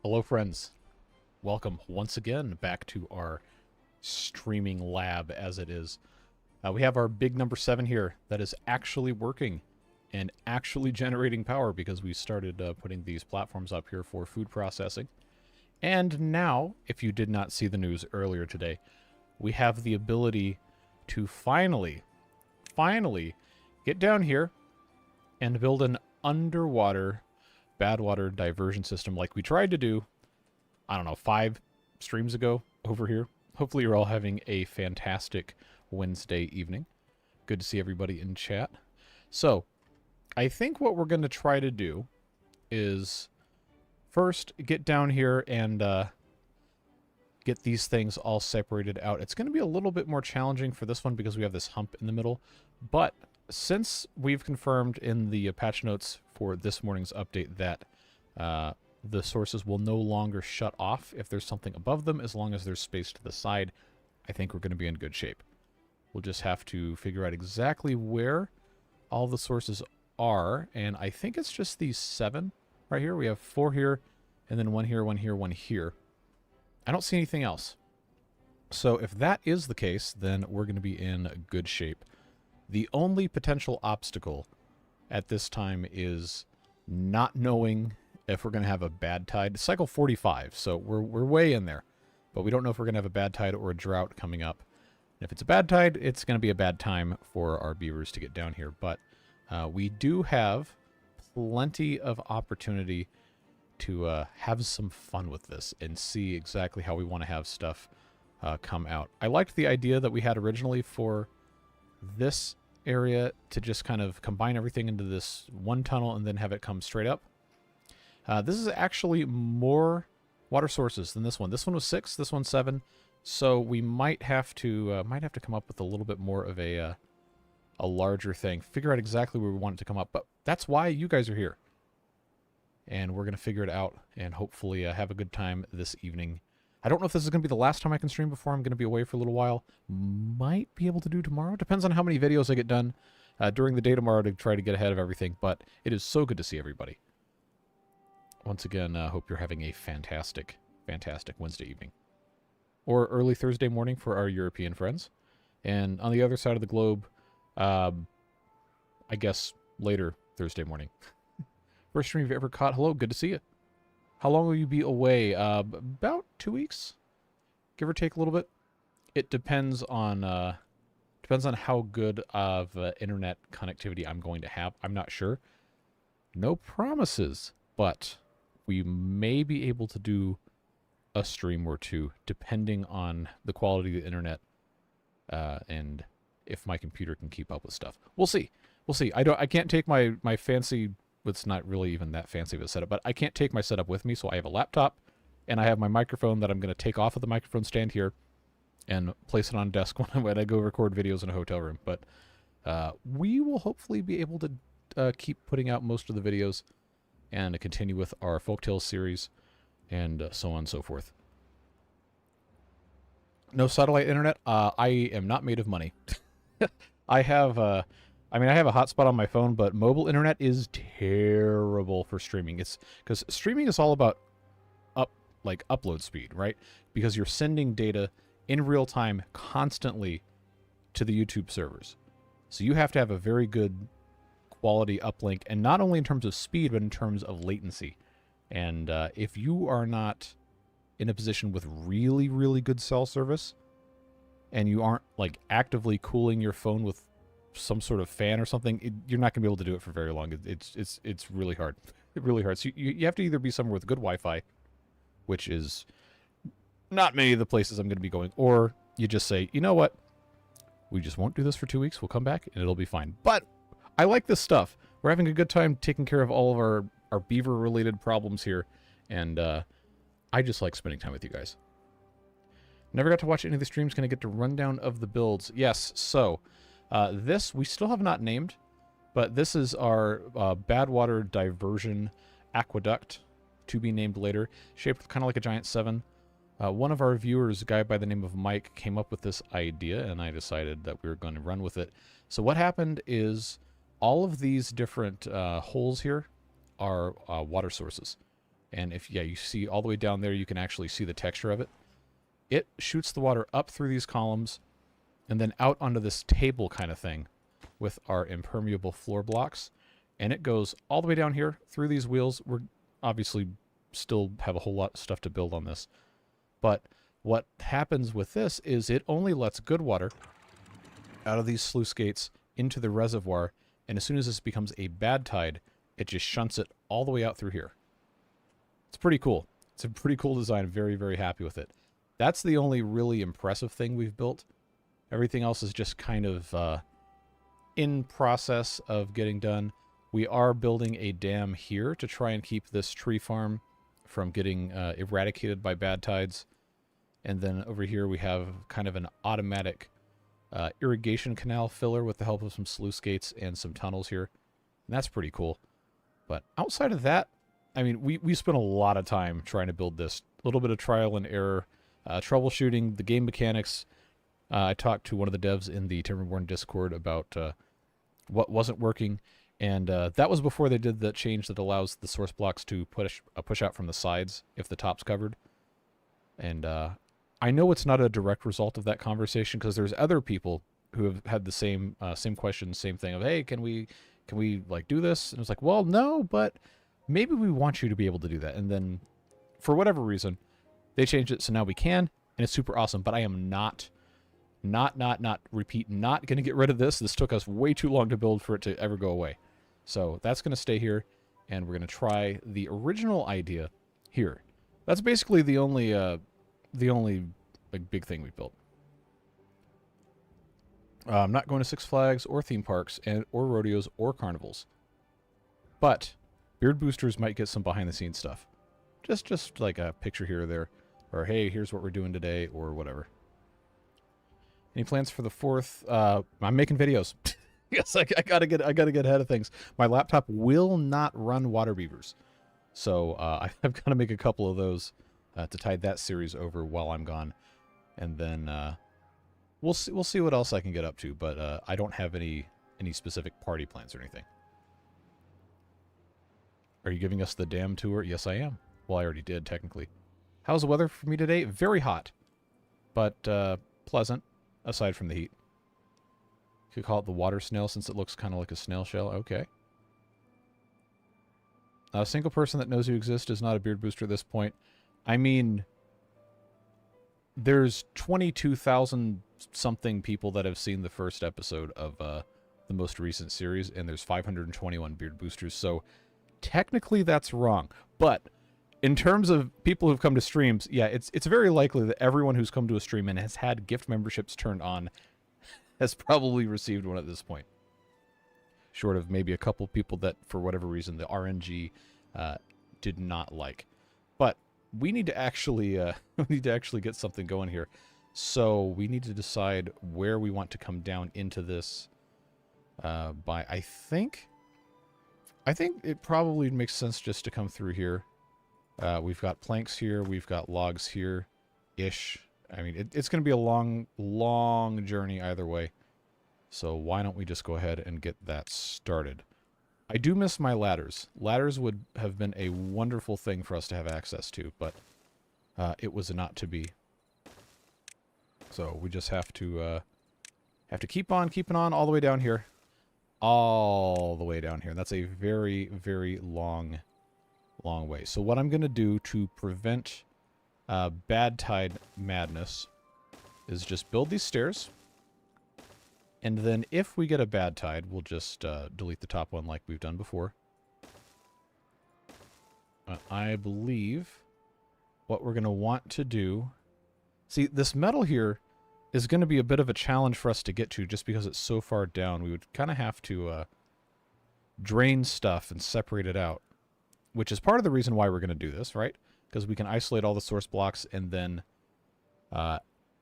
Hello friends, welcome once again back to our streaming lab as it is. We have our big number 7 here that is actually working and actually generating power because we started putting these platforms up here for food processing. And now, if you did not see the news earlier today, we have the ability to finally get down here and build an underwater Badwater diversion system like we tried to do, I don't know, 5 streams ago over here. Hopefully you're all having a fantastic Wednesday evening. Good to see everybody in chat. So, I think what we're going to try to do is first get down here and get these things all separated out. It's going to be a little bit more challenging for this one because we have this hump in the middle, but since we've confirmed in the patch notes for this morning's update that the sources will no longer shut off if there's something above them as long as there's space to the side, I think we're going to be in good shape. We'll just have to figure out exactly where all the sources are, and I think it's just these 7 right here. We have 4 here, and then 1 here, 1 here, 1 here. I don't see anything else. So if that is the case, then we're going to be in good shape. The only potential obstacle at this time is not knowing if we're going to have a bad tide. It's cycle 45, so we're way in there. But we don't know if we're going to have a bad tide or a drought coming up. And if it's a bad tide, it's going to be a bad time for our beavers to get down here. But we do have plenty of opportunity to have some fun with this and see exactly how we want to have stuff come out. I liked the idea that we had originally for this area to just kind of combine everything into this one tunnel and then have it come straight up. This is actually more water sources than this one. This one was 6, this one's 7, so we might have to come up with a little bit more of a larger thing. Figure out exactly where we want it to come up, but that's why you guys are here. And we're going to figure it out and hopefully have a good time this evening. I don't know if this is going to be the last time I can stream before I'm going to be away for a little while. Might be able to do tomorrow. Depends on how many videos I get done during the day tomorrow to try to get ahead of everything. But it is so good to see everybody. Once again, hope you're having a fantastic, fantastic Wednesday evening. Or early Thursday morning for our European friends. And on the other side of the globe, I guess later Thursday morning. First stream you've ever caught. Hello, good to see you. How long will you be away? About 2 weeks, give or take a little bit. It depends on how good of internet connectivity I'm going to have. I'm not sure. No promises, but we may be able to do a stream or two depending on the quality of the internet and if my computer can keep up with stuff. We'll see. We'll see. I can't take my fancy. It's not really even that fancy of a setup, but I can't take my setup with me, so I have a laptop, and I have my microphone that I'm going to take off of the microphone stand here and place it on a desk when I go record videos in a hotel room. But we will hopefully be able to keep putting out most of the videos and continue with our Folktales series and so on and so forth. No satellite internet. I am not made of money. I have a hotspot on my phone, but mobile internet is terrible for streaming. It's because streaming is all about upload speed, right? Because you're sending data in real time constantly to the YouTube servers. So you have to have a very good quality uplink, and not only in terms of speed, but in terms of latency. And if you are not in a position with really, really good cell service, and you aren't actively cooling your phone with some sort of fan or something, you're not going to be able to do it for very long. It's really hard. Really hard. So you have to either be somewhere with good Wi-Fi, which is not many of the places I'm going to be going, or you just say, you know what, we just won't do this for 2 weeks. We'll come back and it'll be fine. But I like this stuff. We're having a good time taking care of all of our beaver-related problems here, and I just like spending time with you guys. Never got to watch any of the streams. Can I get the rundown of the builds? Yes, so this we still have not named, but this is our Badwater diversion aqueduct, to be named later, shaped kind of like a giant 7. One of our viewers, a guy by the name of Mike, came up with this idea, and I decided that we were going to run with it. So what happened is all of these different holes here are water sources. And if, yeah, you see all the way down there, you can actually see the texture of it. It shoots the water up through these columns and then out onto this table kind of thing with our impermeable floor blocks. And it goes all the way down here through these wheels. We're obviously still have a whole lot of stuff to build on this. But what happens with this is it only lets good water out of these sluice gates into the reservoir. And as soon as this becomes a bad tide, it just shunts it all the way out through here. It's pretty cool. It's a pretty cool design. Very, very happy with it. That's the only really impressive thing we've built. Everything else is just kind of in process of getting done. We are building a dam here to try and keep this tree farm from getting eradicated by bad tides. And then over here we have kind of an automatic irrigation canal filler with the help of some sluice gates and some tunnels here. And that's pretty cool. But outside of that, I mean, we spent a lot of time trying to build this. A little bit of trial and error, troubleshooting, the game mechanics. I talked to one of the devs in the Timberborn Discord about what wasn't working. And that was before they did the change that allows the source blocks to push out from the sides if the top's covered. And I know it's not a direct result of that conversation because there's other people who have had the same question, same thing of, hey, can we like do this? And it's like, well, no, but maybe we want you to be able to do that. And then for whatever reason, they changed it so now we can, and it's super awesome. But I am not repeat, not going to get rid of this. This took us way too long to build for it to ever go away. So that's going to stay here, and we're going to try the original idea here. That's basically the only like, big thing we built. I'm not going to Six Flags or theme parks or rodeos or carnivals, but beard boosters might get some behind-the-scenes stuff. Just like a picture here or there, or hey, here's what we're doing today, or whatever. Any plans for the 4th? I'm making videos. Yes, I gotta get ahead of things. My laptop will not run water beavers, so I've got to make a couple of those to tide that series over while I'm gone, and then we'll see what else I can get up to. But I don't have any specific party plans or anything. Are you giving us the dam tour? Yes, I am. Well, I already did technically. How's the weather for me today? Very hot, but pleasant aside from the heat. You could call it the water snail since it looks kind of like a snail shell. Okay. A single person that knows you exist is not a beard booster at this point. I mean, there's 22,000 something people that have seen the first episode of the most recent series, and there's 521 beard boosters, so technically that's wrong. But in terms of people who've come to streams, yeah, it's very likely that everyone who's come to a stream and has had gift memberships turned on has probably received one at this point. Short of maybe a couple people that, for whatever reason, the RNG did not like. But we need to actually get something going here. So we need to decide where we want to come down into this by. I think it probably makes sense just to come through here. We've got planks here. We've got logs here-ish. I mean, it's going to be a long journey either way. So why don't we just go ahead and get that started? I do miss my ladders. Ladders would have been a wonderful thing for us to have access to, but it was not to be. So we just have to keep on keeping on all the way down here. All the way down here. That's a very, very long way. So what I'm going to do to prevent bad tide madness is just build these stairs, and then if we get a bad tide, we'll just delete the top one like we've done before. I believe what we're going to want to do... See, this metal here is going to be a bit of a challenge for us to get to just because it's so far down. We would kind of have to drain stuff and separate it out, which is part of the reason why we're going to do this, right? Because we can isolate all the source blocks and then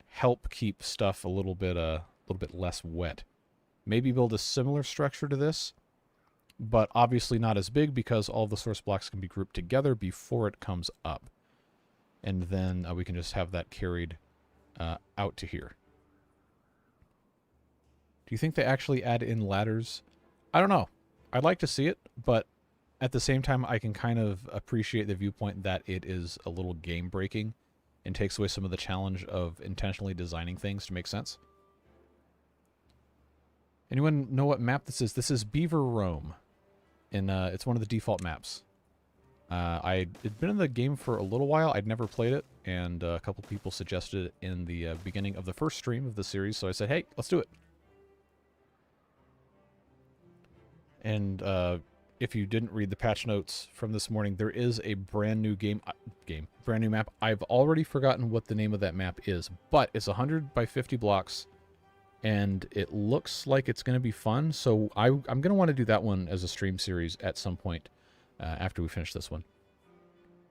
help keep stuff a little bit less wet. Maybe build a similar structure to this, but obviously not as big because all the source blocks can be grouped together before it comes up. And then we can just have that carried out to here. Do you think they actually add in ladders? I don't know. I'd like to see it, but at the same time, I can kind of appreciate the viewpoint that it is a little game-breaking and takes away some of the challenge of intentionally designing things to make sense. Anyone know what map this is? This is Beaver Roam. And it's one of the default maps. I'd been in the game for a little while. I'd never played it, and a couple people suggested it in the beginning of the first stream of the series, so I said, hey, let's do it. And if you didn't read the patch notes from this morning, there is a brand new brand new map. I've already forgotten what the name of that map is, but it's 100 by 50 blocks, and it looks like it's going to be fun. So I'm going to want to do that one as a stream series at some point after we finish this one.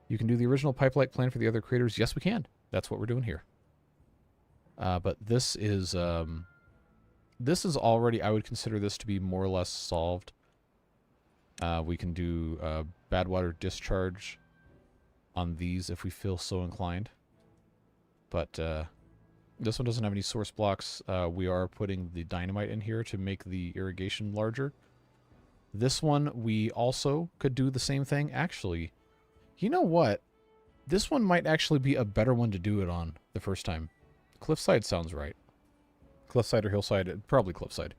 You can do the original pipeline plan for the other creators. Yes, we can. That's what we're doing here. But this is already, I would consider this to be more or less solved. We can do Badwater discharge on these if we feel so inclined. But this one doesn't have any source blocks. We are putting the dynamite in here to make the irrigation larger. This one, we also could do the same thing. Actually, you know what? This one might actually be a better one to do it on the first time. Cliffside sounds right. Cliffside or hillside? Probably cliffside.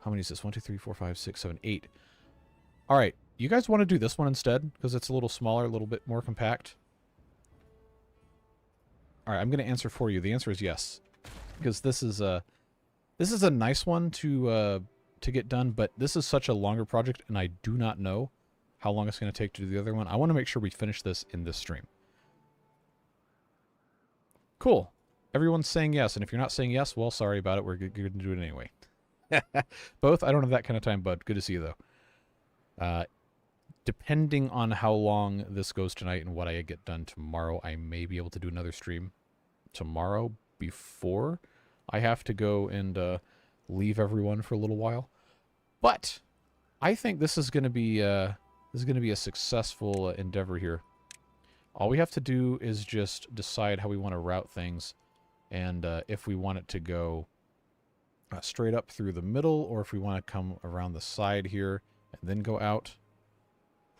How many is this? 1, 2, 3, 4, 5, 6, 7, 8. All right. You guys want to do this one instead? Because it's a little smaller, a little bit more compact. All right. I'm going to answer for you. The answer is yes. Because this is a nice one to get done, but this is such a longer project, and I do not know how long it's going to take to do the other one. I want to make sure we finish this in this stream. Cool. Everyone's saying yes, and if you're not saying yes, well, sorry about it. We're going to do it anyway. Both? I don't have that kind of time, bud. Good to see you, though. Depending on how long this goes tonight and what I get done tomorrow, I may be able to do another stream tomorrow before I have to go and leave everyone for a little while. But I think this is going to be a successful endeavor here. All we have to do is just decide how we want to route things, and if we want it to go straight up through the middle, or if we want to come around the side here and then go out.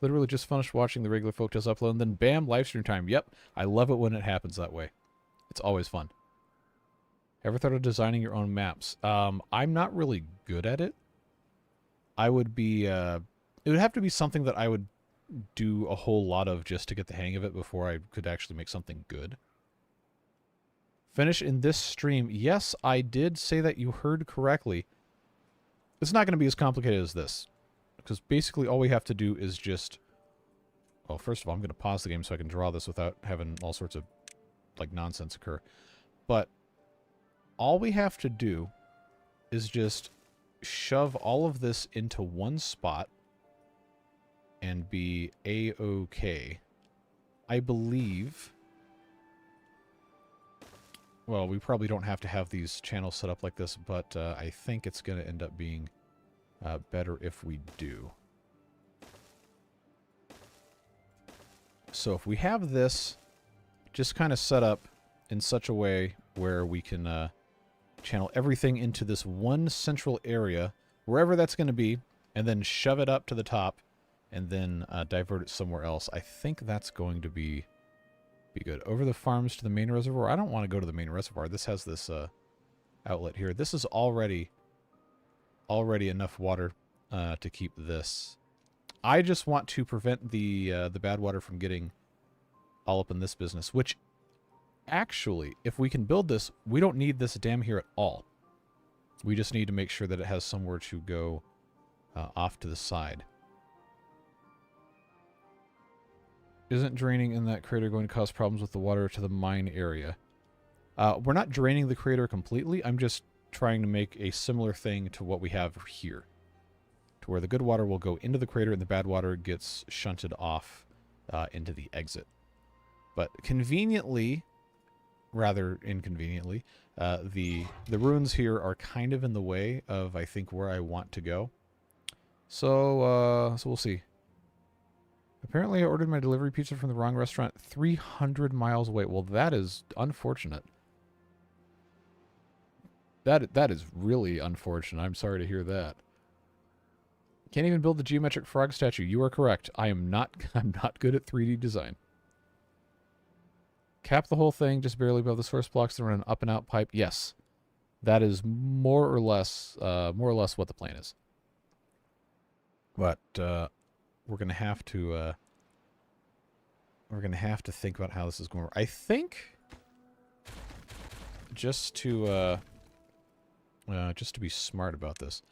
Literally just finished watching the regular folk tales upload, and then bam, live stream time. Yep, I love it when it happens that way. It's always fun. Ever thought of designing your own maps? I'm not really good at it. I would be, it would have to be something that I would do a whole lot of just to get the hang of it before I could actually make something good. Finish in this stream. Yes, I did say that. You heard correctly. It's not going to be as complicated as this. Because basically all we have to do is just... Well, first of all, I'm going to pause the game so I can draw this without having all sorts of, like, nonsense occur. But all we have to do is just shove all of this into one spot and be A-OK. I believe... Well, we probably don't have to have these channels set up like this, but I think it's going to end up being better if we do. So if we have this just kind of set up in such a way where we can channel everything into this one central area, wherever that's going to be, and then shove it up to the top, and then divert it somewhere else, I think that's going to be good. Over the farms to the main reservoir. I don't want to go to the main reservoir. This has this outlet here. This is already enough water to keep this. I just want to prevent the bad water from getting all up in this business, which actually, if we can build this, we don't need this dam here at all. We just need to make sure that it has somewhere to go off to the side. Isn't draining in that crater going to cause problems with the water to the mine area? We're not draining the crater completely. I'm just trying to make a similar thing to what we have here. To where the good water will go into the crater and the bad water gets shunted off into the exit. But conveniently, rather inconveniently, the ruins here are kind of in the way of, I think, where I want to go. So we'll see. Apparently I ordered my delivery pizza from the wrong restaurant 300 miles away. Well, that is unfortunate. That is really unfortunate. I'm sorry to hear that. Can't even build the geometric frog statue. You are correct. I'm not good at 3D design. Cap the whole thing just barely above the source blocks and run an up and out pipe. Yes. That is more or less what the plan is. But we're gonna have to think about how this is going to work. I think just to be smart about this,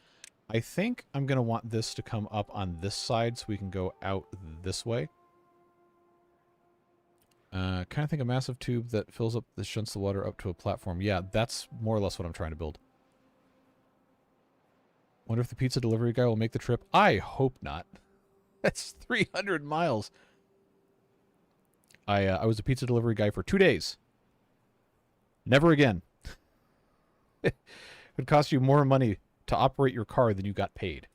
I think I'm gonna want this to come up on this side so we can go out this way. Kind of think a massive tube that fills up, that shunts the water up to a platform. Yeah, that's more or less what I'm trying to build. Wonder if the pizza delivery guy will make the trip. I hope not. That's 300 miles. I was a pizza delivery guy for 2 days. Never again. It would cost you more money to operate your car than you got paid.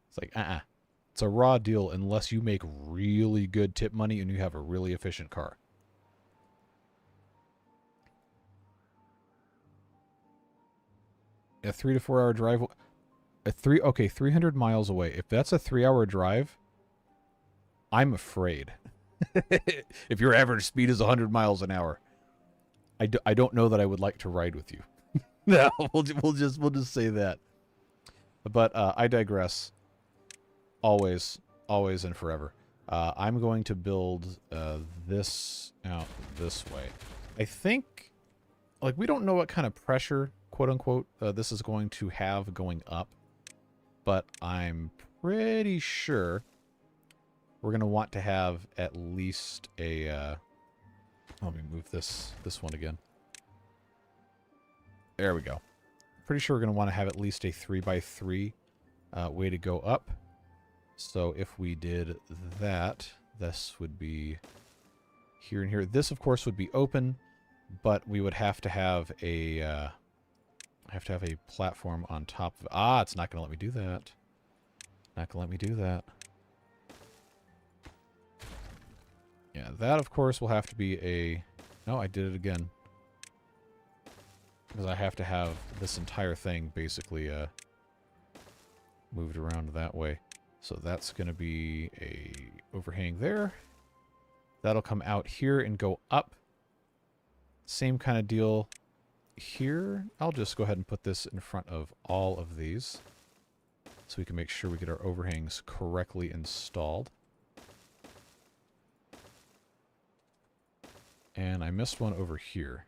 It's like, It's a raw deal unless you make really good tip money and you have a really efficient car. A 3 to 4 hour drive. 300 miles away. If that's a 3-hour drive, I'm afraid. If your average speed is 100 miles an hour, I don't know that I would like to ride with you. No, we'll just say that. But I digress. Always and forever. I'm going to build this out this way. I think, like, we don't know what kind of pressure, quote unquote, this is going to have going up, but I'm pretty sure we're going to want to have at least a, let me move this one again. There we go. Pretty sure we're going to want to have at least a 3x3 way to go up. So if we did that, this would be here and here. This, of course, would be open, but we would have to have a platform on top of. It's not going to let me do that. Not going to let me do that. Yeah, that, of course, will have to be a. No, I did it again. Because I have to have this entire thing basically moved around that way. So that's going to be a overhang there. That'll come out here and go up. Same kind of deal here. I'll just go ahead and put this in front of all of these so we can make sure we get our overhangs correctly installed. And I missed one over here.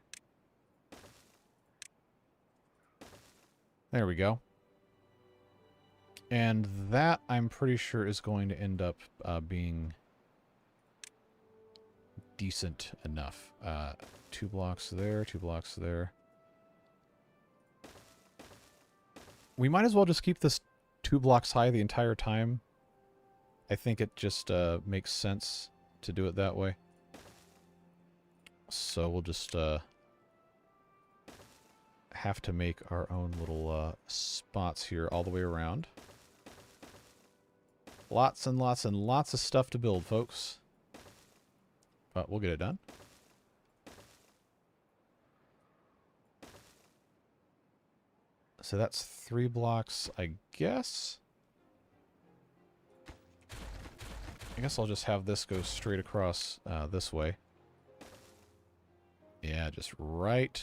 There we go. And that, I'm pretty sure, is going to end up being decent enough. 2 blocks there, 2 blocks there. We might as well just keep this 2 blocks high the entire time. I think it just makes sense to do it that way. So we'll just have to make our own little spots here all the way around. Lots and lots and lots of stuff to build, folks. But we'll get it done. So that's 3 blocks, I guess. I guess I'll just have this go straight across this way. Yeah, just right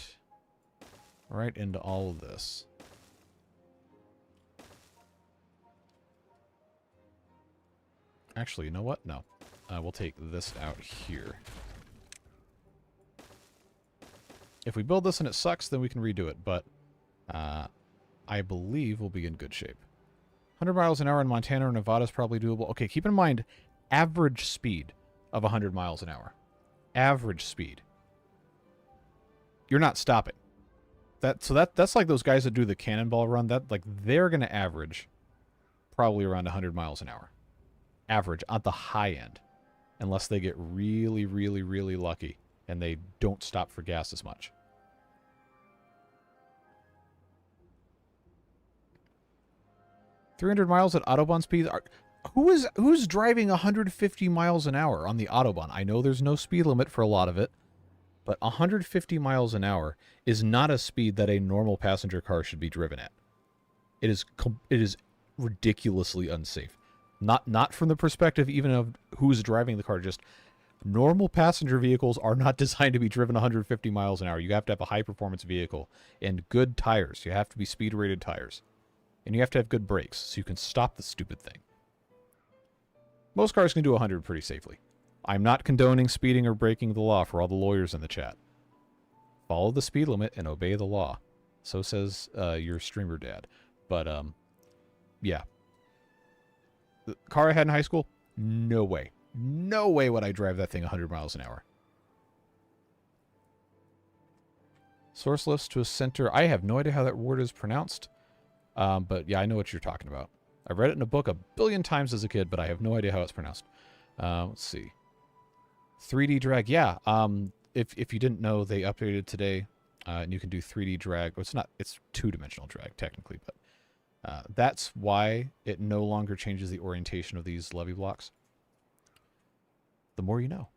into all of this. Actually, you know what? No. We'll take this out here. If we build this and it sucks, then we can redo it, but I believe we'll be in good shape. 100 miles an hour in Montana or Nevada is probably doable. Okay, keep in mind, average speed of 100 miles an hour. Average speed. You're not stopping. That's like those guys that do the cannonball run. They're going to average probably around 100 miles an hour. Average at the high end, unless they get really, really, really lucky and they don't stop for gas as much. $300 miles at Autobahn speed. Who's driving 150 miles an hour on the Autobahn? I know there's no speed limit for a lot of it, but 150 miles an hour is not a speed that a normal passenger car should be driven at. It is ridiculously unsafe. Not from the perspective even of who's driving the car, just normal passenger vehicles are not designed to be driven 150 miles an hour. You have to have a high-performance vehicle and good tires. You have to be speed-rated tires. And you have to have good brakes so you can stop the stupid thing. Most cars can do 100 pretty safely. I'm not condoning speeding or breaking the law for all the lawyers in the chat. Follow the speed limit and obey the law. So says your streamer dad. But, yeah. The car I had in high school, no way. No way would I drive that thing 100 miles an hour. Source lifts to a center. I have no idea how that word is pronounced. But yeah, I know what you're talking about. I read it in a book a billion times as a kid, but I have no idea how it's pronounced. Let's see. 3D drag. Yeah. If you didn't know, they updated today. And you can do 3D drag. Well, it's two-dimensional drag, technically, but that's why it no longer changes the orientation of these levee blocks. The more you know.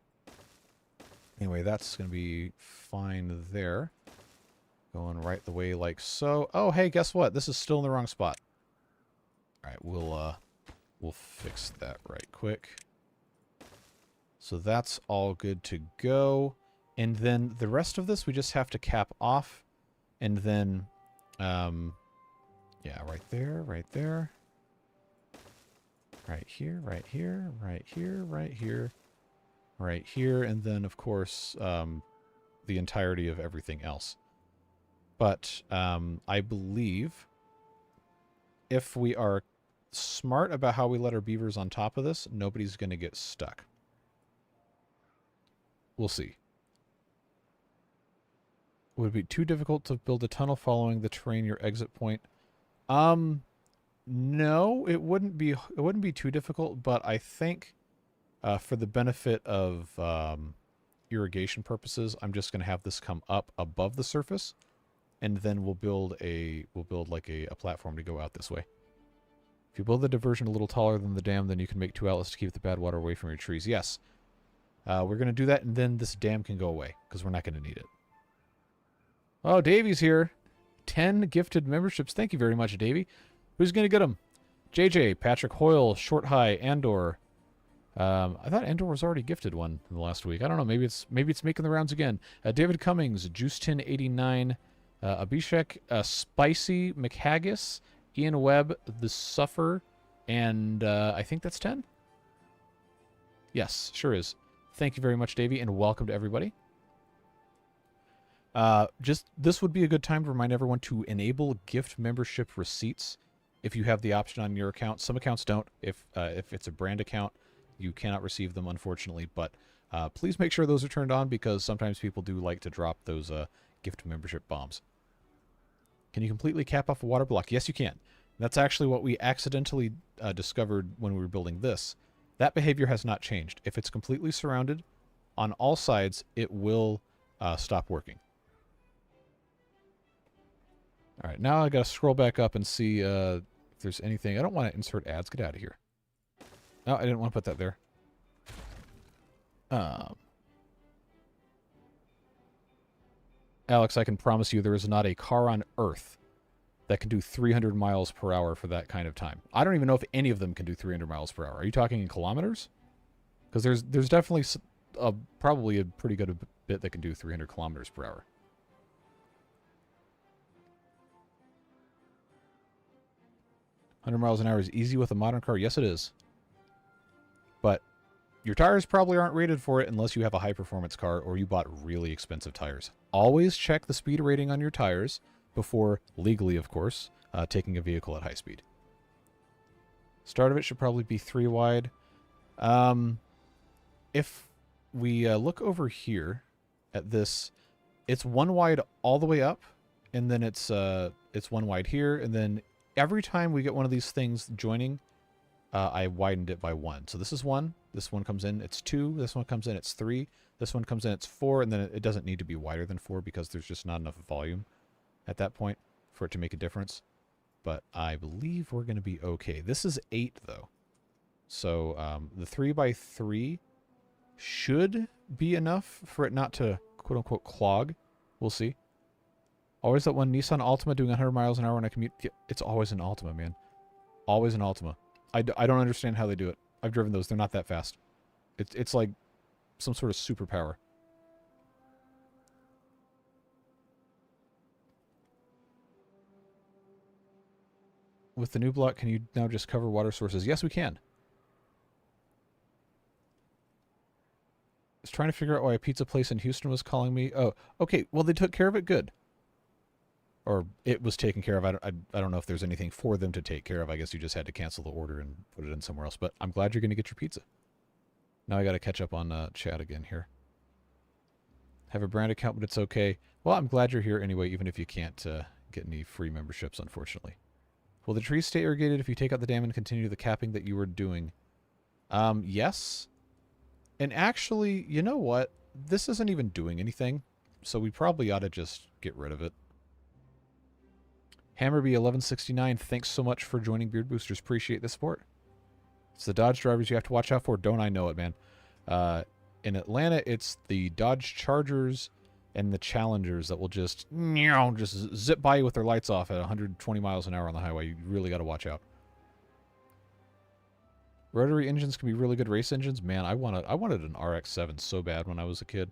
Anyway, that's going to be fine there. Going right the way like so. Oh, hey, guess what? This is still in the wrong spot. All right, we'll fix that right quick. So that's all good to go. And then the rest of this we just have to cap off. And then, yeah, right there, right there. Right here, right here, right here, right here. Right here, and then, of course, the entirety of everything else. But I believe if we are smart about how we let our beavers on top of this, nobody's going to get stuck. We'll see. Would it be too difficult to build a tunnel following the terrain your exit point? No, it wouldn't be too difficult, but I think for the benefit of irrigation purposes, I'm just going to have this come up above the surface, and then we'll build like a platform to go out this way. If you build the diversion a little taller than the dam, then you can make 2 outlets to keep the bad water away from your trees. Yes, we're going to do that, and then this dam can go away because we're not going to need it. Oh, Davey's here. 10 gifted memberships. Thank you very much, Davey. Who's going to get them? JJ, Patrick Hoyle, Short High, Andor. I thought Andor was already gifted one in the last week. I don't know. Maybe it's making the rounds again. David Cummings, Juicetin89, Abhishek, Spicy McHaggis, Ian Webb, The Suffer, and I think that's 10. Yes, sure is. Thank you very much, Davey, and welcome to everybody. This would be a good time to remind everyone to enable gift membership receipts if you have the option on your account. Some accounts don't. If it's a brand account, you cannot receive them, unfortunately, but please make sure those are turned on because sometimes people do like to drop those gift membership bombs. Can you completely cap off a water block? Yes, you can. That's actually what we accidentally discovered when we were building this. That behavior has not changed. If it's completely surrounded on all sides, it will stop working. All right, now I got to scroll back up and see if there's anything. I don't want to insert ads. Get out of here. No, I didn't want to put that there. Alex, I can promise you there is not a car on Earth that can do 300 miles per hour for that kind of time. I don't even know if any of them can do 300 miles per hour. Are you talking in kilometers? Because there's definitely probably a pretty good bit that can do 300 kilometers per hour. $100 miles an hour is easy with a modern car. Yes, it is. But your tires probably aren't rated for it unless you have a high-performance car or you bought really expensive tires. Always check the speed rating on your tires before, legally of course, taking a vehicle at high speed. Start of it should probably be 3 wide. If we look over here at this, it's 1 wide all the way up, and then it's 1 wide here, and then every time we get one of these things joining, I widened it by 1. So this is 1. This one comes in, it's 2. This one comes in, it's 3. This one comes in, it's 4. And then it doesn't need to be wider than 4 because there's just not enough volume at that point for it to make a difference. But I believe we're going to be okay. This is 8, though. So the 3x3 should be enough for it not to, quote-unquote, clog. We'll see. Always that one Nissan Altima doing 100 miles an hour when I commute. It's always an Altima, man. Always an Altima. I don't understand how they do it. I've driven those. They're not that fast. It's like some sort of superpower. With the new block, can you now just cover water sources? Yes, we can. I was trying to figure out why a pizza place in Houston was calling me. Oh, okay. Well, they took care of it good. Or it was taken care of. I don't know if there's anything for them to take care of. I guess you just had to cancel the order and put it in somewhere else. But I'm glad you're going to get your pizza. Now I got to catch up on chat again here. Have a brand account, but it's okay. Well, I'm glad you're here anyway, even if you can't get any free memberships, unfortunately. Will the trees stay irrigated if you take out the dam and continue the capping that you were doing? Yes. And actually, you know what? This isn't even doing anything, so we probably ought to just get rid of it. Hammerby1169, thanks so much for joining Beard Boosters. Appreciate the support. It's the Dodge drivers you have to watch out for. Don't I know it, man? In Atlanta, it's the Dodge Chargers and the Challengers that will just zip by you with their lights off at 120 miles an hour on the highway. You really got to watch out. Rotary engines can be really good race engines. Man, I wanted an RX-7 so bad when I was a kid.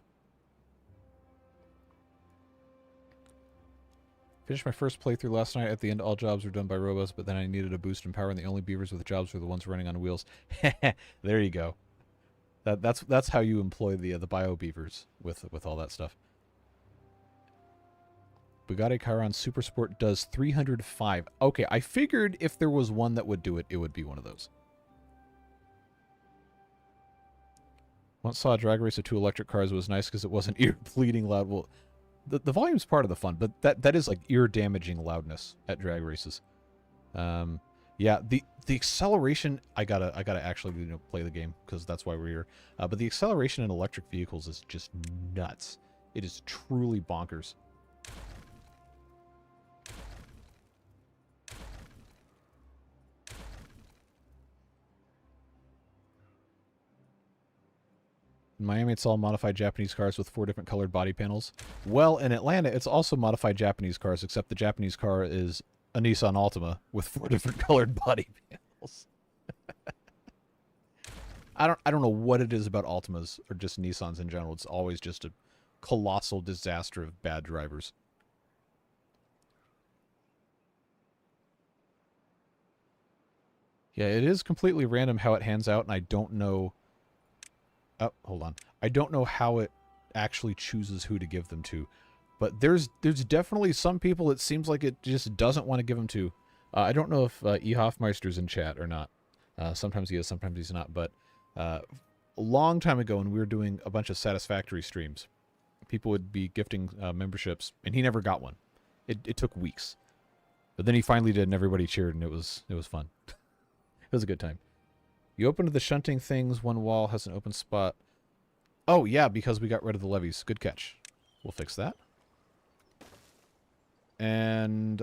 Finished my first playthrough last night. At the end, all jobs were done by robots, but then I needed a boost in power, and the only beavers with jobs were the ones running on wheels. There you go. That's how you employ the bio beavers with all that stuff. Bugatti Chiron Super Sport does 305. Okay, I figured if there was one that would do it, it would be one of those. Once saw a drag race of 2 electric cars. It was nice because it wasn't ear-bleeding loud. Well, the volume's part of the fun, but that is like ear-damaging loudness at drag races. Yeah, the acceleration, I gotta actually play the game because that's why we're here. But the acceleration in electric vehicles is just nuts. It is truly bonkers. In Miami, it's all modified Japanese cars with 4 different colored body panels. Well, in Atlanta, it's also modified Japanese cars, except the Japanese car is a Nissan Altima with 4 different colored body panels. I don't know what it is about Altimas or just Nissans in general. It's always just a colossal disaster of bad drivers. Yeah, it is completely random how it hands out, and I don't know... Oh, hold on. I don't know how it actually chooses who to give them to. But there's definitely some people it seems like it just doesn't want to give them to. I don't know if E. Hoffmeister's in chat or not. Sometimes he is, sometimes he's not. But a long time ago when we were doing a bunch of Satisfactory streams, people would be gifting memberships, and he never got one. It took weeks. But then he finally did, and everybody cheered, and it was fun. It was a good time. You opened the shunting things. One wall has an open spot. Oh, yeah, because we got rid of the levees. Good catch. We'll fix that. And...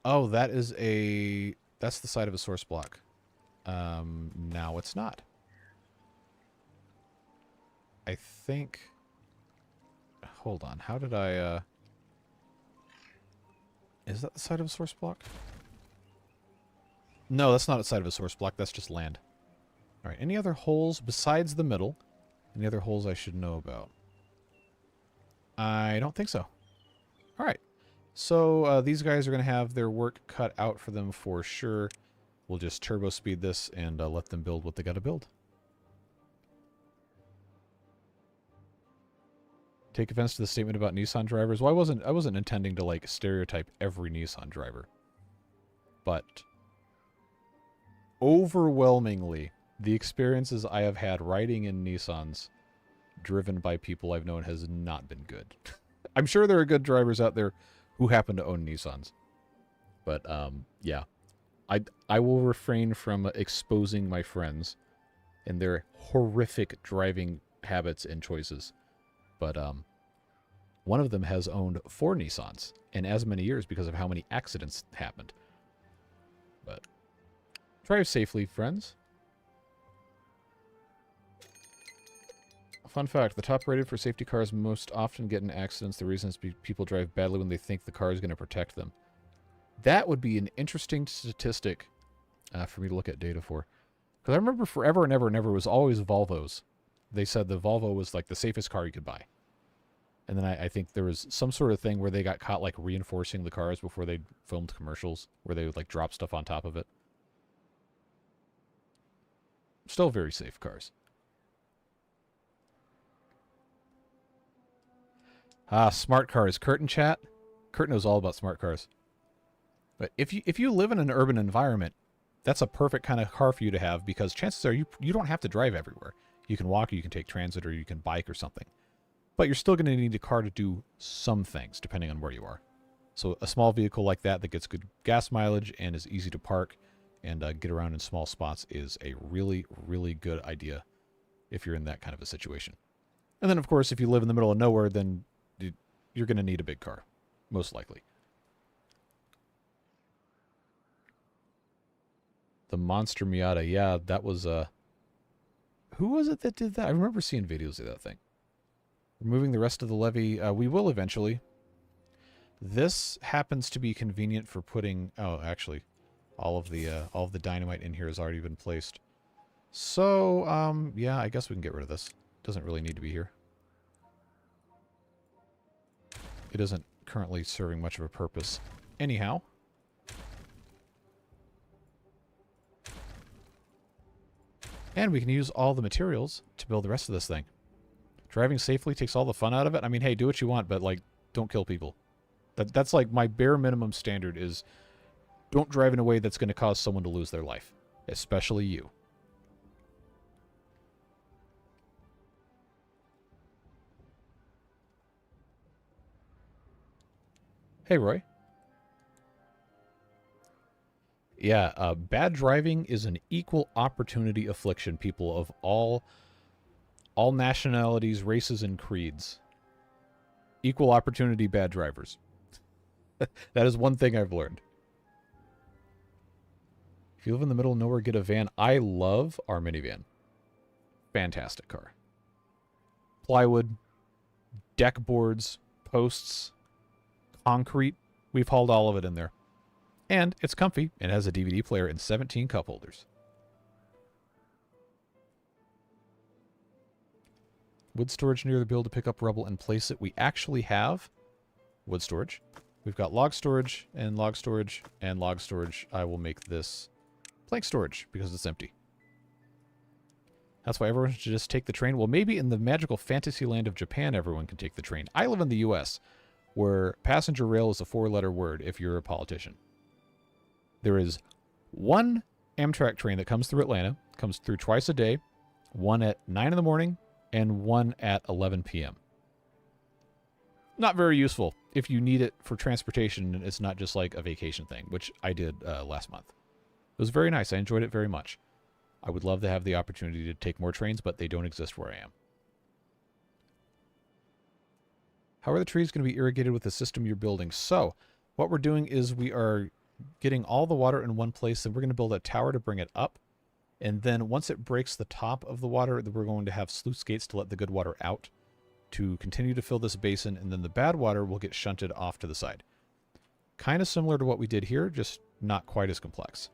oh, that is a... that's the side of a source block. Now it's not. I think... hold on. How did I, is that the side of a source block? No, that's not a side of a source block. That's just land. All right. Any other holes besides the middle? Any other holes I should know about? I don't think so. All right. So these guys are going to have their work cut out for them for sure. We'll just turbo speed this and let them build what they got to build. Take offense to the statement about Nissan drivers. Well, I wasn't intending to like stereotype every Nissan driver, but overwhelmingly, the experiences I have had riding in Nissans driven by people I've known has not been good. I'm sure there are good drivers out there who happen to own Nissans. But, yeah. I will refrain from exposing my friends and their horrific driving habits and choices. But, one of them has owned 4 Nissans in as many years because of how many accidents happened. But... drive safely, friends. Fun fact, the top rated for safety cars most often get in accidents. The reason is people drive badly when they think the car is going to protect them. That would be an interesting statistic for me to look at data for. Because I remember forever and ever and ever it was always Volvos. They said the Volvo was like the safest car you could buy. And then I think there was some sort of thing where they got caught like reinforcing the cars before they filmed commercials, where they would like drop stuff on top of it. Still very safe cars. Ah, smart cars. Kurt in chat. Kurt knows all about smart cars. But if you live in an urban environment, that's a perfect kind of car for you to have, because chances are you don't have to drive everywhere. You can walk, or you can take transit, or you can bike or something. But you're still going to need a car to do some things, depending on where you are. So a small vehicle like that gets good gas mileage and is easy to park and get around in small spots is a really, really good idea if you're in that kind of a situation. And then, of course, if you live in the middle of nowhere, then you're going to need a big car, most likely. The Monster Miata, yeah, that was... who was it that did that? I remember seeing videos of that thing. Removing the rest of the levee, we will eventually. This happens to be convenient for putting... Oh, actually, all of the dynamite in here has already been placed. So, yeah, I guess we can get rid of this. Doesn't really need to be here. It isn't currently serving much of a purpose. Anyhow. And we can use all the materials to build the rest of this thing. Driving safely takes all the fun out of it. I mean, hey, do what you want, but, like, don't kill people. That's, like, my bare minimum standard is don't drive in a way that's going to cause someone to lose their life. Especially you. Hey, Roy. Yeah, bad driving is an equal opportunity affliction, people of all nationalities, races, and creeds. Equal opportunity bad drivers. That is one thing I've learned. If you live in the middle of nowhere, get a van. I love our minivan. Fantastic car. Plywood, deck boards, posts, concrete. We've hauled all of it in there. And it's comfy. It has a DVD player and 17 cup holders. Wood storage near the build to pick up rubble and place it. We actually have wood storage. We've got log storage and log storage and log storage. I will make this plank storage because it's empty. That's why everyone should just take the train. Well, maybe in the magical fantasy land of Japan, everyone can take the train. I live in the U.S., where passenger rail is a 4-letter word if you're a politician. There is one Amtrak train that comes through Atlanta, comes through twice a day, one at 9 in the morning and one at 11 p.m. Not very useful if you need it for transportation and it's not just like a vacation thing, which I did last month. It was very nice. I enjoyed it very much. I would love to have the opportunity to take more trains, but they don't exist where I am. How are the trees going to be irrigated with the system you're building? So, what we're doing is we are getting all the water in one place, and we're going to build a tower to bring it up. And then once it breaks the top of the water, we're going to have sluice gates to let the good water out to continue to fill this basin, and then the bad water will get shunted off to the side. Kind of similar to what we did here, just not quite as complex.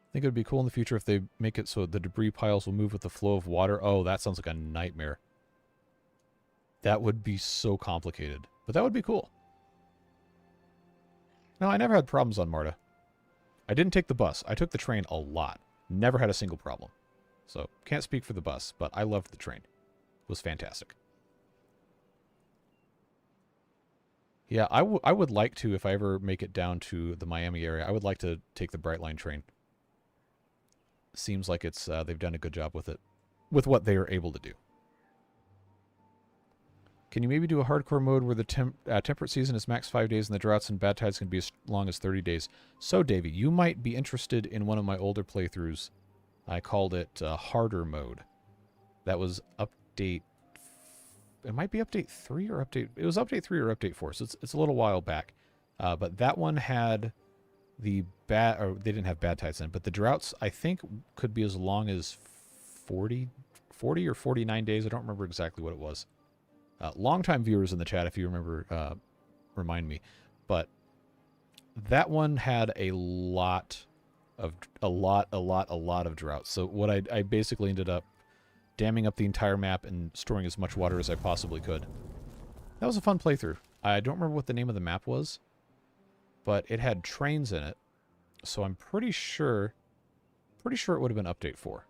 I think it would be cool in the future if they make it so the debris piles will move with the flow of water. Oh, that sounds like a nightmare. That would be so complicated, but that would be cool. No, I never had problems on Marta. I didn't take the bus. I took the train a lot. Never had a single problem. So, can't speak for the bus, but I loved the train. It was fantastic. Yeah, I would like to, if I ever make it down to the Miami area, I would like to take the Brightline train. Seems like it's they've done a good job with it, with what they are able to do. Can you maybe do a hardcore mode where the temperate season is max 5 days and the droughts and bad tides can be as long as 30 days? So, Davey, you might be interested in one of my older playthroughs. I called it harder mode. That was update... It might be update 3 or update... It was update 3 or update 4, so it's a little while back. But that one had the bad... Or they didn't have bad tides in, but the droughts, I think, could be as long as 40 or 49 days. I don't remember exactly what it was. Longtime viewers in the chat, if you remember, remind me. But that one had a lot of drought. So what I basically ended up damming up the entire map and storing as much water as I possibly could. That was a fun playthrough. I don't remember what the name of the map was, but it had trains in it, so I'm pretty sure it would have been update 4.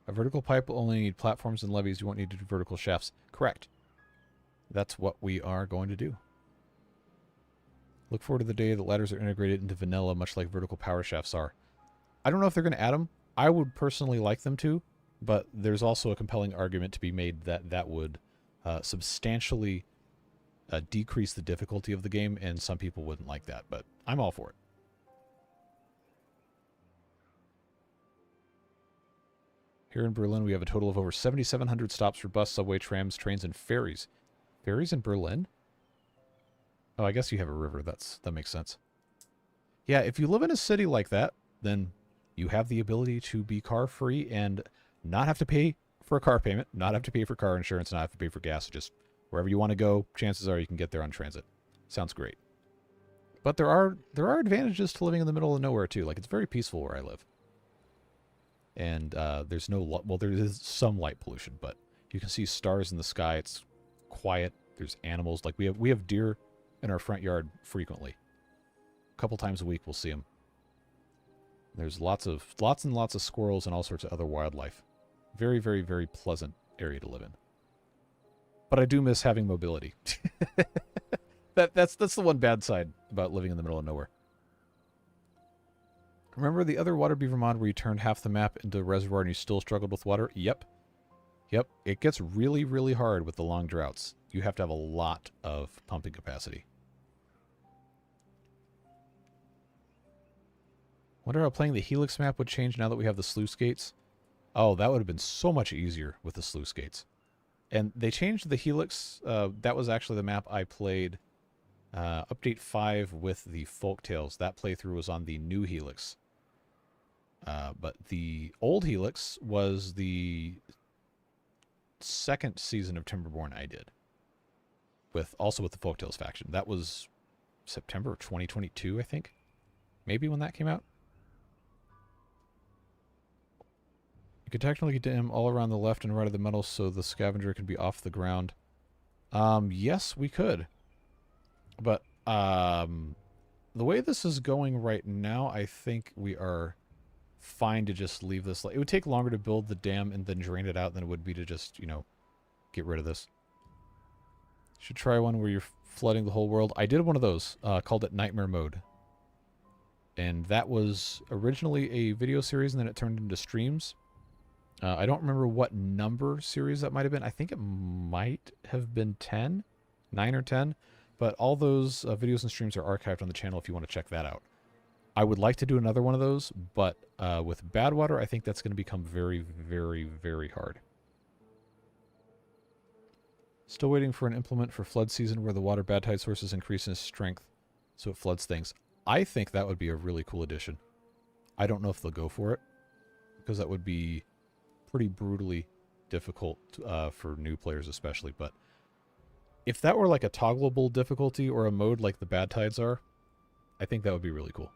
A vertical pipe will only need platforms and levees. You won't need to do vertical shafts. Correct. That's what we are going to do. Look forward to the day that ladders are integrated into vanilla, much like vertical power shafts are. I don't know if they're going to add them. I would personally like them to, but there's also a compelling argument to be made that that would substantially decrease the difficulty of the game, and some people wouldn't like that, but I'm all for it. Here in Berlin, we have a total of over 7,700 stops for bus, subway, trams, trains, and ferries. Ferries in Berlin? Oh, I guess you have a river. That makes sense. Yeah, if you live in a city like that, then you have the ability to be car-free and not have to pay for a car payment, not have to pay for car insurance, not have to pay for gas. Just wherever you want to go, chances are you can get there on transit. Sounds great. But there are advantages to living in the middle of nowhere, too. Like, it's very peaceful where I live. And there's no... Well, there is some light pollution, but you can see stars in the sky. It's quiet. There's animals. Like, we have deer in our front yard frequently. A couple times a week we'll see them. There's lots and lots of squirrels and all sorts of other wildlife. Very, very, very pleasant area to live in. But I do miss having mobility. That's the one bad side about living in the middle of nowhere. Remember the other water beaver mod where you turned half the map into a reservoir and you still struggled with water? Yep. Yep. It gets really, really hard with the long droughts. You have to have a lot of pumping capacity. Wonder how playing the Helix map would change now that we have the sluice gates. Oh, that would have been so much easier with the sluice gates. And they changed the Helix. That was actually the map I played update 5 with the Folktales. That playthrough was on the new Helix. But the old Helix was the second season of Timberborn I did. Also with the Folktales faction. That was September of 2022, I think. Maybe when that came out. You could technically dim all around the left and right of the metal so the scavenger can be off the ground. Yes, we could. But the way this is going right now, I think we are fine to just leave this. It would take longer to build the dam and then drain it out than it would be to just, you know, get rid of this. Should try one where you're flooding the whole world. I did one of those, called it Nightmare Mode. And that was originally a video series, and then it turned into streams. I don't remember what number series that might have been. I think it might have been 10, 9 or 10. But all those videos and streams are archived on the channel if you want to check that out. I would like to do another one of those, but with Badwater, I think that's going to become very, very, very hard. Still waiting for an implement for flood season where the water bad tide sources increase in strength so it floods things. I think that would be a really cool addition. I don't know if they'll go for it, because that would be pretty brutally difficult for new players especially, but if that were like a toggleable difficulty or a mode like the bad tides are, I think that would be really cool.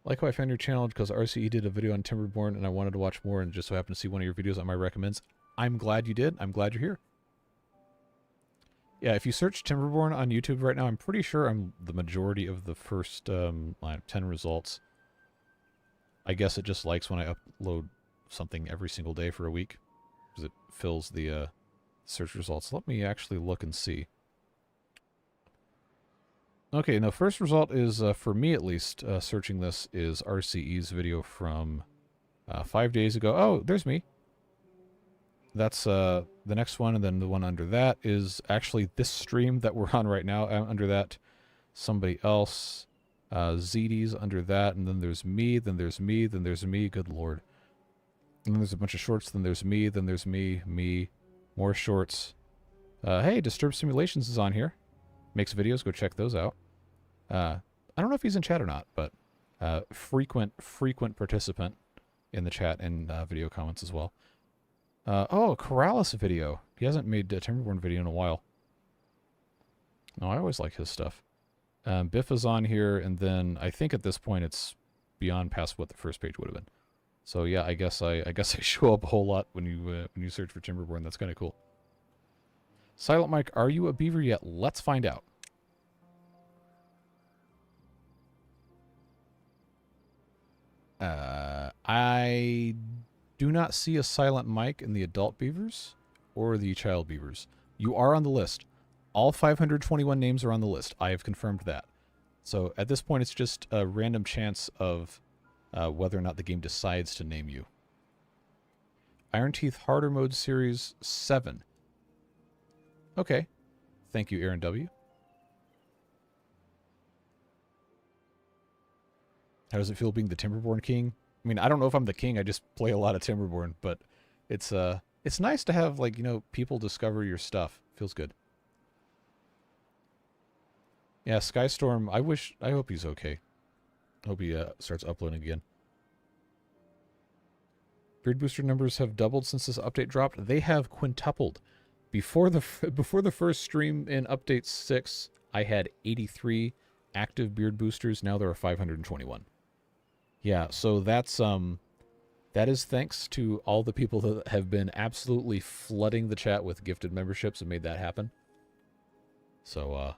Like how I found your channel because RCE did a video on Timberborn and I wanted to watch more and just so happened to see one of your videos on my recommends. I'm glad you did. I'm glad you're here. Yeah, if you search Timberborn on YouTube right now, I'm pretty sure I'm the majority of the first 10 results. I guess it just likes when I upload something every single day for a week, because it fills the search results. Let me actually look and see. Okay, now first result is, for me at least, searching this, is RCE's video from 5 days ago. Oh, there's me. That's the next one, and then the one under that is actually this stream that we're on right now. Under that, somebody else. ZD's under that, and then there's me, then there's me, then there's me. Good lord. And then there's a bunch of shorts, then there's me, then there's me, more shorts. Hey, Disturbed Simulations is on here. Makes videos, go check those out. I don't know if he's in chat or not, but frequent participant in the chat and video comments as well. Oh, Corrales video. He hasn't made a Timberborn video in a while. No, I always like his stuff. Biff is on here, and then I think at this point it's beyond past what the first page would have been. So yeah, I guess I show up a whole lot when you search for Timberborn. That's kind of cool. Silent Mike, are you a beaver yet? Let's find out. I do not see a Silent Mike in the adult beavers or the child beavers. You are on the list. All 521 names are on the list. I have confirmed that. So at this point, it's just a random chance of whether or not the game decides to name you. Iron Teeth Harder Mode Series 7. Okay. Thank you, Aaron W. How does it feel being the Timberborn king? I mean, I don't know if I'm the king. I just play a lot of Timberborn, but it's nice to have, like, you know, people discover your stuff. Feels good. Yeah, Skystorm, I hope he's okay. Hope he starts uploading again. Beard booster numbers have doubled since this update dropped. They have quintupled. Before the first stream in update 6, I had 83 active beard boosters. Now there are 521. Yeah, so that is thanks to all the people that have been absolutely flooding the chat with gifted memberships and made that happen. So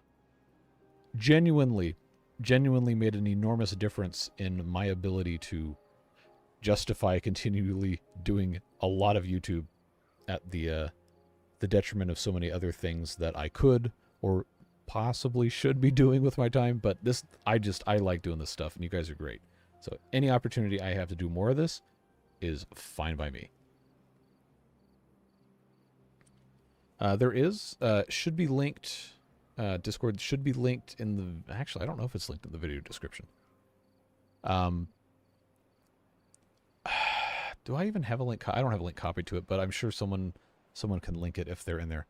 genuinely made an enormous difference in my ability to justify continually doing a lot of YouTube at the detriment of so many other things that I could or possibly should be doing with my time. But this, I like doing this stuff, and you guys are great. So any opportunity I have to do more of this is fine by me. There is, should be linked, Discord should be linked in the, actually, I don't know if it's linked in the video description. Do I even have a link? I don't have a link copied to it, but I'm sure someone can link it if they're in there.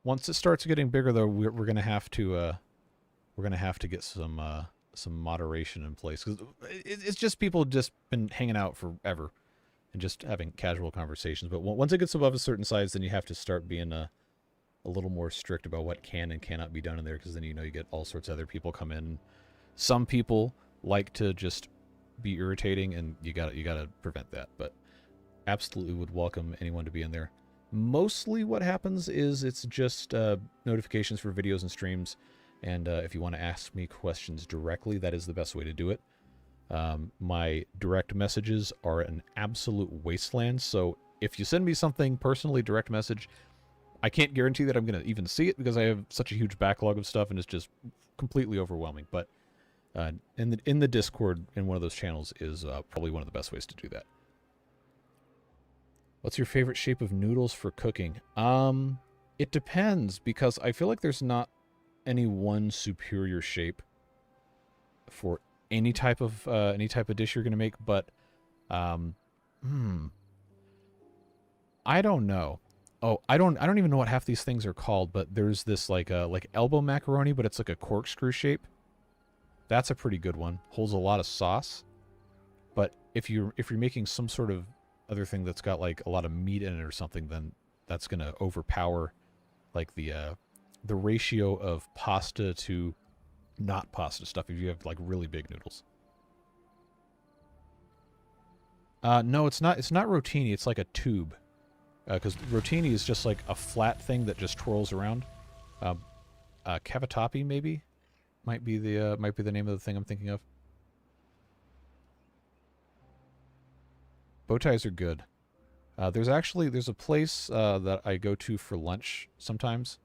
Once it starts getting bigger, though, we're gonna have to get some moderation in place, because it's just people just been hanging out forever and just having casual conversations. But once it gets above a certain size, then you have to start being a little more strict about what can and cannot be done in there, because then, you know, you get all sorts of other people come in. Some people like to just be irritating, and you gotta prevent that. But absolutely would welcome anyone to be in there. Mostly what happens is it's just notifications for videos and streams. And if you want to ask me questions directly, that is the best way to do it. My direct messages are an absolute wasteland. So if you send me something personally, direct message, I can't guarantee that I'm going to even see it, because I have such a huge backlog of stuff and it's just completely overwhelming. But in the Discord, in one of those channels, is probably one of the best ways to do that. What's your favorite shape of noodles for cooking? It depends, because I feel like there's not any one superior shape for any type of dish you're gonna make, but I don't know. Oh, I don't even know what half these things are called, but there's this like elbow macaroni, but it's like a corkscrew shape. That's a pretty good one. Holds a lot of sauce. But if you're making some sort of other thing that's got like a lot of meat in it or something, then that's gonna overpower like the ratio of pasta to not pasta stuff if you have like really big noodles. No, it's not rotini. It's like a tube, because rotini is just like a flat thing that just twirls around. Cavatappi maybe might be the name of the thing I'm thinking of. Bow ties are good. There's a place that I go to for lunch sometimes.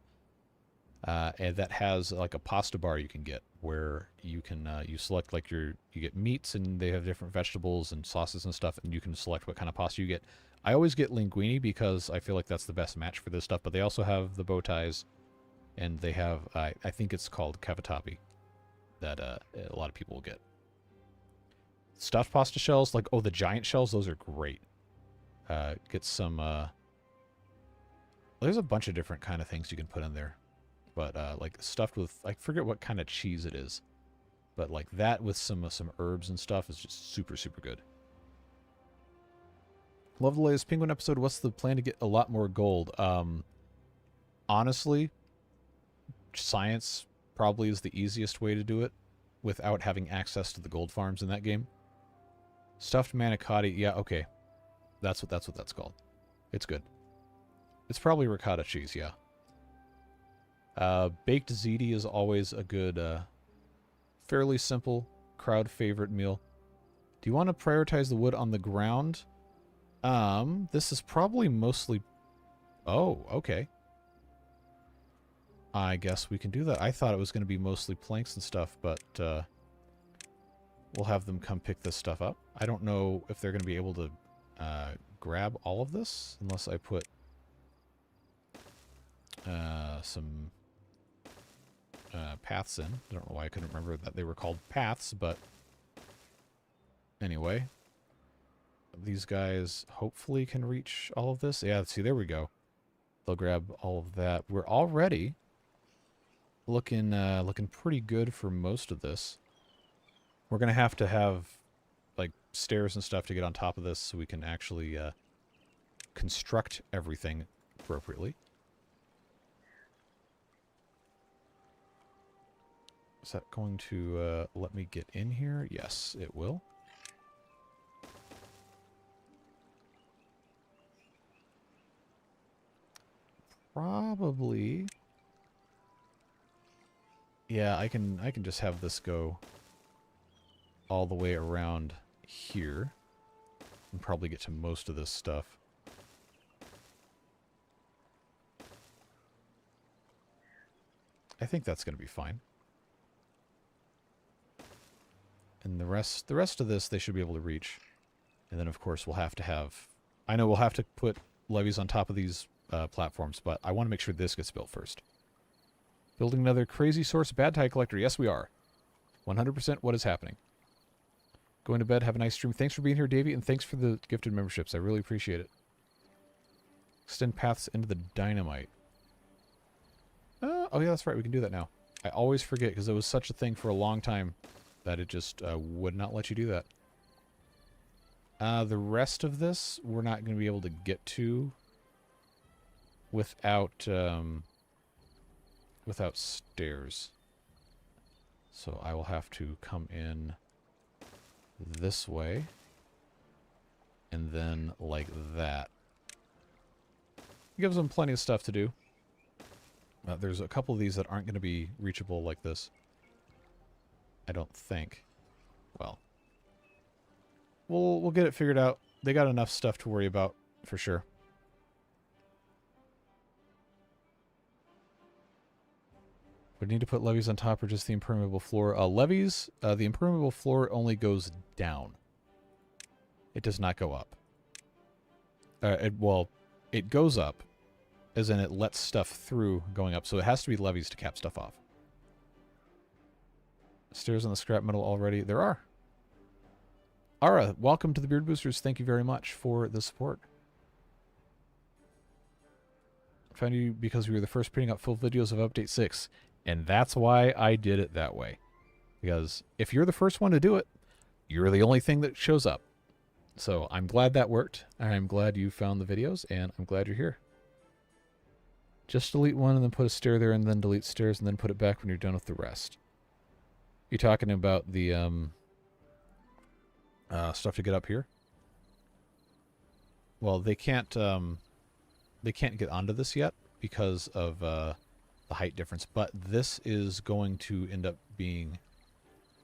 And that has like a pasta bar you can get, where you can you select like you get meats, and they have different vegetables and sauces and stuff, and you can select what kind of pasta you get. I always get linguine because I feel like that's the best match for this stuff, but they also have the bow ties, and they have I think it's called cavatappi that a lot of people will get. Stuffed pasta shells, like, oh, the giant shells, those are great. Get some there's a bunch of different kind of things you can put in there. But like stuffed with, I forget what kind of cheese it is, but like that with some herbs and stuff is just super, super good. Love the latest Penguin episode. What's the plan to get a lot more gold? Honestly, science probably is the easiest way to do it without having access to the gold farms in that game. Stuffed manicotti, yeah, okay. That's what that's called. It's good. It's probably ricotta cheese, yeah. Baked ziti is always a good, fairly simple crowd favorite meal. Do you want to prioritize the wood on the ground? This is probably mostly... Oh, okay. I guess we can do that. I thought it was going to be mostly planks and stuff, but we'll have them come pick this stuff up. I don't know if they're going to be able to grab all of this, unless I put some paths in. I don't know why I couldn't remember that they were called paths, but anyway. These guys hopefully can reach all of this. Yeah, see, there we go. They'll grab all of that. We're already looking pretty good for most of this. We're going to have like stairs and stuff to get on top of this so we can actually construct everything appropriately. Is that going to let me get in here? Yes, it will. Probably. Yeah, I can just have this go all the way around here and probably get to most of this stuff. I think that's going to be fine. And the rest of this they should be able to reach. And then of course we'll have to have... I know we'll have to put levees on top of these platforms, but I want to make sure this gets built first. Building another crazy source bad tie collector. Yes, we are. 100% what is happening. Going to bed. Have a nice stream. Thanks for being here, Davey, and thanks for the gifted memberships. I really appreciate it. Extend paths into the dynamite. Oh, yeah, that's right. We can do that now. I always forget because it was such a thing for a long time that it just would not let you do that. The rest of this, we're not going to be able to get to without without stairs. So I will have to come in this way and then like that. It gives them plenty of stuff to do. There's a couple of these that aren't going to be reachable like this. I don't think. Well, we'll get it figured out. They got enough stuff to worry about for sure. Would need to put levees on top or just the impermeable floor? Levees, the impermeable floor only goes down. It does not go up. Well, it goes up, as in it lets stuff through going up. So it has to be levees to cap stuff off. Stairs on the scrap metal already? There are. Ara, welcome to the Beard Boosters. Thank you very much for the support. Found you because we were the first putting up full videos of Update 6. And that's why I did it that way. Because if you're the first one to do it, you're the only thing that shows up. So I'm glad that worked. I'm glad you found the videos, and I'm glad you're here. Just delete one and then put a stair there, and then delete stairs, and then put it back when you're done with the rest. You're talking about the stuff to get up here? Well, they can't get onto this yet because of the height difference, but this is going to end up being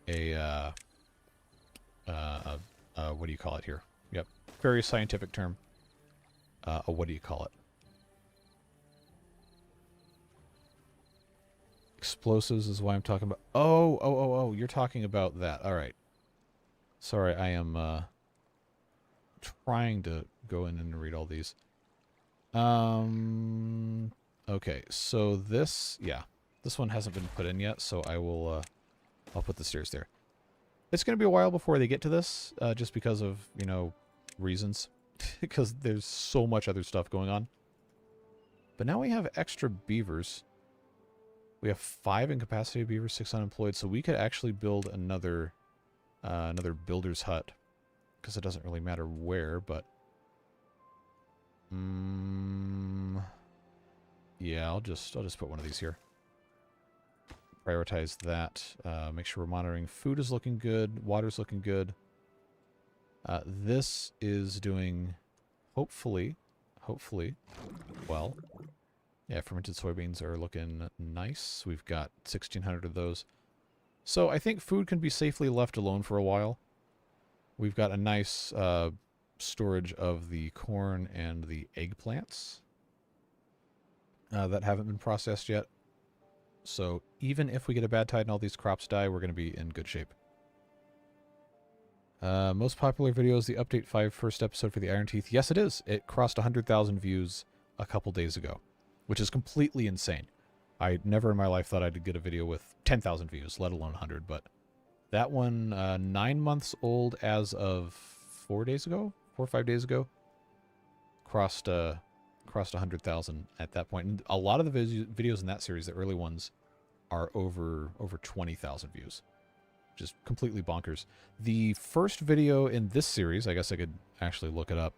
a what do you call it here? Yep, very scientific term. What do you call it? Explosives is why I'm talking about. Oh, you're talking about that. All right. Sorry, I am trying to go in and read all these. Okay, so this, yeah, this one hasn't been put in yet, so I will, I'll put the stairs there. It's going to be a while before they get to this, just because of, you know, reasons. Because there's so much other stuff going on. But now we have extra beavers. We have 5 incapacitated beavers, 6 unemployed, so we could actually build another, another builder's hut. Because it doesn't really matter where, but Yeah, I'll just put one of these here. Prioritize that. Make sure we're monitoring. Food is looking good. Water's looking good. This is doing, hopefully, well. Yeah, fermented soybeans are looking nice. We've got 1,600 of those. So I think food can be safely left alone for a while. We've got a nice storage of the corn and the eggplants that haven't been processed yet. So even if we get a bad tide and all these crops die, we're going to be in good shape. Most popular video is the Update 5 first episode for the Iron Teeth. Yes, it is. It crossed 100,000 views a couple days ago, which is completely insane. I never in my life thought I'd get a video with 10,000 views, let alone 100, but that one, 9 months old as of 4 days ago, 4 or 5 days ago, crossed 100,000 at that point. And a lot of the videos in that series, the early ones, are over 20,000 views, which is completely bonkers. The first video in this series, I guess I could actually look it up,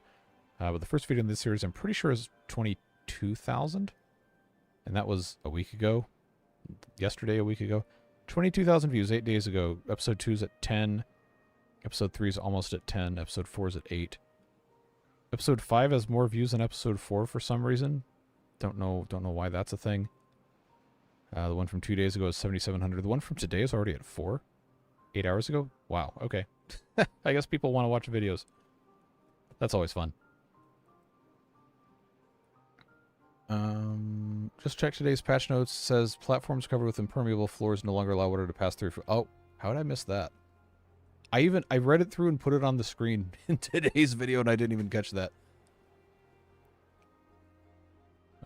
but the first video in this series, I'm pretty sure is 22,000, and that was a week ago, yesterday, a week ago. 22,000 views 8 days ago. Episode 2 is at 10. Episode 3 is almost at 10. Episode 4 is at 8. Episode 5 has more views than episode 4 for some reason. Don't know why that's a thing. The one from 2 days ago is 7,700. The one from today is already at 4. 8 hours ago? Wow, okay. I guess people want to watch videos. That's always fun. Just check today's patch notes. It says platforms covered with impermeable floors no longer allow water to pass through. Oh, how did I miss that? I read it through and put it on the screen in today's video, and I didn't even catch that.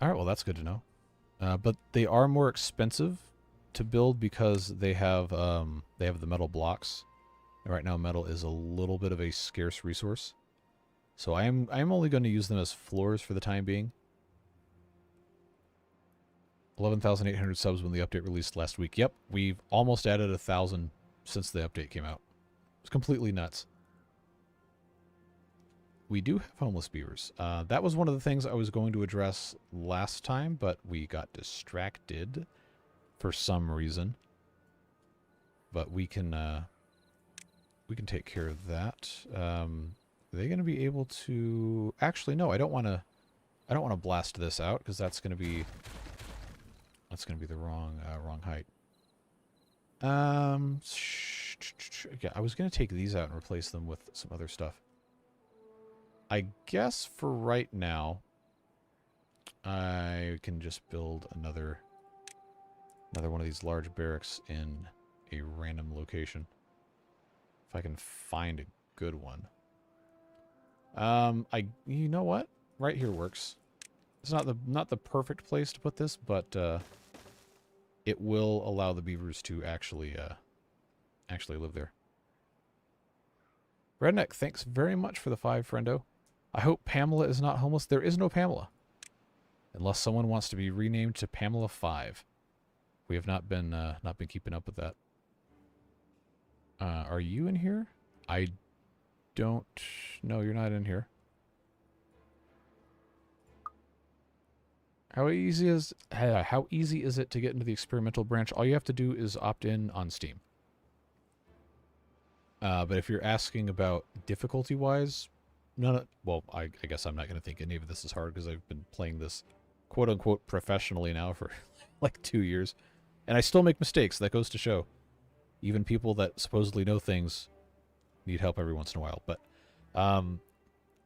All right, well, that's good to know. But they are more expensive to build because they have the metal blocks. And right now, metal is a little bit of a scarce resource. So I'm only going to use them as floors for the time being. 11,800 subs when the update released last week. Yep, we've almost added 1,000 since the update came out. It's completely nuts. We do have homeless beavers. That was one of the things I was going to address last time, but we got distracted for some reason. But we can take care of that. Are they going to be able to? Actually, no. I don't want to blast this out because that's going to be the wrong height. Yeah, I was going to take these out and replace them with some other stuff. I guess for right now, I can just build another one of these large barracks in a random location. If I can find a good one. You know what? Right here works. It's not the perfect place to put this, but it will allow the beavers to actually live there. Redneck, thanks very much for the 5, friendo. I hope Pamela is not homeless. There is no Pamela. Unless someone wants to be renamed to Pamela 5. We have not been keeping up with that. Are you in here? I don't... No, you're not in here. How easy is it to get into the experimental branch? All you have to do is opt in on Steam. But if you're asking about difficulty-wise, well, I guess I'm not going to think any of this is hard because I've been playing this quote-unquote professionally now for like 2 years. And I still make mistakes. That goes to show. Even people that supposedly know things need help every once in a while. But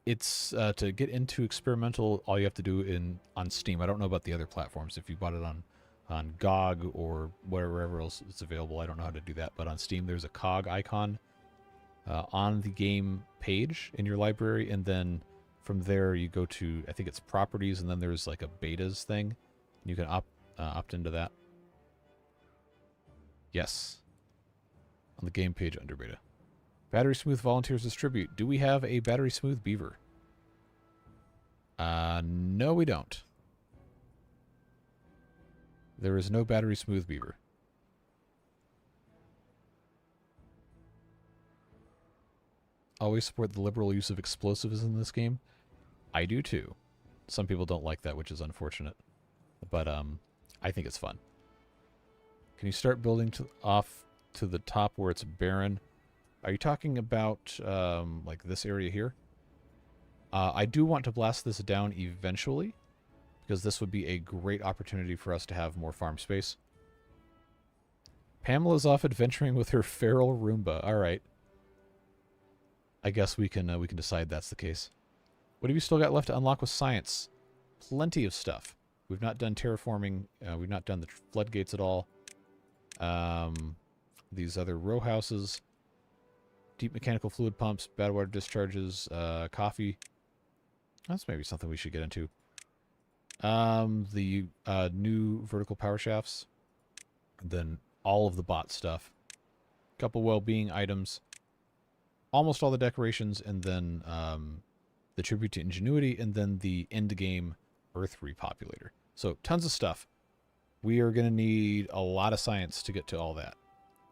it's to get into experimental, all you have to do on Steam. I don't know about the other platforms. If you bought it on GOG or wherever else it's available, I don't know how to do that. But on Steam, there's a COG icon on the game page in your library, and then from there you go to, I think it's properties, and then there's like a betas thing. You can opt into that. Yes. On the game page under beta. Battery Smooth volunteers distribute. Do we have a Battery Smooth beaver? No, we don't. There is no Battery Smooth beaver. Always support the liberal use of explosives in this game. I do too. Some people don't like that, which is unfortunate. But I think it's fun. Can you start building off to the top where it's barren? Are you talking about like this area here? I do want to blast this down eventually, because this would be a great opportunity for us to have more farm space. Pamela's off adventuring with her feral Roomba. All right. I guess we can decide that's the case. What have you still got left to unlock with science? Plenty of stuff. We've not done terraforming. We've not done the floodgates at all. These other row houses. Deep mechanical fluid pumps, Badwater discharges, coffee. That's maybe something we should get into. The new vertical power shafts. And then all of the bot stuff. Couple well-being items. Almost all the decorations, and then the tribute to ingenuity, and then the end-game Earth repopulator. So tons of stuff. We are going to need a lot of science to get to all that.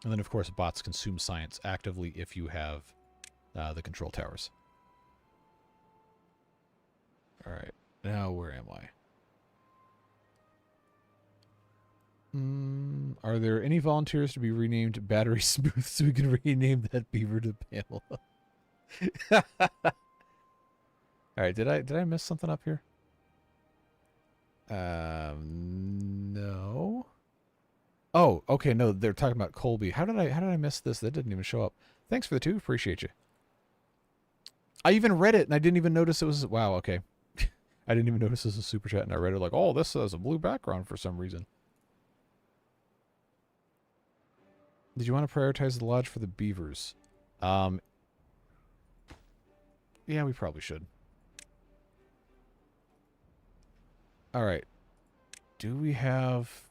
And then, of course, bots consume science actively if you have the control towers. All right. Now, where am I? Are there any volunteers to be renamed Battery Smooth so we can rename that beaver to Pamela? All right. Did I miss something up here? No. Oh, okay. No, they're talking about Colby. How did I miss this? That didn't even show up. Thanks for the 2. Appreciate you. I even read it and I didn't even notice it was. Wow. Okay. I didn't even notice this was a super chat, and I read it like, oh, this has a blue background for some reason. Did you want to prioritize the lodge for the beavers? Yeah, we probably should. All right. Do we have...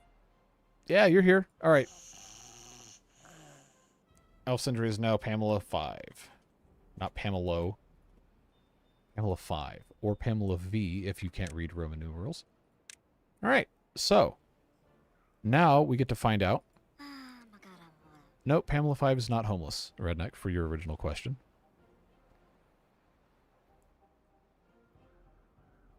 Yeah, you're here. All right. Elfsindra is now Pamela 5. Not Pamelo. Pamela 5. Or Pamela V if you can't read Roman numerals. All right. So, now we get to find out. Nope, Pamela 5 is not homeless, Redneck, for your original question.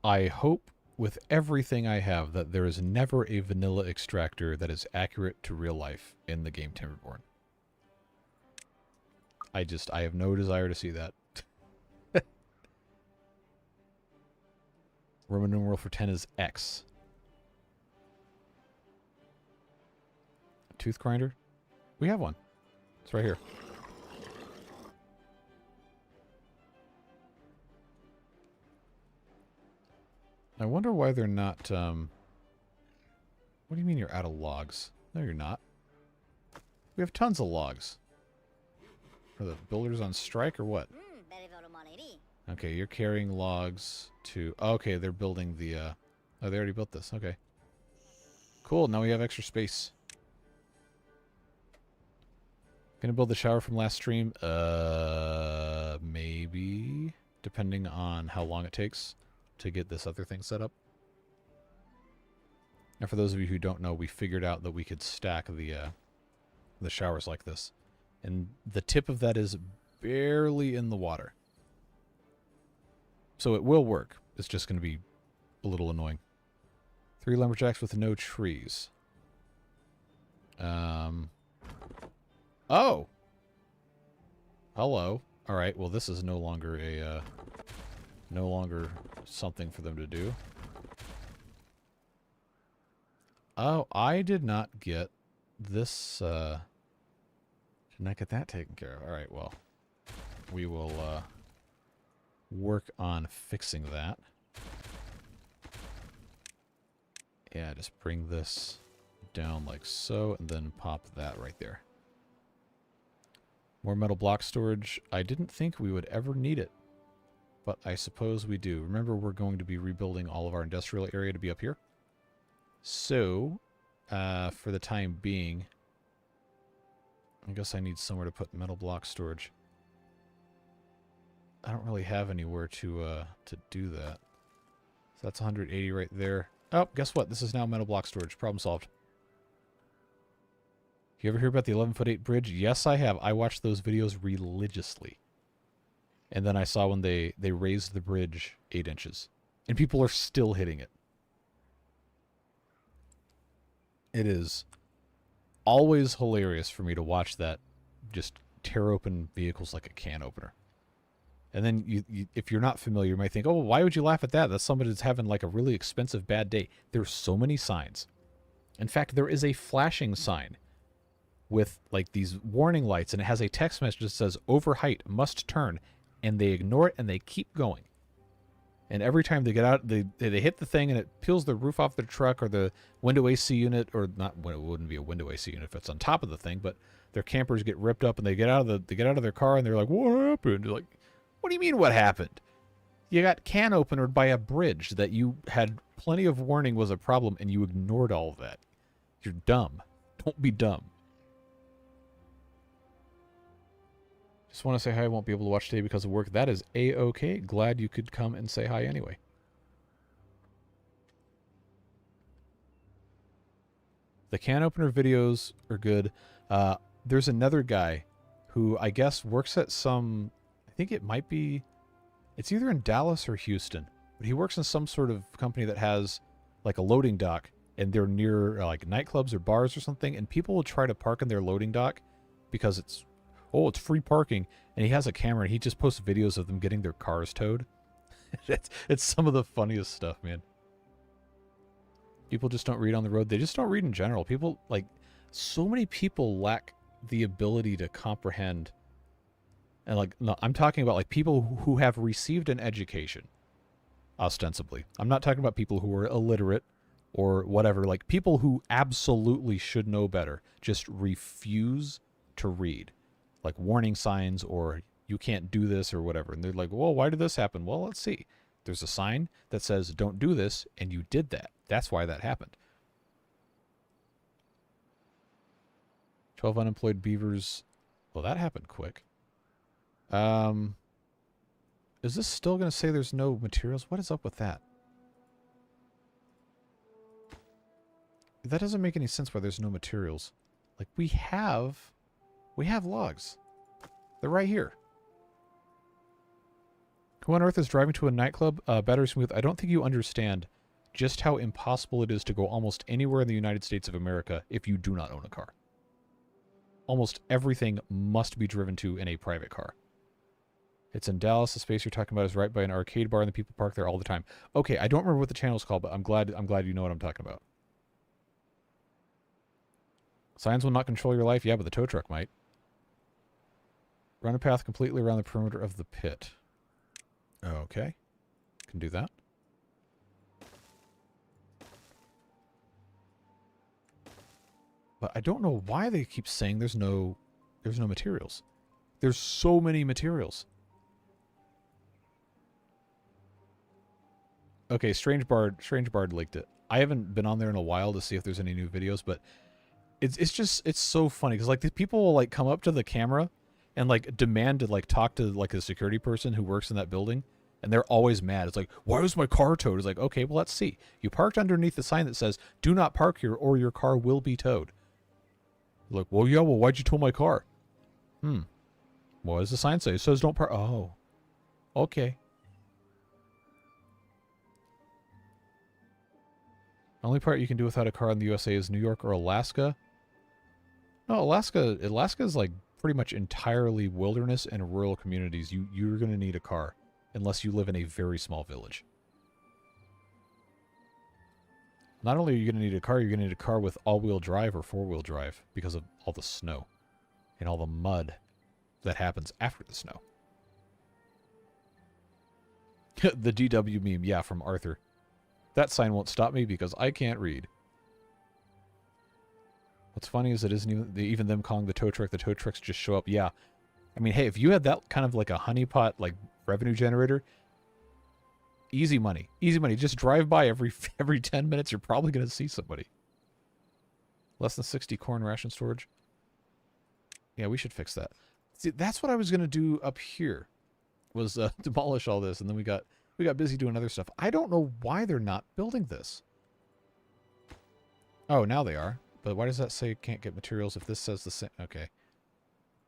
I hope with everything I have that there is never a vanilla extractor that is accurate to real life in the game Timberborn. I have no desire to see that. Roman numeral for 10 is X. Tooth grinder? We have one. It's right here. I wonder why they're not, What do you mean you're out of logs? No, you're not. We have tons of logs. Are the builders on strike or what? Okay, you're carrying logs to... Okay, they're building the, Oh, they already built this. Okay. Cool, now we have extra space. Gonna build the shower from last stream? Maybe. Depending on how long it takes to get this other thing set up. And for those of you who don't know, we figured out that we could stack the showers like this. And the tip of that is barely in the water. So it will work. It's just going to be a little annoying. 3 lumberjacks with no trees. Oh! Hello. Alright, well this is no longer a, no longer something for them to do. Oh, I did not get this, did not get that taken care of. Alright, well, we will, work on fixing that. Yeah, just bring this down like so, and then pop that right there. More metal block storage. I didn't think we would ever need it, but I suppose we do. Remember, we're going to be rebuilding all of our industrial area to be up here. So, for the time being, I guess I need somewhere to put metal block storage. I don't really have anywhere to do that. So that's 180 right there. Oh, guess what? This is now metal block storage. Problem solved. You ever hear about the 11'8" bridge? Yes, I have. I watched those videos religiously. And then I saw when they raised the bridge 8 inches. And people are still hitting it. It is always hilarious for me to watch that just tear open vehicles like a can opener. And then you if you're not familiar, you might think, oh, well, why would you laugh at that? That's somebody that's having like a really expensive bad day. There's so many signs. In fact, there is a flashing sign with like these warning lights, and it has a text message that says over height, must turn, and they ignore it and they keep going. And every time they get out, they hit the thing and it peels the roof off their truck or the window AC unit, or not. Well, it wouldn't be a window AC unit if it's on top of the thing, but their campers get ripped up and they get out of their car and they're like, what happened? You're like, what do you mean what happened? You got can openered by a bridge that you had plenty of warning was a problem and you ignored all of that. You're dumb. Don't be dumb. Just want to say hi. I won't be able to watch today because of work. That is A-okay. Glad you could come and say hi anyway. The can opener videos are good. There's another guy who I guess works at some... I think it might be... It's either in Dallas or Houston. But he works in some sort of company that has like a loading dock. And they're near like nightclubs or bars or something. And people will try to park in their loading dock because it's... Oh, it's free parking. And he has a camera and he just posts videos of them getting their cars towed. It's some of the funniest stuff, man. People just don't read on the road. They just don't read in general. People, like, so many people lack the ability to comprehend. And, like, no, I'm talking about, like, people who have received an education, ostensibly. I'm not talking about people who are illiterate or whatever. Like, people who absolutely should know better just refuse to read. Like warning signs or you can't do this or whatever. And they're like, well, why did this happen? Well, let's see. There's a sign that says don't do this, and you did that. That's why that happened. 12 unemployed beavers. Well, that happened quick. Is this still going to say there's no materials? What is up with that? That doesn't make any sense why there's no materials. Like, we have logs. They're right here. Who on earth is driving to a nightclub? Battery Smooth, I don't think you understand just how impossible it is to go almost anywhere in the United States of America if you do not own a car. Almost everything must be driven to in a private car. It's in Dallas. The space you're talking about is right by an arcade bar and the people park there all the time. Okay, I don't remember what the channel's called, but I'm glad you know what I'm talking about. Signs will not control your life. Yeah, but the tow truck might. Run a path completely around the perimeter of the pit. Okay. Can do that. But I don't know why they keep saying there's no materials. There's so many materials. Okay, Strange Bard linked it. I haven't been on there in a while to see if there's any new videos, but it's so funny because like these people will like come up to the camera and like demand to like talk to like a security person who works in that building, and they're always mad. It's like, why was my car towed? It's like, okay, well, let's see. You parked underneath the sign that says do not park here or your car will be towed. Like, well, yeah, well, why'd you tow my car? What does the sign say? It says don't park. Oh, okay. The only part you can do without a car in the USA is New York or Alaska. No, Alaska is like pretty much entirely wilderness and rural communities. You're going to need a car unless you live in a very small village. Not only are you going to need a car, you're going to need a car with all-wheel drive or four-wheel drive because of all the snow and all the mud that happens after the snow. The DW meme, yeah, from Arthur. That sign won't stop me because I can't read. What's funny is it isn't even them calling the tow trucks just show up. Yeah. I mean, hey, if you had that kind of like a honeypot, like revenue generator, easy money. Easy money. Just drive by every 10 minutes. You're probably going to see somebody. Less than 60 corn ration storage. Yeah, we should fix that. See, that's what I was going to do up here, was demolish all this, and then we got busy doing other stuff. I don't know why they're not building this. Oh, now they are. But why does that say can't get materials if this says the same? Okay.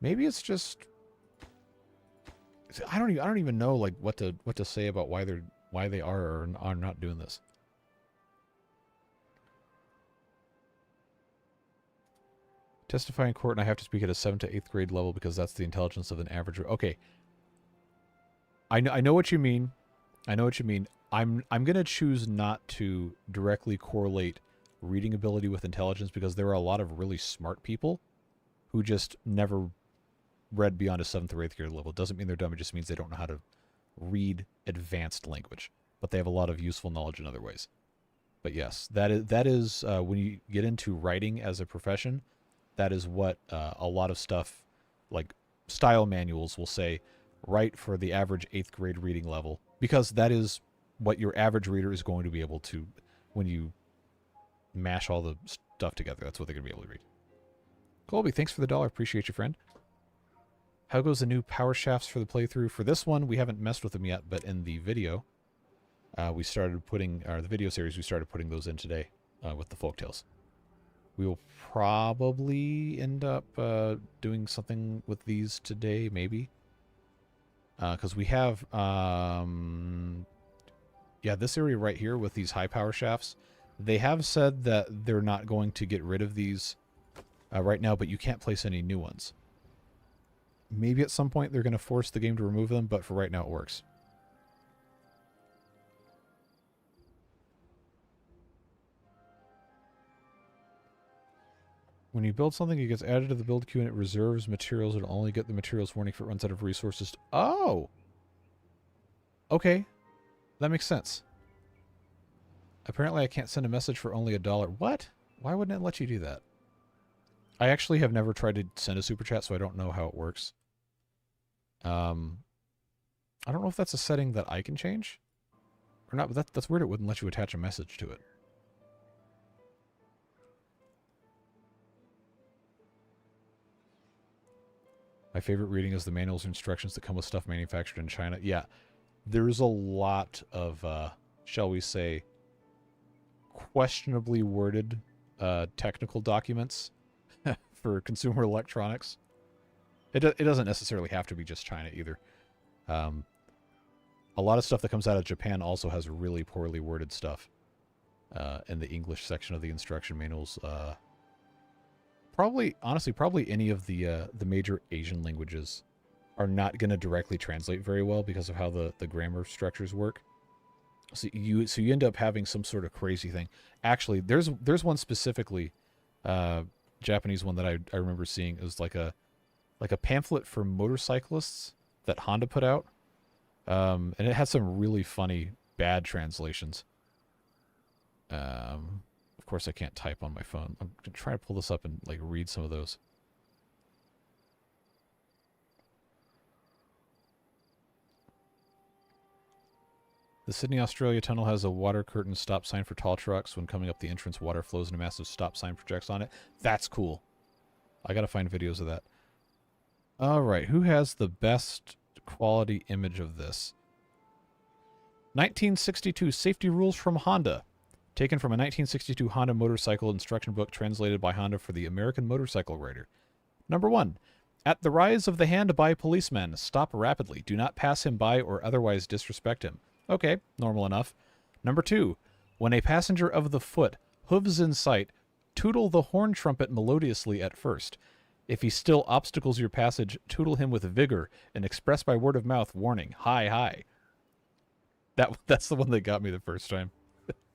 Maybe it's just... I don't even know like what to say about why why they are or are not doing this. Testify in court, and I have to speak at a 7th to 8th grade level because that's the intelligence of an average. Okay. I know what you mean. I know what you mean. I'm going to choose not to directly correlate reading ability with intelligence because there are a lot of really smart people who just never read beyond a 7th or 8th grade level. It doesn't mean they're dumb. It just means they don't know how to read advanced language. But they have a lot of useful knowledge in other ways. But yes, that is when you get into writing as a profession, that is what a lot of stuff, like style manuals will say, write for the average 8th grade reading level. Because that is what your average reader is going to be able to, when you mash all the stuff together, that's what they're going to be able to read. Colby, thanks for the $1. Appreciate you, friend. How goes the new power shafts for the playthrough? For this one, we haven't messed with them yet, but in the video, we started putting, or the video series, we started putting those in today with the folktales. We will probably end up doing something with these today, maybe. Because we have, yeah, this area right here with these high power shafts, they have said that they're not going to get rid of these right now, but you can't place any new ones. Maybe at some point they're going to force the game to remove them, but for right now it works. When you build something, it gets added to the build queue and it reserves materials. It'll only get the materials warning if it runs out of resources. Oh! Okay. That makes sense. Apparently I can't send a message for only $1. What? Why wouldn't it let you do that? I actually have never tried to send a super chat, so I don't know how it works. I don't know if that's a setting that I can change or not, but that's weird. It wouldn't let you attach a message to it. My favorite reading is the manuals and instructions that come with stuff manufactured in China. Yeah, there's a lot of, shall we say, questionably worded technical documents for consumer electronics. It doesn't necessarily have to be just China either. A lot of stuff that comes out of Japan also has really poorly worded stuff in the English section of the instruction manuals. Honestly, probably any of the major Asian languages are not going to directly translate very well because of how the grammar structures work. So you end up having some sort of crazy thing. Actually, there's one specifically, Japanese one that I remember seeing. It was like a pamphlet for motorcyclists that Honda put out, and it had some really funny bad translations. Of course, I can't type on my phone. I'm going to try to pull this up and like read some of those. The Sydney, Australia tunnel has a water curtain stop sign for tall trucks. When coming up the entrance, water flows and a massive stop sign projects on it. That's cool. I got to find videos of that. All right, who has the best quality image of this? 1962 Safety Rules from Honda. Taken from a 1962 Honda motorcycle instruction book translated by Honda for the American motorcycle rider. Number 1. At the rise of the hand by policeman, stop rapidly. Do not pass him by or otherwise disrespect him. Okay, normal enough. Number 2. When a passenger of the foot, hooves in sight, tootle the horn trumpet melodiously at first. If he still obstacles your passage, tootle him with vigor and express by word of mouth warning, hi, hi. That's the one that got me the first time.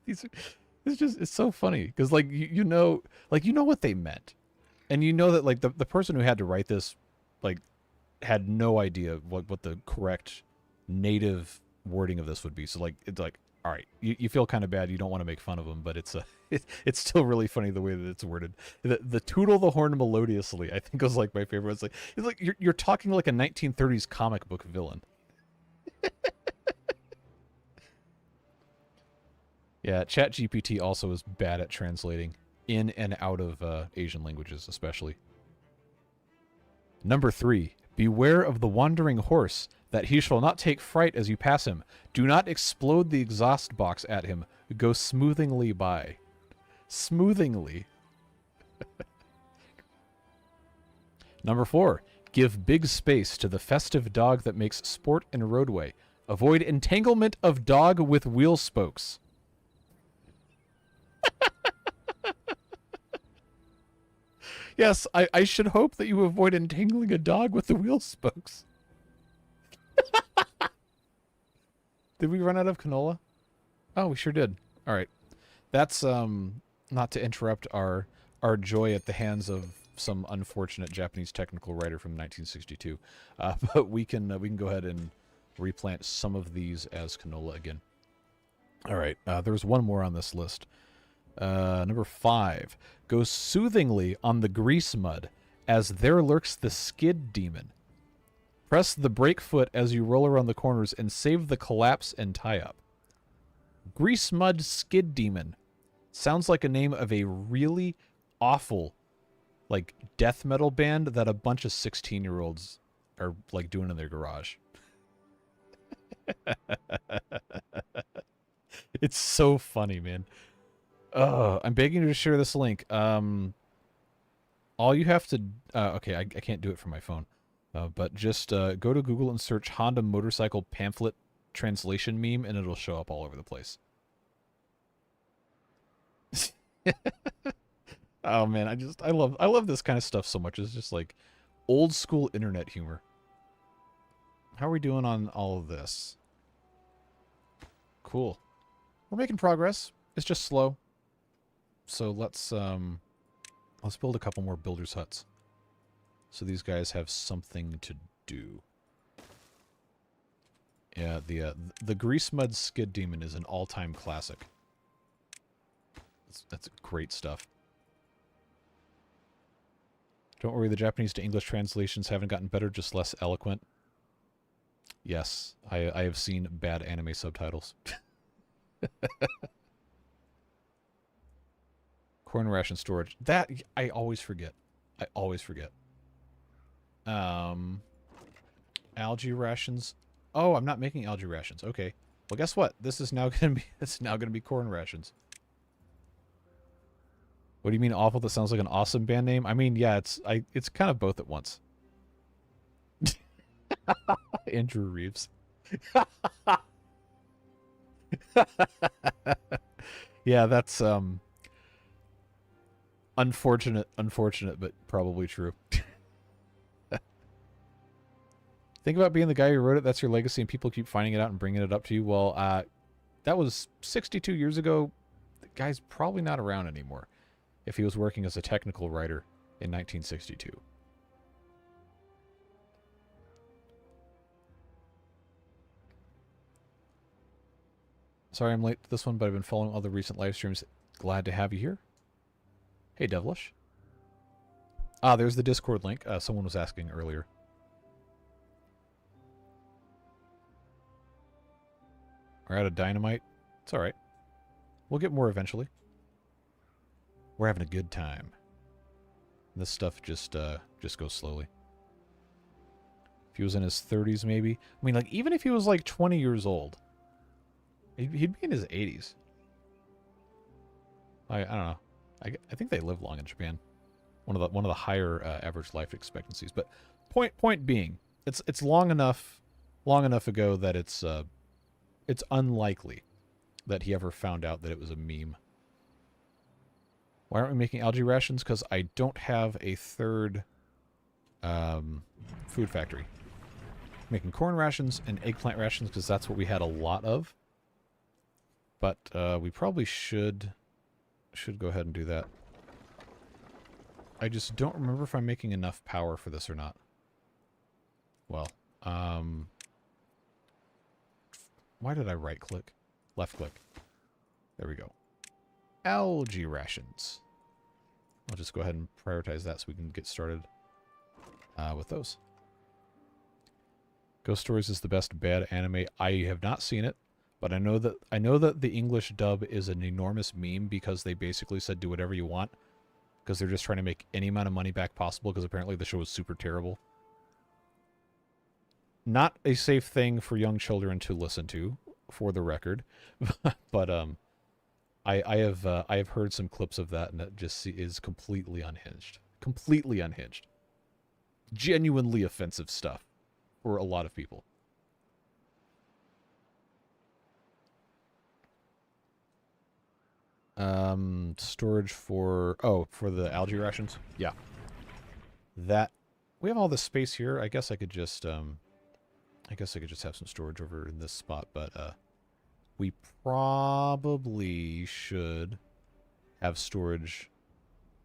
It's so funny because like you know what they meant, and you know that like the person who had to write this like had no idea what the correct native wording of this would be. So like it's like, all right, you feel kind of bad, you don't want to make fun of them, but it's still really funny the way that it's worded. The tootle the horn melodiously, I think was like my favorite. It's like you're talking like a 1930s comic book villain. Yeah, ChatGPT also is bad at translating in and out of Asian languages, especially. Number 3. Beware of the wandering horse, that he shall not take fright as you pass him. Do not explode the exhaust box at him. Go smoothingly by. Smoothingly. Number 4. Give big space to the festive dog that makes sport in roadway. Avoid entanglement of dog with wheel spokes. Yes, I should hope that you avoid entangling a dog with the wheel spokes. Did we run out of canola? Oh, we sure did. All right. That's not to interrupt our joy at the hands of some unfortunate Japanese technical writer from 1962. But we can go ahead and replant some of these as canola again. All right. There's one more on this list. Number 5. Go soothingly on the grease mud, as there lurks the skid demon. Press the brake foot as you roll around the corners and save the collapse and tie-up. Grease mud skid demon. Sounds like a name of a really awful, like, death metal band that a bunch of 16-year-olds are, like, doing in their garage. It's so funny, man. I'm begging you to share this link. All you have to... okay, I can't do it from my phone. But just go to Google and search Honda motorcycle pamphlet translation meme, and it'll show up all over the place. Oh man, I love this kind of stuff so much. It's just like old school internet humor. How are we doing on all of this? Cool. We're making progress. It's just slow. So let's build a couple more builders' huts. So these guys have something to do. Yeah, the grease mud skid demon is an all-time classic. That's great stuff. Don't worry, the Japanese to English translations haven't gotten better, just less eloquent. Yes, I have seen bad anime subtitles. Corn ration storage. That, I always forget. I always forget. Algae rations. Oh, I'm not making algae rations. Okay. Well, guess what? This is now gonna be corn rations. What do you mean awful? That sounds like an awesome band name. I mean, yeah, it's kind of both at once. Andrew Reeves. Yeah, that's unfortunate, but probably true. Think about being the guy who wrote it. That's your legacy, and people keep finding it out and bringing it up to you. Well, that was 62 years ago. The guy's probably not around anymore if he was working as a technical writer in 1962. Sorry I'm late to this one, but I've been following all the recent live streams. Glad to have you here. Hey, Devilish. Ah, there's the Discord link. Someone was asking earlier. We're out of dynamite. It's alright. We'll get more eventually. We're having a good time. This stuff just goes slowly. If he was in his 30s, maybe. I mean, like, even if he was, like, 20 years old, he'd be in his 80s. I don't know. I think they live long in Japan. One of the higher average life expectancies. But point being, it's long enough ago that it's unlikely that he ever found out that it was a meme. Why aren't we making algae rations? Because I don't have a third food factory. Making corn rations and eggplant rations because that's what we had a lot of. But we probably should go ahead and do that. I just don't remember if I'm making enough power for this or not. Well, why did I right click? Left click. There we go. Algae rations. I'll just go ahead and prioritize that so we can get started with those. Ghost Stories is the best bad anime. I have not seen it, but I know that the English dub is an enormous meme because they basically said do whatever you want because they're just trying to make any amount of money back possible because apparently the show was super terrible. Not a safe thing for young children to listen to, for the record, but I have heard some clips of that, and that just is completely unhinged. Completely unhinged. Genuinely offensive stuff for a lot of people. Storage for... Oh, for the algae rations? Yeah. That... We have all this space here. I guess I could just, I guess I could just have some storage over in this spot, but, we probably should have storage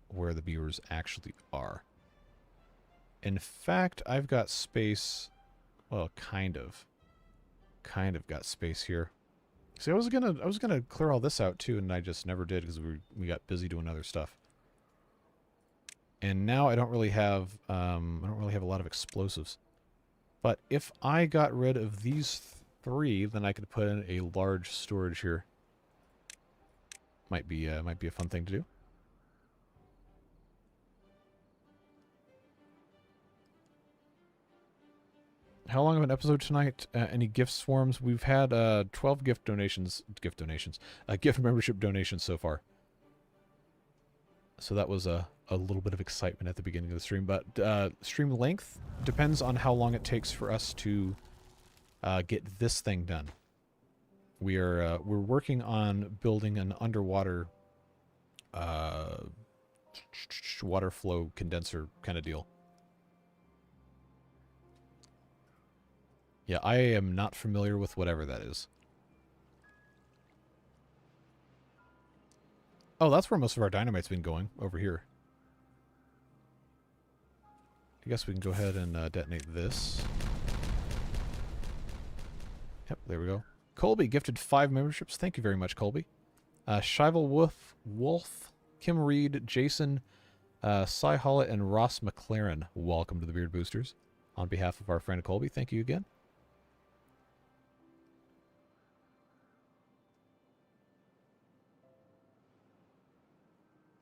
where the beavers actually are. In fact, I've got space... Well, kind of got space here. See, I was gonna clear all this out too, and I just never did because we got busy doing other stuff. And now I don't really have a lot of explosives. But if I got rid of these three, then I could put in a large storage here. Might be a fun thing to do. How long of an episode tonight? Any gift swarms? We've had 12 gift membership donations so far. So that was a little bit of excitement at the beginning of the stream. But stream length depends on how long it takes for us to get this thing done. We're working on building an underwater water flow condenser kind of deal. Yeah, I am not familiar with whatever that is. Oh, that's where most of our dynamite's been going, over here. I guess we can go ahead and detonate this. Yep, there we go. Colby gifted 5 memberships. Thank you very much, Colby. Shival Wolf, Kim Reed, Jason, Cy Hollett, and Ross McLaren. Welcome to the Beard Boosters. On behalf of our friend Colby, thank you again.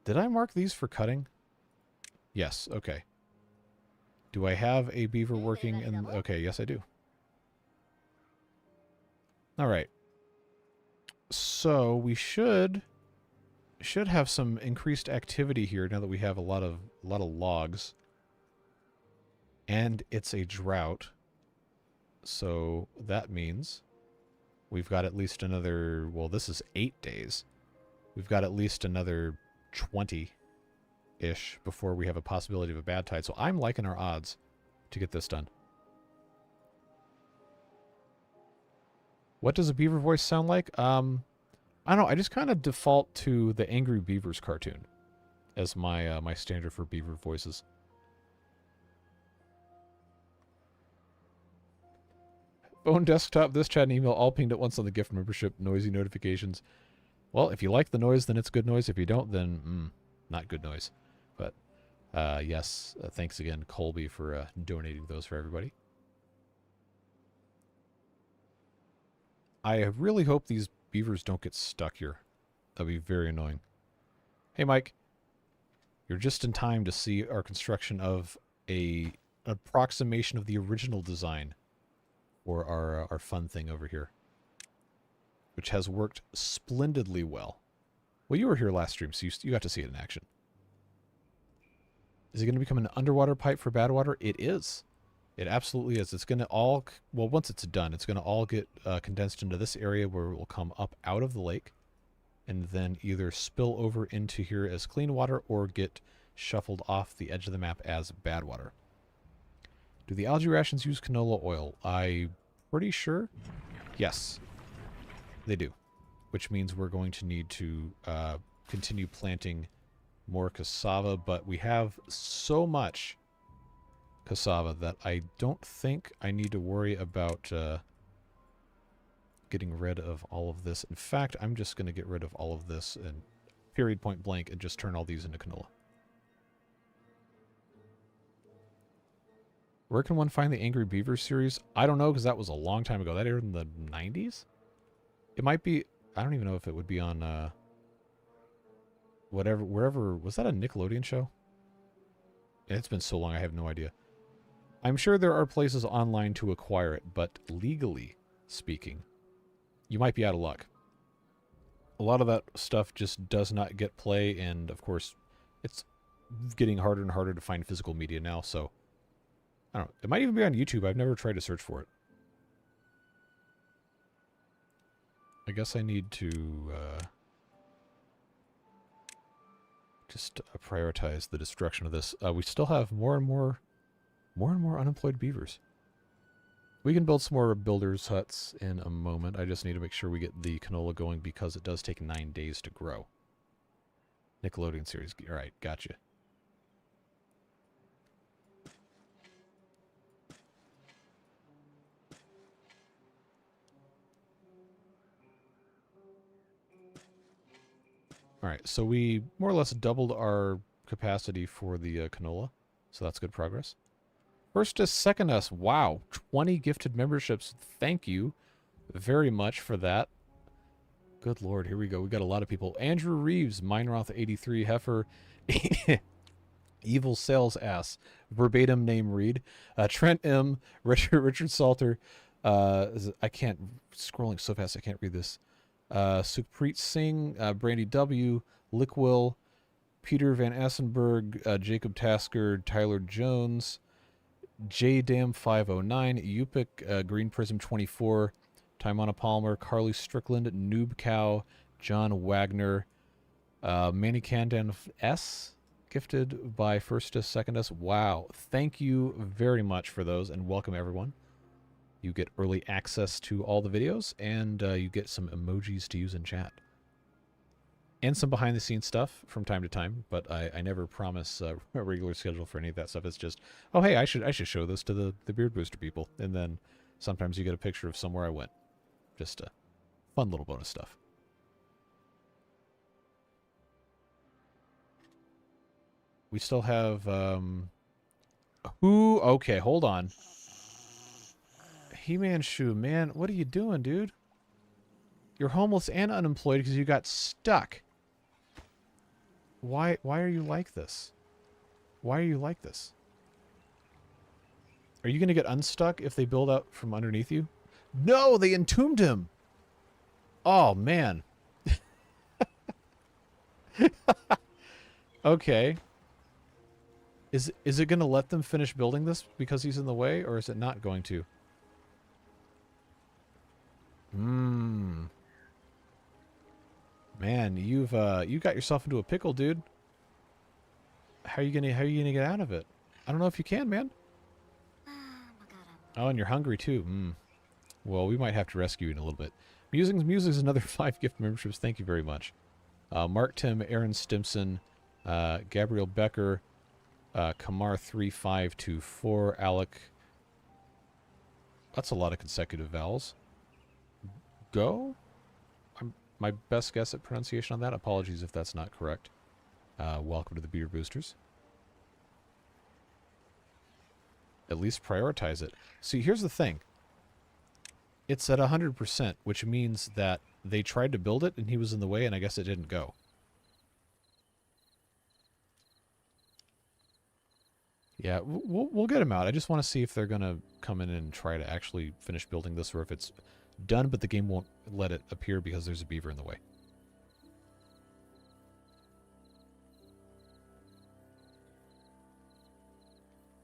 Did I mark these for cutting? Yes, okay. Do I have a beaver working in... Okay, yes I do. Alright. So, we should have some increased activity here now that we have a lot of logs. And it's a drought. So, that means we've got at least another... Well, this is 8 days. We've got at least another 20-ish before we have a possibility of a bad tide. So I'm liking our odds to get this done. What does a beaver voice sound like? I don't know. I just kind of default to the Angry Beavers cartoon as my my standard for beaver voices. Phone, desktop, this chat and email all pinged at once on the gift membership. Noisy notifications. Well, if you like the noise, then it's good noise. If you don't, then not good noise. But yes, thanks again, Colby, for donating those for everybody. I really hope these beavers don't get stuck here. That'd be very annoying. Hey, Mike. You're just in time to see our construction of an approximation of the original design for our fun thing over here, which has worked splendidly well. Well, you were here last stream, so you got to see it in action. Is it going to become an underwater pipe for Badwater? It is. It absolutely is. It's going to all... Well, once it's done, it's going to all get condensed into this area where it will come up out of the lake and then either spill over into here as clean water or get shuffled off the edge of the map as Badwater. Do the algae rations use canola oil? I'm pretty sure. Yes. They do, which means we're going to need to continue planting more cassava, but we have so much cassava that I don't think I need to worry about getting rid of all of this. In fact, I'm just going to get rid of all of this and period point blank and just turn all these into canola. Where can one find the Angry Beaver series? I don't know, because that was a long time ago. That aired in the 90s? It might be... I don't even know if it would be on... wherever... Was that a Nickelodeon show? It's been so long, I have no idea. I'm sure there are places online to acquire it, but legally speaking, you might be out of luck. A lot of that stuff just does not get play, and of course, it's getting harder and harder to find physical media now, so... I don't know. It might even be on YouTube. I've never tried to search for it. I guess I need to Just prioritize the destruction of this. We still have more and more unemployed beavers. We can build some more builders' huts in a moment. I just need to make sure we get the canola going because it does take 9 days to grow. Nickelodeon series. All right, gotcha. All right, so we more or less doubled our capacity for the canola, so that's good progress. First to second us, wow, 20 gifted memberships. Thank you very much for that. Good Lord, here we go. We got a lot of people. Andrew Reeves, Mineroth 83, Heifer, Evil Sales Ass, verbatim name read, Trent M, Richard Salter, I can't, scrolling so fast I can't read this. Sukhpreet Singh, Brandy W, Lickwill, Peter Van Assenberg, Jacob Tasker, Tyler Jones, JDam509, Yupik, Green Prism 24, Timana Palmer, Carly Strickland, Noob Cow, John Wagner, Manny Candan S, gifted by Firstest, Secondest. Wow. Thank you very much for those, and welcome everyone. You get early access to all the videos, and you get some emojis to use in chat. And some behind-the-scenes stuff from time to time, but I never promise a regular schedule for any of that stuff. It's just, oh, hey, I should show this to the Beard Booster people. And then sometimes you get a picture of somewhere I went. Just a fun little bonus stuff. We still have, who? Okay, hold on. He-Man Shoe, man, what are you doing, dude? You're homeless and unemployed because you got stuck. Why are you like this? Why are you like this? Are you going to get unstuck if they build out from underneath you? No, they entombed him. Oh, man. Okay. Is it going to let them finish building this because he's in the way, or is it not going to? Man, you got yourself into a pickle, dude. How are you gonna get out of it? I don't know if you can, man. Oh, and you're hungry too. Well, we might have to rescue you in a little bit. Musing's another 5 gift memberships. Thank you very much. Mark Tim, Aaron Stimson, Gabriel Becker, Kamar 3524, Alec. That's a lot of consecutive vowels. Go? My best guess at pronunciation on that. Apologies if that's not correct. Welcome to the Beard Boosters. At least prioritize it. See, here's the thing. It's at 100%, which means that they tried to build it and he was in the way, and I guess it didn't go. Yeah, we'll get him out. I just want to see if they're going to come in and try to actually finish building this, or if it's done, but the game won't let it appear because there's a beaver in the way.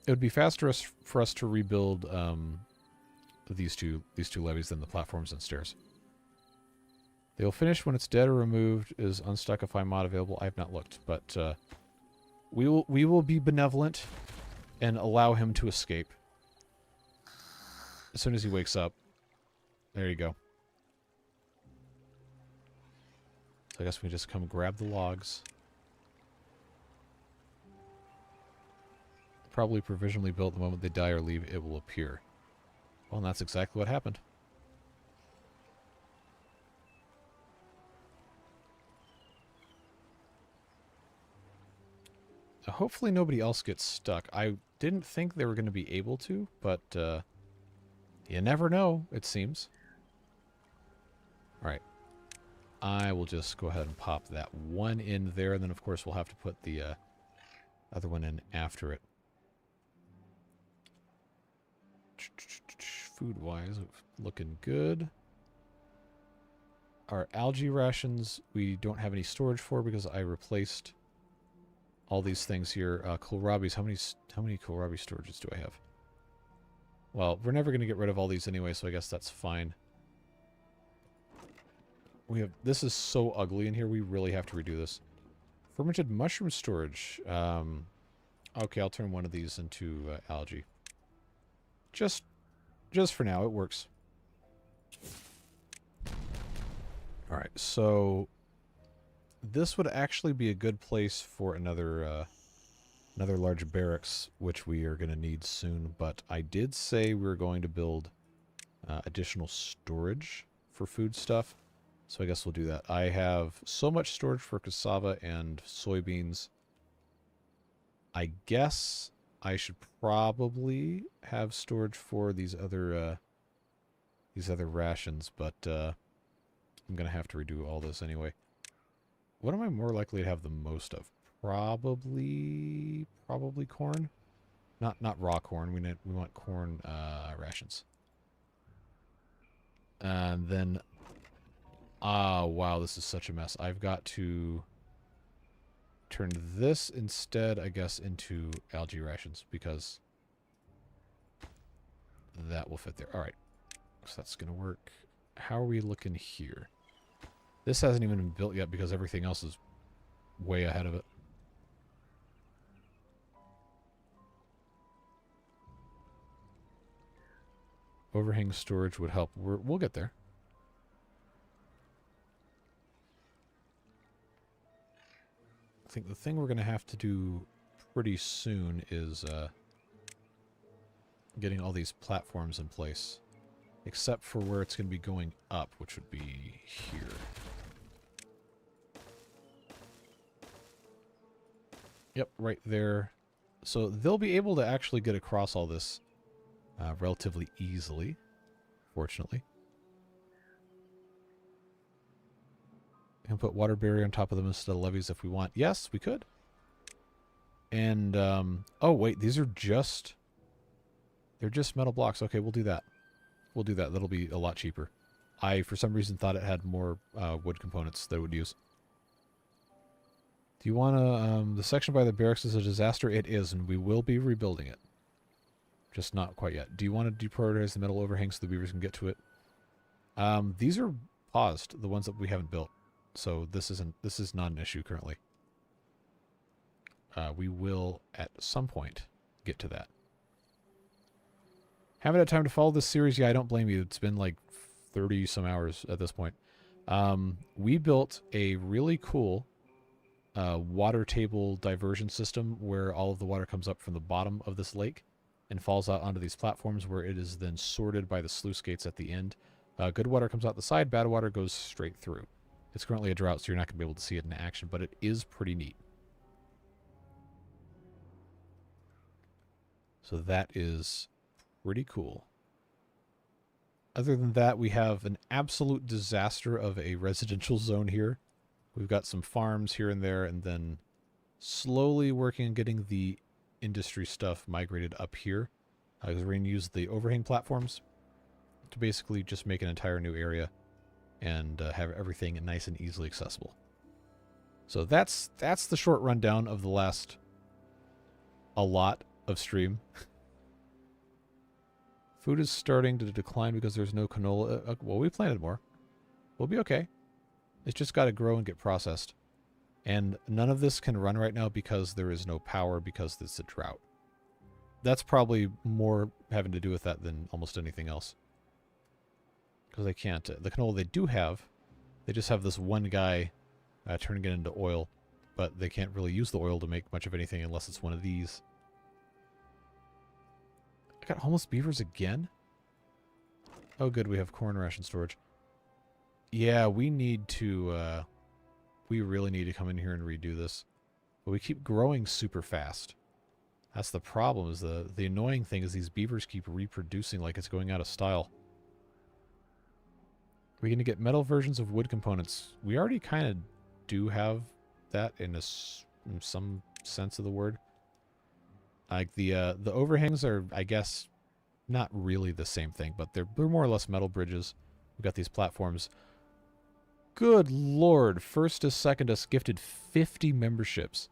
It would be faster for us to rebuild these two levees than the platforms and stairs. They will finish when it's dead or removed. Is Unstuckify mod available? I have not looked, but we will be benevolent and allow him to escape as soon as he wakes up. There you go. So I guess we just come grab the logs. Probably provisionally built. The moment they die or leave, it will appear. Well, and that's exactly what happened. Now, hopefully nobody else gets stuck. I didn't think they were going to be able to, but you never know, it seems. Alright. I will just go ahead and pop that one in there, and then of course we'll have to put the other one in after it. Food-wise, looking good. Our algae rations, we don't have any storage for because I replaced all these things here. Kohlrabi's, how many kohlrabi storages do I have? Well, we're never going to get rid of all these anyway, so I guess that's fine. We have, this is so ugly in here, we really have to redo this. Fermented mushroom storage. Okay, I'll turn one of these into algae. Just for now, it works. Alright, so this would actually be a good place for another large barracks, which we are going to need soon. But I did say we were going to build additional storage for food stuff. So I guess we'll do that. I have so much storage for cassava and soybeans. I guess I should probably have storage for these other rations, but I'm gonna have to redo all this anyway. What am I more likely to have the most of? Probably corn. Not raw corn. We want corn rations. And then, wow, this is such a mess. I've got to turn this instead, I guess, into algae rations because that will fit there. All right, so that's gonna work. How are we looking here? This hasn't even been built yet because everything else is way ahead of it. Overhang storage would help. We'll get there. I think the thing we're going to have to do pretty soon is getting all these platforms in place. Except for where it's going to be going up, which would be here. Yep, right there. So they'll be able to actually get across all this relatively easily, fortunately. We can put water barrier on top of them instead of levees if we want. Yes, we could. And, oh wait, these are just... They're just metal blocks. Okay, we'll do that. We'll do that. That'll be a lot cheaper. I, for some reason, thought it had more wood components that it would use. Do you want to... the section by the barracks is a disaster? It is, and we will be rebuilding it. Just not quite yet. Do you want to deprioritize the metal overhang so the beavers can get to it? These are paused, the ones that we haven't built. So this is not an issue currently. We will, at some point, get to that. Haven't had time to follow this series. Yeah, I don't blame you. It's been like 30-some hours at this point. We built a really cool water table diversion system where all of the water comes up from the bottom of this lake and falls out onto these platforms where it is then sorted by the sluice gates at the end. Good water comes out the side, bad water goes straight through. It's currently a drought, so you're not going to be able to see it in action, but it is pretty neat. So that is pretty cool. Other than that, we have an absolute disaster of a residential zone here. We've got some farms here and there, and then slowly working on getting the industry stuff migrated up here. Because we're going to use the overhang platforms to basically just make an entire new area and have everything nice and easily accessible. So that's the short rundown of the last a lot of stream. Food is starting to decline because there's no canola. Well, we planted more. We'll be okay. It's just got to grow and get processed. And none of this can run right now because there is no power because it's a drought. That's probably more having to do with that than almost anything else. Because they can't. The canola they do have, they just have this one guy turning it into oil. But they can't really use the oil to make much of anything unless it's one of these. I got homeless beavers again? Oh good, we have corn ration storage. Yeah, we need to... we really need to come in here and redo this. But we keep growing super fast. That's the problem, is the annoying thing is these beavers keep reproducing like it's going out of style. We're going to get metal versions of wood components. We already kind of do have that in some sense of the word. Like the overhangs are, I guess, not really the same thing, but they're more or less metal bridges. We've got these platforms. Good lord, first to second us gifted 50 memberships.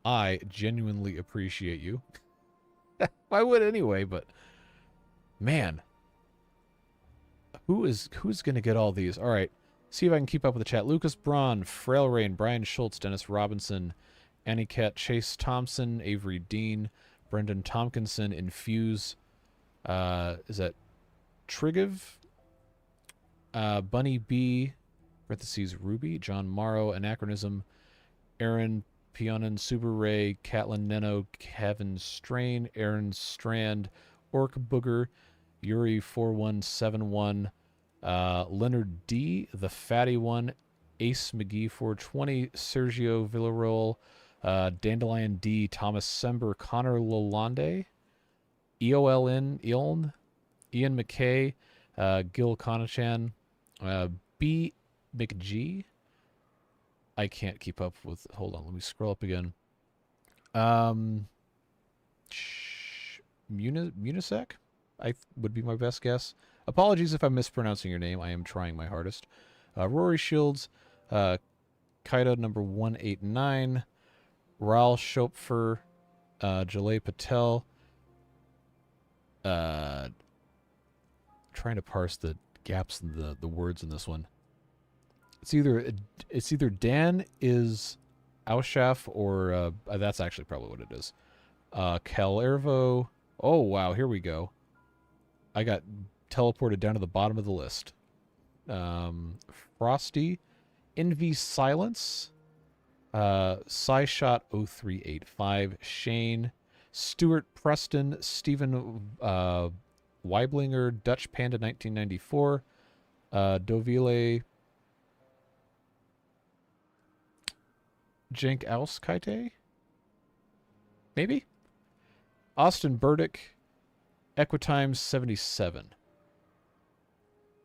I genuinely appreciate you. I would anyway, but man, who's going to get all these? All right, See if I can keep up with the chat. Lucas Braun, Frail Rain, Brian Schultz, Dennis Robinson, Annie Cat, Chase Thompson, Avery Dean, Brendan Tompkinson, Infuse, is that Trigiv? Bunny B, parentheses Ruby, John Morrow, Anachronism, Aaron Pionin, Subaru Ray, Catlin Neno, Kevin Strain, Aaron Strand, Orc Booger, Yuri 4171, Leonard D, the Fatty One, Ace McGee 420, Sergio Villarreal, Dandelion D, Thomas Sember, Connor Lalonde, EOLN, Iln, Ian McKay, Gil Conachan, B McG. I can't keep up with. Hold on, let me scroll up again. Munisec, would be my best guess. Apologies if I'm mispronouncing your name. I am trying my hardest. Rory Shields, Kaido number 189, Raul Schopfer, Jalay Patel. Trying to parse the gaps in the words in this one. It's either Dan is Aushaf or that's actually probably what it is. Cal Ervo. Oh wow, here we go. I got teleported down to the bottom of the list. Frosty, Envy Silence, Psyshot 0385, Shane, Stuart Preston, Stephen Weiblinger, Dutch Panda 1994, Dovile, Jenk Auskaite, maybe? Austin Burdick, Equitimes 77.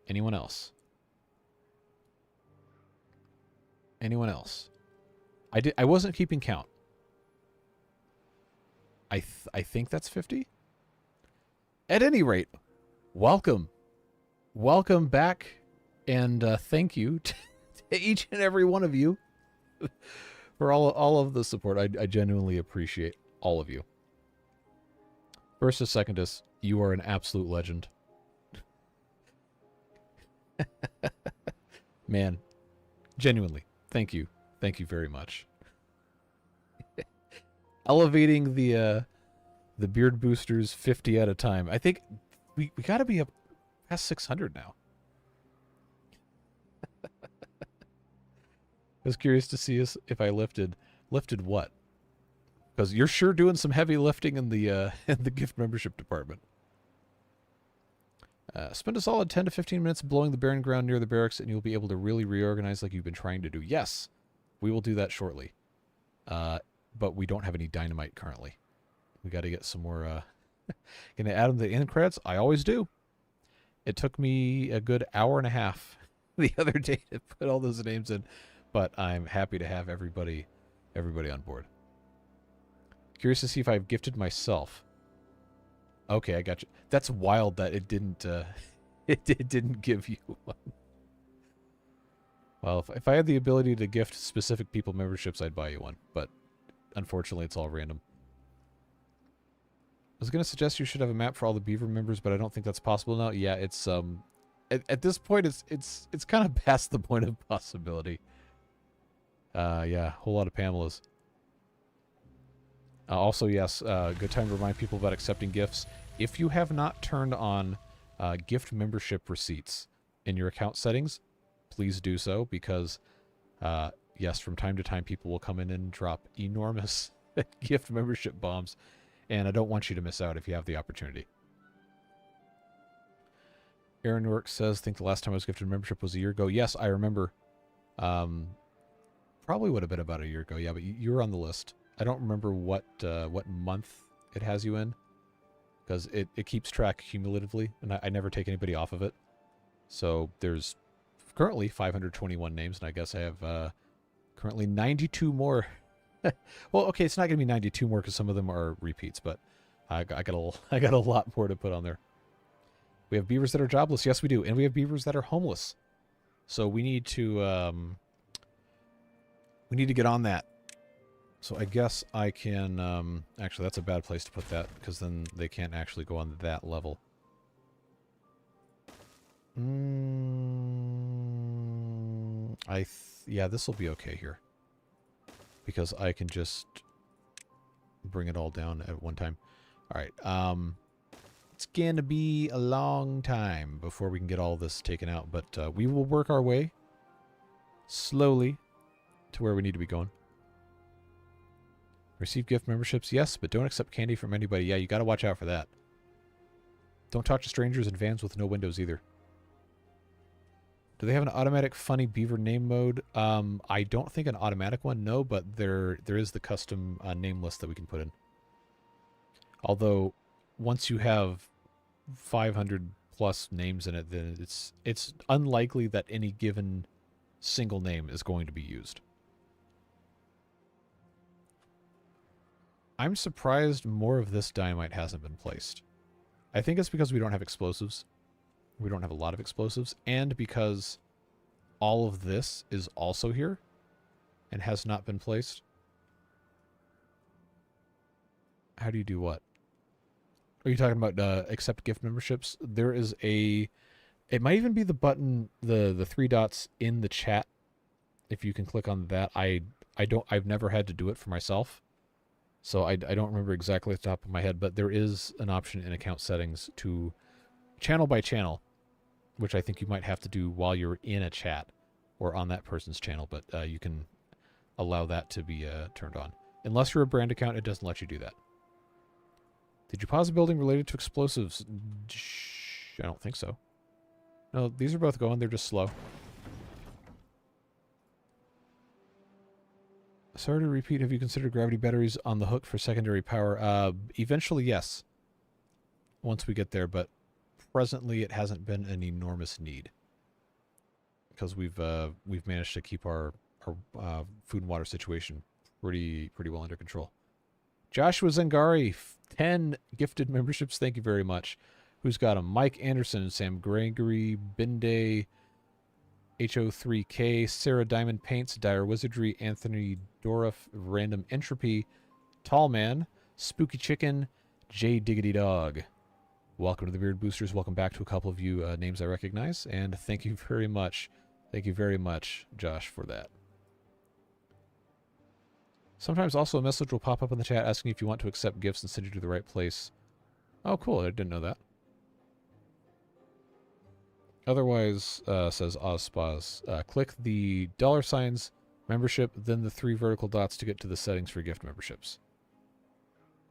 Anyone else? Anyone else? I wasn't keeping count. I think that's 50. At any rate, welcome. Welcome back, and thank you to each and every one of you for all of the support. I genuinely appreciate all of you. First to secondus, you are an absolute legend. Man, genuinely, thank you. Thank you very much. Elevating the beard boosters 50 at a time. I think we got to be up past 600 now. I was curious to see if I lifted what, because you're sure doing some heavy lifting in the gift membership department. Spend a solid 10 to 15 minutes blowing the barren ground near the barracks, and you'll be able to really reorganize like you've been trying to do. Yes, we will do that shortly. But we don't have any dynamite currently. We got to get some more. Gonna add them to the end credits? I always do. It took me a good hour and a half the other day to put all those names in, but I'm happy to have everybody on board. Curious to see if I've gifted myself. Okay, I got you. That's wild that it didn't it didn't give you one. Well, if I had the ability to gift specific people memberships, I'd buy you one, but unfortunately it's all random. I was going to suggest you should have a map for all the beaver members, but I don't think that's possible now. Yeah, it's at this point it's kind of past the point of possibility. Yeah, a whole lot of Pamelas. Also, yes, good time to remind people about accepting gifts. If you have not turned on gift membership receipts in your account settings, please do so, because yes, from time to time people will come in and drop enormous gift membership bombs, and I don't want you to miss out if you have the opportunity. Aaron York says, think the last time I was gifted membership was a year ago. Yes, I remember. Probably would have been about a year ago, yeah, but you were on the list. I don't remember what month it has you in, because it keeps track cumulatively, and I never take anybody off of it. So there's currently 521 names, and I guess I have currently 92 more. Well, okay, it's not going to be 92 more because some of them are repeats, but I got a lot more to put on there. We have beavers that are jobless. Yes, we do, and we have beavers that are homeless. So we need to get on that. So I guess I can actually, that's a bad place to put that, because then they can't actually go on that level. Yeah, this will be okay here. Because I can just bring it all down at one time. Alright, it's going to be a long time before we can get all this taken out, but we will work our way slowly to where we need to be going. Receive gift memberships, yes, but don't accept candy from anybody. Yeah, you got to watch out for that. Don't talk to strangers in vans with no windows either. Do they have an automatic funny beaver name mode? I don't think an automatic one, no, but there is the custom name list that we can put in. Although, once you have 500 plus names in it, then it's unlikely that any given single name is going to be used. I'm surprised more of this dynamite hasn't been placed. I think it's because we don't have explosives. We don't have a lot of explosives, and because all of this is also here and has not been placed. How do you do what? Are you talking about accept gift memberships? There is a... It might even be the button, the three dots in the chat. If you can click on that. I've never had to do it for myself. So I don't remember exactly at the top of my head, but there is an option in account settings to channel by channel, which I think you might have to do while you're in a chat or on that person's channel, but you can allow that to be turned on. Unless you're a brand account, it doesn't let you do that. Did you pause a building related to explosives? I don't think so. No, these are both going. They're just slow. Sorry to repeat, have you considered gravity batteries on the hook for secondary power? Eventually, yes. Once we get there, but presently it hasn't been an enormous need. Because we've managed to keep our food and water situation pretty well under control. Joshua Zangari, 10 gifted memberships, thank you very much. Who's got them? Mike Anderson, Sam Gregory, Binde, HO3K, Sarah Diamond Paints, Dire Wizardry, Anthony Dorff, Random Entropy, Tallman, Spooky Chicken, J Diggity Dog. Welcome to the Beard Boosters. Welcome back to a couple of you names I recognize, and thank you very much. Thank you very much, Josh, for that. Sometimes also a message will pop up in the chat asking if you want to accept gifts and send you to the right place. Oh, cool. I didn't know that. Otherwise, says Ozspaz, click the $signs membership, then the 3 vertical dots to get to the settings for gift memberships.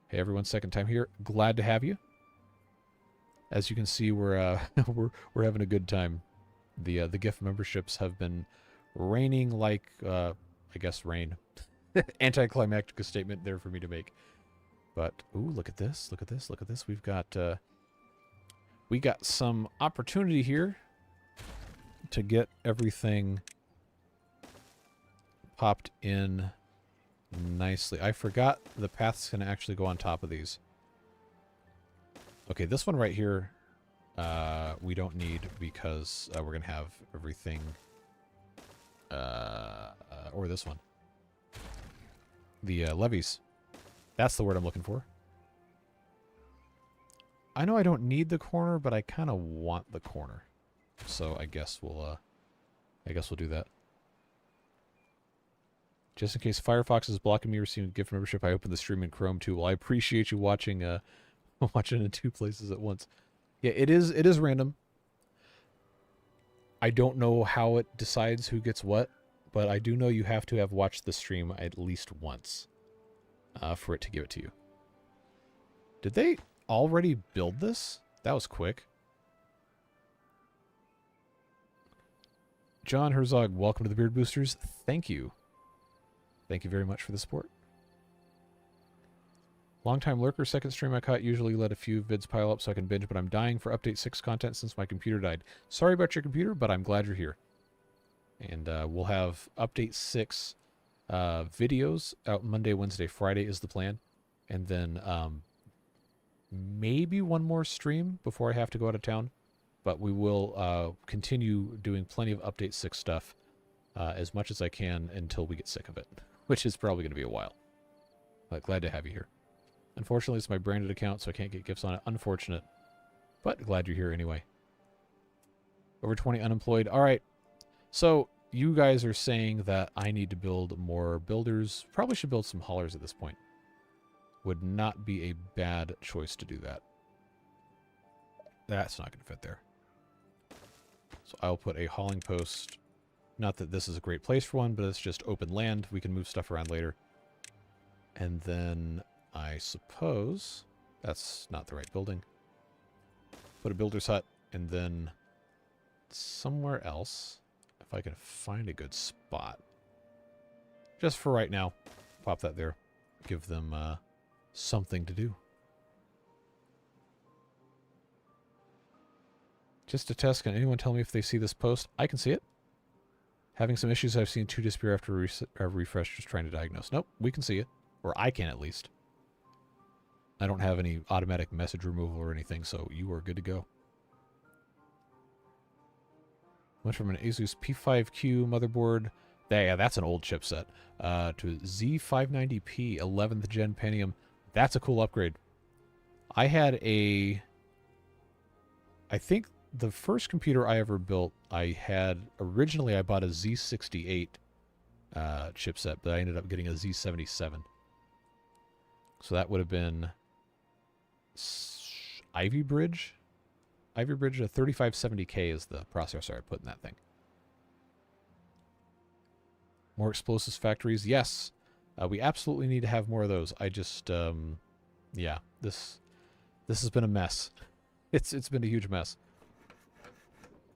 Hey, everyone, second time here. Glad to have you. As you can see, we're having a good time. The gift memberships have been raining like, I guess, rain. Anticlimactic statement there for me to make. But, ooh, look at this, look at this, look at this. We got some opportunity here to get everything popped in nicely. I forgot the paths can actually go on top of these. Okay, this one right here, we don't need because we're going to have everything, or this one. The levees. That's the word I'm looking for. I know I don't need the corner, but I kind of want the corner. So I guess we'll do that. Just in case Firefox is blocking me receiving gift membership, I opened the stream in Chrome too. Well, I appreciate you watching watching in 2 places at once. Yeah, it is random. I don't know how it decides who gets what, but I do know you have to have watched the stream at least once for it to give it to you. Did they already build this? That was quick. John Herzog, welcome to the Beard Boosters. Thank you. Thank you very much for the support. Longtime lurker, second stream I caught, usually let a few vids pile up so I can binge, but I'm dying for Update 6 content since my computer died. Sorry about your computer, but I'm glad you're here. And we'll have Update 6 videos out Monday, Wednesday, Friday is the plan. And then maybe one more stream before I have to go out of town. But we will continue doing plenty of Update 6 stuff as much as I can until we get sick of it, which is probably going to be a while. But glad to have you here. Unfortunately, it's my branded account, so I can't get gifts on it. Unfortunate. But glad you're here anyway. Over 20 unemployed. All right. So you guys are saying that I need to build more builders. Probably should build some haulers at this point. Would not be a bad choice to do that. That's not going to fit there. So I'll put a hauling post. Not that this is a great place for one, but it's just open land. We can move stuff around later. And then I suppose that's not the right building. Put a builder's hut, and then somewhere else, if I can find a good spot. Just for right now, pop that there. Give them something to do. Just to test, can anyone tell me if they see this post? I can see it. Having some issues, I've seen 2 disappear after refresh, just trying to diagnose. Nope, we can see it. Or I can at least. I don't have any automatic message removal or anything, so you are good to go. Went from an Asus P5Q motherboard, yeah, that's an old chipset, to Z590P 11th gen Pentium. That's a cool upgrade. I had I think the first computer I ever built, originally I bought a Z68 chipset, but I ended up getting a Z77. So that would have been Ivy Bridge. Ivy Bridge, a 3570K is the processor I put in that thing. More explosives factories, yes. We absolutely need to have more of those. I just, yeah, this has been a mess. It's been a huge mess.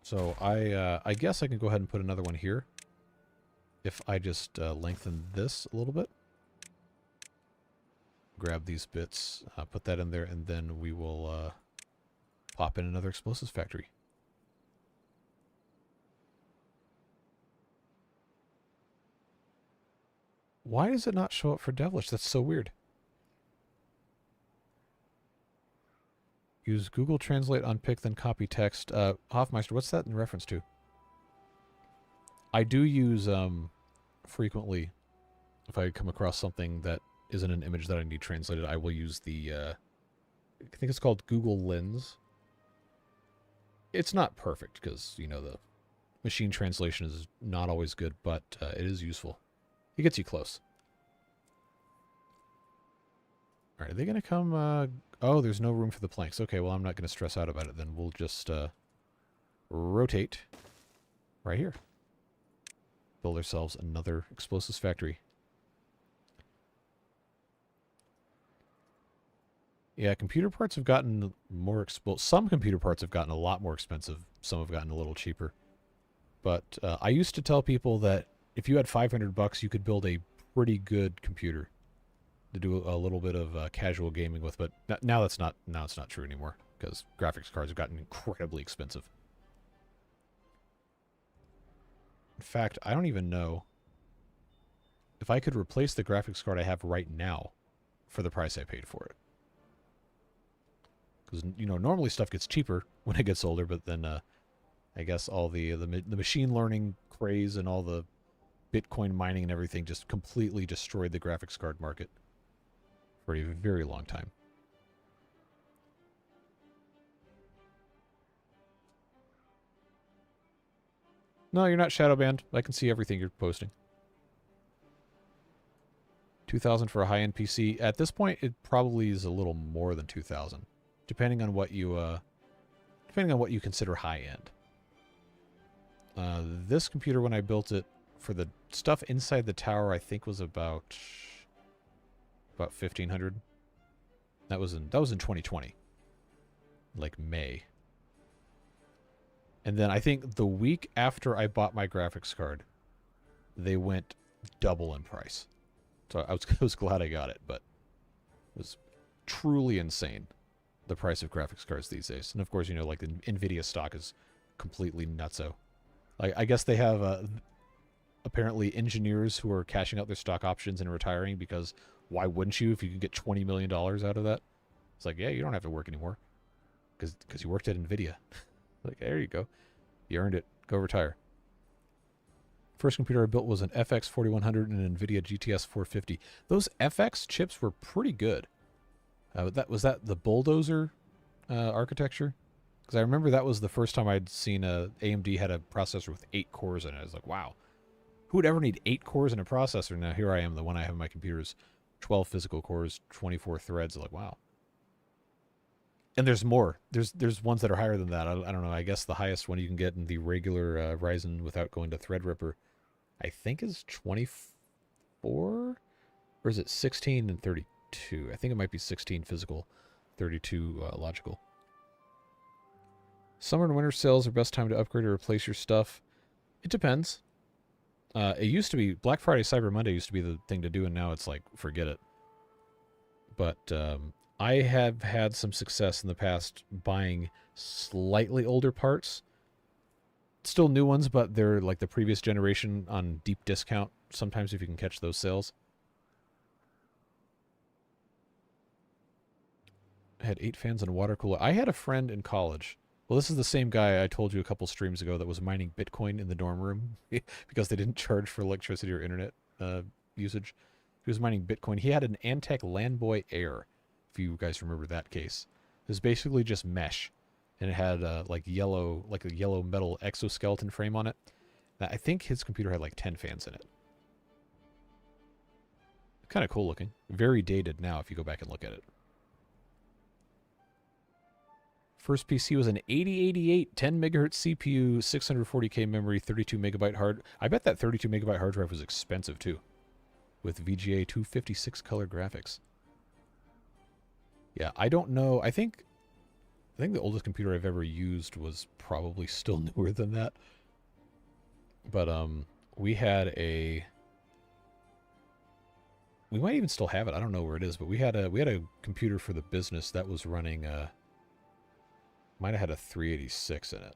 So I guess I can go ahead and put another one here. If I just lengthen this a little bit. Grab these bits, put that in there, and then we will pop in another explosives factory. Why does it not show up for Devilish? That's so weird. Use Google Translate on pick, then copy text. Hoffmeister, what's that in reference to? I do use frequently, if I come across something that isn't an image that I need translated, I will use the, I think it's called Google Lens. It's not perfect because, you know, the machine translation is not always good, but it is useful. It gets you close. All right, are they going to come? Oh, there's no room for the planks. Okay, well, I'm not going to stress out about it then. We'll just rotate right here. Build ourselves another explosives factory. Yeah, computer parts have gotten more expensive. Some computer parts have gotten a lot more expensive. Some have gotten a little cheaper. But I used to tell people that if you had $500, you could build a pretty good computer to do a little bit of casual gaming with. But now it's not true anymore because graphics cards have gotten incredibly expensive. In fact, I don't even know if I could replace the graphics card I have right now for the price I paid for it. Because, you know, normally stuff gets cheaper when it gets older, but then I guess all the machine learning craze and all the Bitcoin mining and everything just completely destroyed the graphics card market for a very long time. No, you're not shadow banned. I can see everything you're posting. 2,000 for a high-end PC. At this point, it probably is a little more than 2,000. Depending on what you consider high end. This computer, when I built it, for the stuff inside the tower, I think was about 1,500. That was in 2020, like May. And then I think the week after I bought my graphics card, they went double in price. So I was glad I got it, but it was truly insane. The price of graphics cards these days. And of course, you know, like the NVIDIA stock is completely nutso. I guess they have apparently engineers who are cashing out their stock options and retiring because why wouldn't you if you could get $20 million out of that? It's like, yeah, you don't have to work anymore because you worked at NVIDIA. Like, there you go. You earned it. Go retire. First computer I built was an FX 4100 and an NVIDIA GTS 450. Those FX chips were pretty good. Was that the bulldozer architecture? Because I remember that was the first time I'd seen AMD had a processor with 8 cores in it. I was like, wow, Who would ever need 8 cores in a processor? Now here I am, the one I have on my computer is 12 physical cores, 24 threads. Like, wow. And there's more. There's ones that are higher than that. I don't know. I guess the highest one you can get in the regular Ryzen without going to Threadripper, I think is 24? Or is it 16 and 32? I think it might be 16 physical, 32 logical. Summer and winter sales are best time to upgrade or replace your stuff. It depends. It used to be, Black Friday, Cyber Monday used to be the thing to do, and now it's like, forget it. But I have had some success in the past buying slightly older parts. Still new ones, but they're like the previous generation on deep discount, sometimes if you can catch those sales. I had 8 fans and a water cooler. I had a friend in college. Well, this is the same guy I told you a couple streams ago that was mining Bitcoin in the dorm room because they didn't charge for electricity or internet usage. He was mining Bitcoin. He had an Antec Landboy Air, if you guys remember that case. It was basically just mesh, and it had like a yellow metal exoskeleton frame on it. Now, I think his computer had like 10 fans in it. Kind of cool looking. Very dated now if you go back and look at it. First PC was an 8088 10 megahertz CPU, 640K memory, 32 megabyte hard. I bet that 32 megabyte hard drive was expensive too, with VGA 256 color graphics. Yeah, I don't know. I think the oldest computer I've ever used was probably still newer than that. But we had a. We might even still have it. I don't know where it is, but we had a computer for the business that was running. Might have had a 386 in it.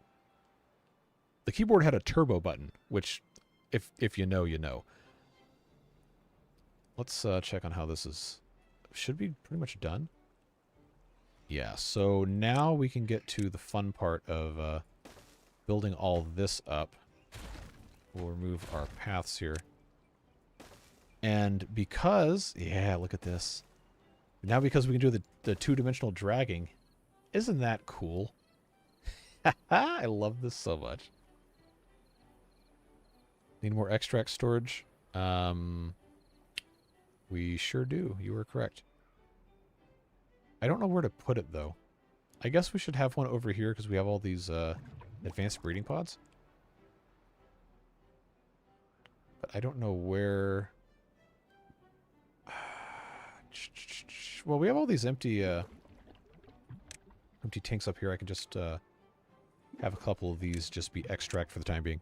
The keyboard had a turbo button, which, if you know, you know. Let's check on how this is. Should be pretty much done. Yeah, so now we can get to the fun part of building all this up. We'll remove our paths here. And because, yeah, look at this. Now because we can do the two-dimensional dragging, isn't that cool? I love this so much. Need more extract storage? We sure do. You were correct. I don't know where to put it, though. I guess we should have one over here because we have all these advanced breeding pods. But I don't know where... Well, we have all these empty tanks up here. I can just have a couple of these just be extract for the time being.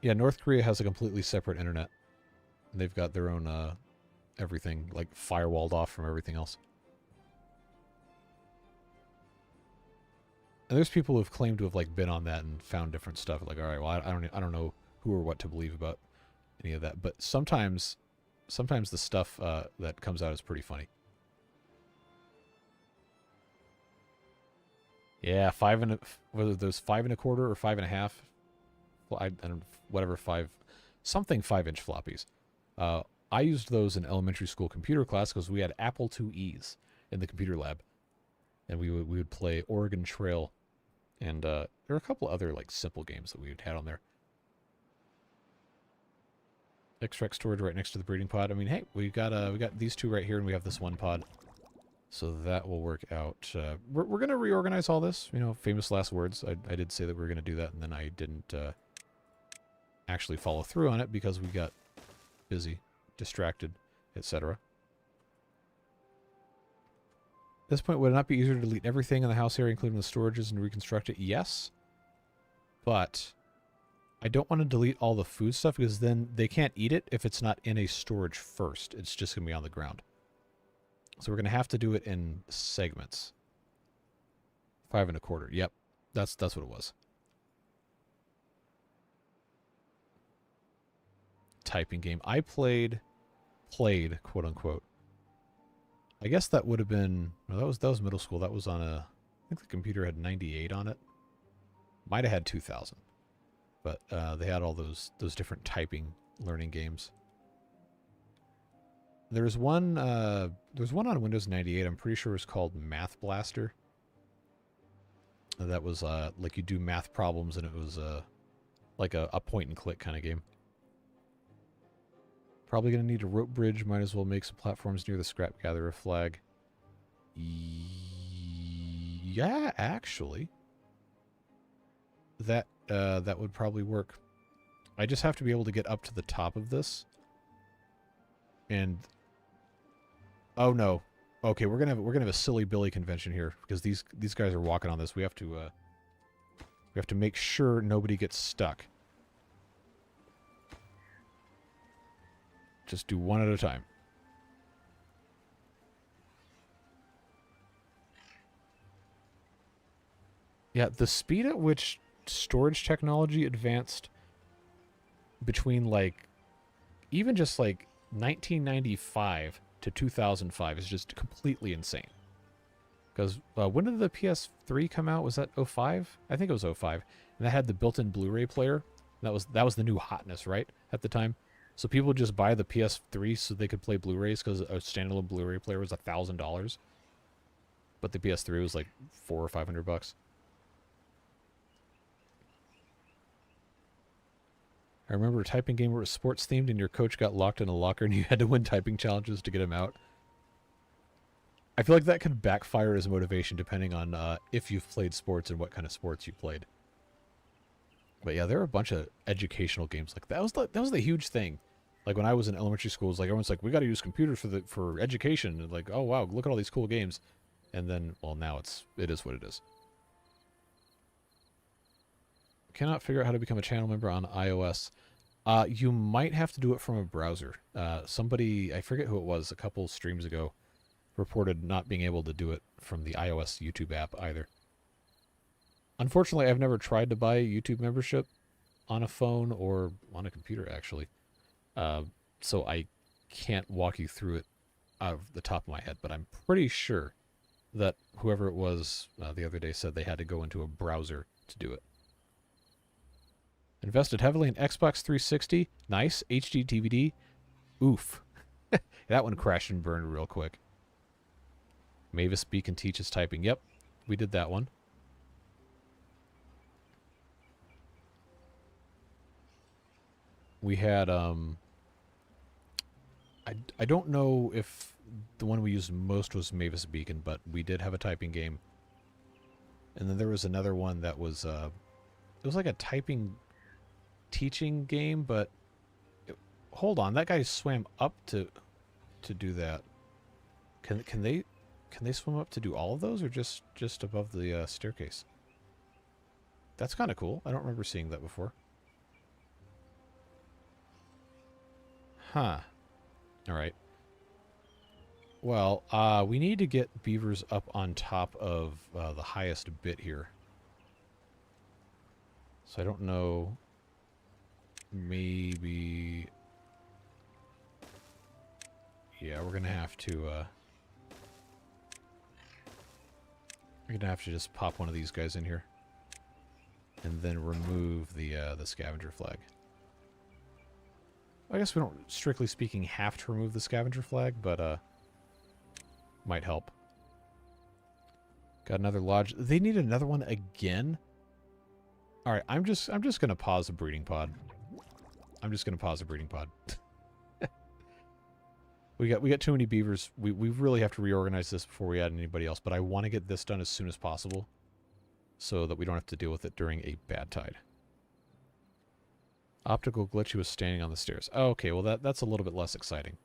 Yeah, North Korea has a completely separate internet. They've got their own everything, like, firewalled off from everything else. And there's people who've claimed to have, like, been on that and found different stuff. Like, all right, well, I don't know who or what to believe about any of that. But sometimes the stuff that comes out is pretty funny. Yeah, whether there's 5 1/4 or 5 1/2. Well, I don't, whatever, 5-inch floppies. I used those in elementary school computer class because we had Apple IIe's in the computer lab, and we would play Oregon Trail, and there were a couple other like simple games that we had on there. Extract storage right next to the breeding pod. I mean, hey, we got these two right here, and we have this one pod, so that will work out. We're gonna reorganize all this. You know, famous last words. I did say that we were gonna do that, and then I didn't actually follow through on it because we got busy, distracted, etc. At this point, would it not be easier to delete everything in the house area, including the storages, and reconstruct it? Yes, but I don't want to delete all the food stuff because then they can't eat it if it's not in a storage first. It's just going to be on the ground. So we're going to have to do it in segments. 5 1/4. Yep, that's what it was. Typing game. I played, quote unquote. I guess that would have been, no, that was middle school. That was on I think the computer had 98 on it. Might have had 2000. But they had all those different typing learning games. There's one on Windows 98. I'm pretty sure it's called Math Blaster. That was like you do math problems, and it was like a point and click kind of game. Probably gonna need a rope bridge. Might as well make some platforms near the scrap gatherer flag. Yeah, actually, that would probably work. I just have to be able to get up to the top of this. And oh no, okay, we're gonna have a silly Billy convention here because these guys are walking on this. We have to make sure nobody gets stuck. Just do one at a time. Yeah, the speed at which storage technology advanced between, like, even just, like, 1995 to 2005 is just completely insane. Because when did the PS3 come out? Was that 05? I think it was 05. And that had the built-in Blu-ray player. That was the new hotness, right, at the time? So people would just buy the PS3 so they could play Blu-rays because a standalone Blu-ray player was $1,000. But the PS3 was like $400 or $500. I remember a typing game where it was sports themed and your coach got locked in a locker and you had to win typing challenges to get him out. I feel like that could backfire as motivation depending on if you've played sports and what kind of sports you played. But yeah, there are a bunch of educational games like that. That was the huge thing. Like when I was in elementary school, it was like everyone's like, we got to use computers for education. And like, oh wow, look at all these cool games. And then, well, now it is what it is. Cannot figure out how to become a channel member on iOS. You might have to do it from a browser. Somebody, I forget who it was, a couple streams ago, reported not being able to do it from the iOS YouTube app either. Unfortunately, I've never tried to buy a YouTube membership on a phone or on a computer, actually. So I can't walk you through it out of the top of my head, but I'm pretty sure that whoever it was the other day said they had to go into a browser to do it. Invested heavily in Xbox 360. Nice. HD DVD. Oof. That one crashed and burned real quick. Mavis Beacon teaches typing. Yep, we did that one. We had, I don't know if the one we used most was Mavis Beacon, but we did have a typing game. And then there was another one that was, it was like a typing teaching game, but hold on, that guy swam up to do that. Can they swim up to do all of those, or just above the staircase? That's kind of cool. I don't remember seeing that before. Huh. All right. Well, we need to get beavers up on top of the highest bit here. So I don't know. Maybe. Yeah, we're gonna have to. We're gonna have to just pop one of these guys in here, and then remove the scavenger flag. I guess we don't, strictly speaking, have to remove the scavenger flag, but might help. Got another lodge. They need another one again. All right, I'm just gonna pause the breeding pod. I'm just gonna pause the breeding pod. we got too many beavers. We really have to reorganize this before we add anybody else. But I want to get this done as soon as possible, so that we don't have to deal with it during a bad tide. Optical glitch. He was standing on the stairs. Oh, okay, well that's a little bit less exciting,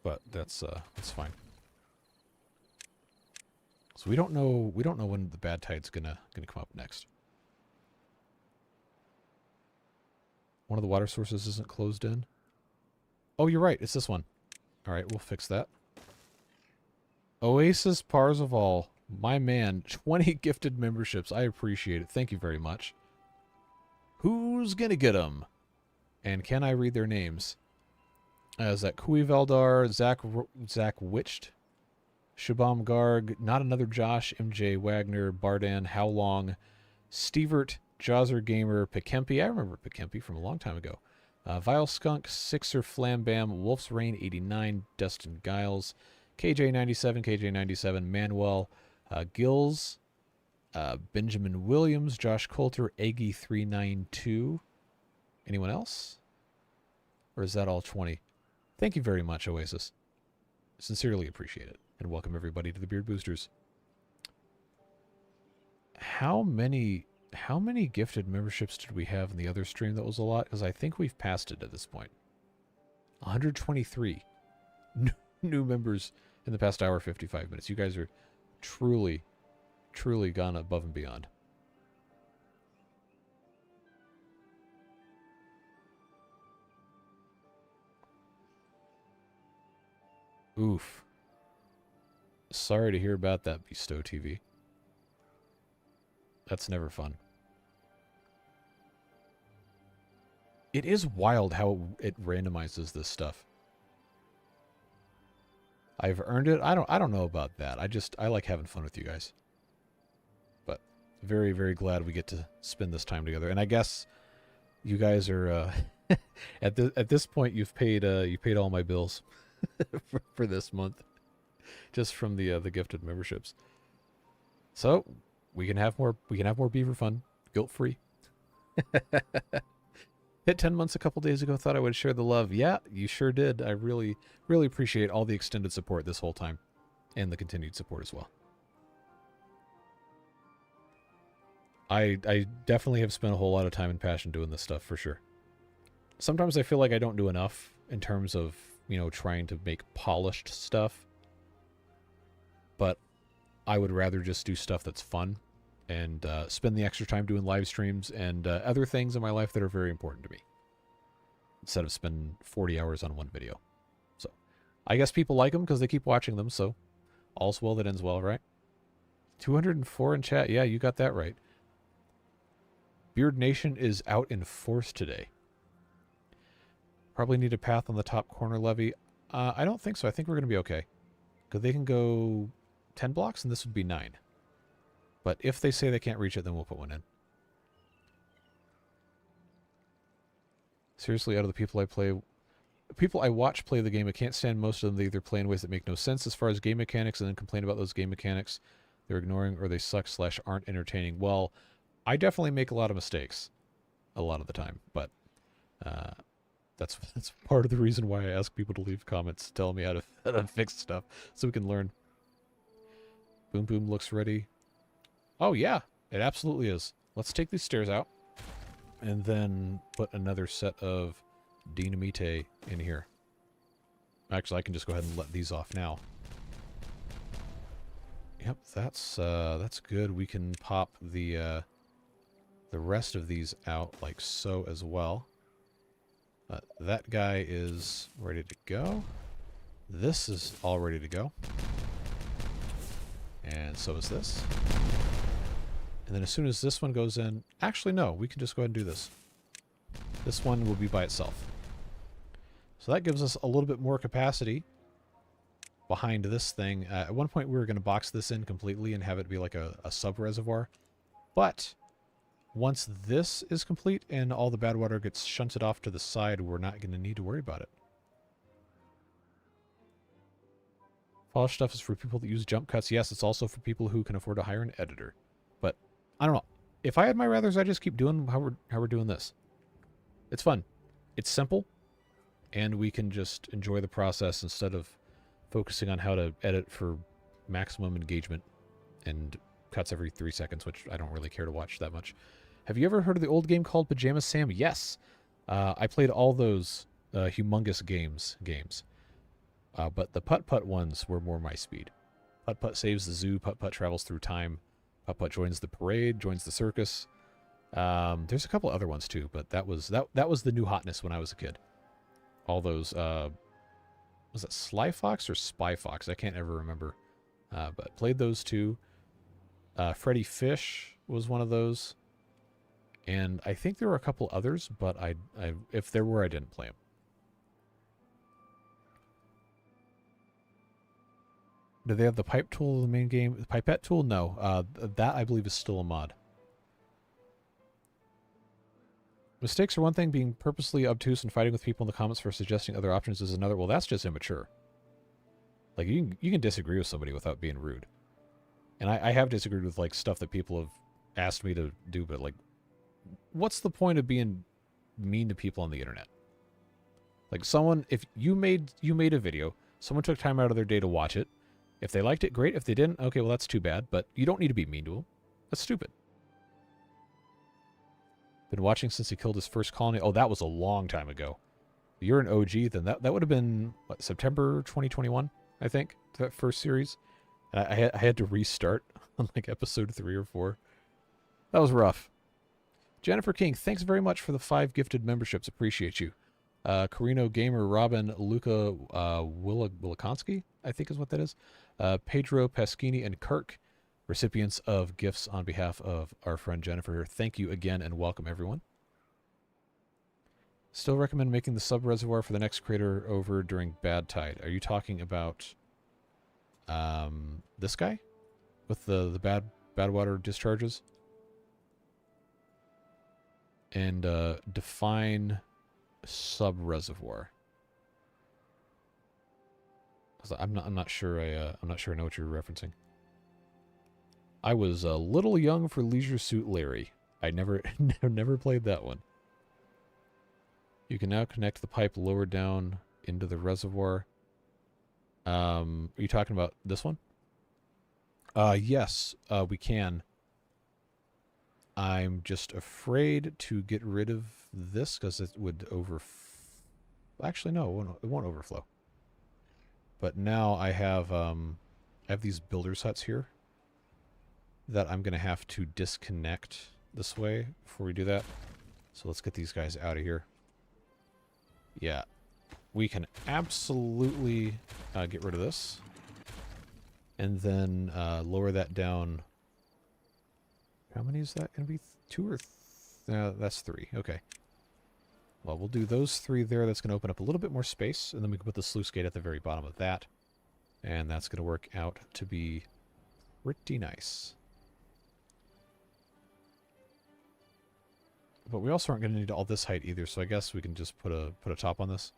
but that's fine. So we don't know when the bad tide's gonna come up next. One of the water sources isn't closed in. Oh, you're right. It's this one. All right, we'll fix that. Oasis Parzival, my man, 20 gifted memberships. I appreciate it. Thank you very much. Who's gonna get them? And can I read their names? Is that Kui Veldar, Zach Witched, Shabam Garg, Not Another Josh, MJ Wagner, Bardan, How Long, Stevert, Jawser Gamer, Pikempi. I remember Pikempi from a long time ago. Vile Skunk, Sixer Flambam, Wolf's Rain 89, Dustin Giles, KJ97, Manuel, Gills, Benjamin Williams, Josh Coulter, Eggy392. Anyone else? Or is that all 20? Thank you very much, Oasis. Sincerely appreciate it. And welcome everybody to the Beard Boosters. How many gifted memberships did we have in the other stream? That was a lot, because I think we've passed it at this point. 123 new members in the past hour, 55 minutes. You guys are truly gone above and beyond. Oof. Sorry to hear about that, Bestow TV. That's never fun. It is wild how it randomizes this stuff. I've earned it. I don't know about that. I like having fun with you guys. But very, very glad we get to spend this time together. And I guess you guys are at this point you've paid all my bills for this month, just from the gifted memberships. So we can have more beaver fun, guilt free. Hit 10 months a couple days ago. Thought I would share the love. Yeah, you sure did. I really, really appreciate all the extended support this whole time, and the continued support as well. I definitely have spent a whole lot of time and passion doing this stuff, for sure. Sometimes I feel like I don't do enough in terms of, you know, trying to make polished stuff. But I would rather just do stuff that's fun and spend the extra time doing live streams and other things in my life that are very important to me, instead of spending 40 hours on one video. So I guess people like them because they keep watching them, so all's well that ends well, right? 204 in chat. Yeah, you got that right. Beard Nation is out in force today. Probably need a path on the top corner levee. I don't think so. I think we're going to be okay, because they can go 10 blocks and this would be 9. But if they say they can't reach it, then we'll put one in. Seriously, out of the people I watch play the game, I can't stand most of them. They either play in ways that make no sense as far as game mechanics and then complain about those game mechanics they're ignoring, or they suck / aren't entertaining. Well, I definitely make a lot of mistakes a lot of the time, but that's part of the reason why I ask people to leave comments telling me how to fix stuff, so we can learn. Boom Boom looks ready. Oh yeah, it absolutely is. Let's take these stairs out and then put another set of dynamite in here. Actually, I can just go ahead and let these off now. Yep, that's good. We can pop the rest of these out like so as well. That guy is ready to go. This is all ready to go. And so is this. And then as soon as this one goes in... Actually, no. We can just go ahead and do this. This one will be by itself. So that gives us a little bit more capacity behind this thing. At one point, we were going to box this in completely and have it be like a sub-reservoir. But once this is complete and all the bad water gets shunted off to the side, we're not going to need to worry about it. Polished stuff is for people that use jump cuts. Yes, it's also for people who can afford to hire an editor. But I don't know. If I had my rathers, I'd just keep doing how we're doing this. It's fun. It's simple, and we can just enjoy the process instead of focusing on how to edit for maximum engagement and cuts every 3 seconds, which I don't really care to watch that much. Have you ever heard of the old game called Pajama Sam? Yes. I played all those humongous games. But the putt-putt ones were more my speed. Putt-putt saves the zoo. Putt-putt travels through time. Putt-putt joins the parade, joins the circus. There's a couple other ones too, but that was the new hotness when I was a kid. All those, was that Sly Fox or Spy Fox? I can't ever remember. But played those two. Freddy Fish was one of those. And I think there were a couple others, but if there were, I didn't play them. Do they have the pipe tool in the main game? The pipette tool? No. That, I believe, is still a mod. Mistakes are one thing. Being purposely obtuse and fighting with people in the comments for suggesting other options is another. Well, that's just immature. Like, you can disagree with somebody without being rude. And I have disagreed with like stuff that people have asked me to do, but like, what's the point of being mean to people on the internet? Like someone, if you made a video, someone took time out of their day to watch it. If they liked it, great. If they didn't, okay, well that's too bad. But you don't need to be mean to them. That's stupid. Been watching since he killed his first colony. Oh, that was a long time ago. If you're an OG, then that would have been what, September 2021, I think, that first series. And I had to restart on like episode 3 or 4. That was rough. Jennifer King, thanks very much for the 5 gifted memberships. Appreciate you. Carino Gamer, Robin, Luca Wilakonski, I think is what that is. Pedro Paschini and Kirk, recipients of gifts on behalf of our friend Jennifer here. Thank you again and welcome everyone. Still recommend making the sub-reservoir for the next crater over during bad tide. Are you talking about this guy? With the Badwater discharges? And define sub-reservoir. I'm not sure I know what you're referencing. I was a little young for Leisure Suit Larry. I never played that one. You can now connect the pipe lower down into the reservoir. Are you talking about this one? Yes, we can. I'm just afraid to get rid of this because it would Actually, no, it won't overflow. But now I have these builder's huts here that I'm going to have to disconnect this way before we do that. So let's get these guys out of here. Yeah, we can absolutely get rid of this. And then lower that down. How many is that going to be? 2 or... that's 3. Okay. Well, we'll do those 3 there. That's going to open up a little bit more space. And then we can put the sluice gate at the very bottom of that. And that's going to work out to be pretty nice. But we also aren't going to need all this height either, so I guess we can just put a top on this.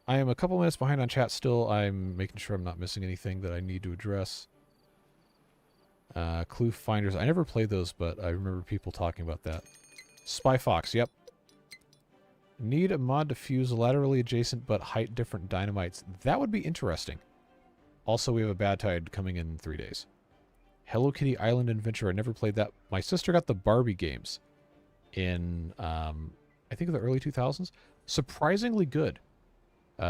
I am a couple minutes behind on chat still. I'm making sure I'm not missing anything that I need to address. Clue Finders. I never played those, but I remember people talking about that. Spy Fox, yep. Need a mod to fuse laterally adjacent but height different dynamites. That would be interesting. Also, we have a bad tide coming in 3 days. Hello Kitty Island Adventure. I never played that. My sister got the Barbie games in, I think, the early 2000s. Surprisingly good.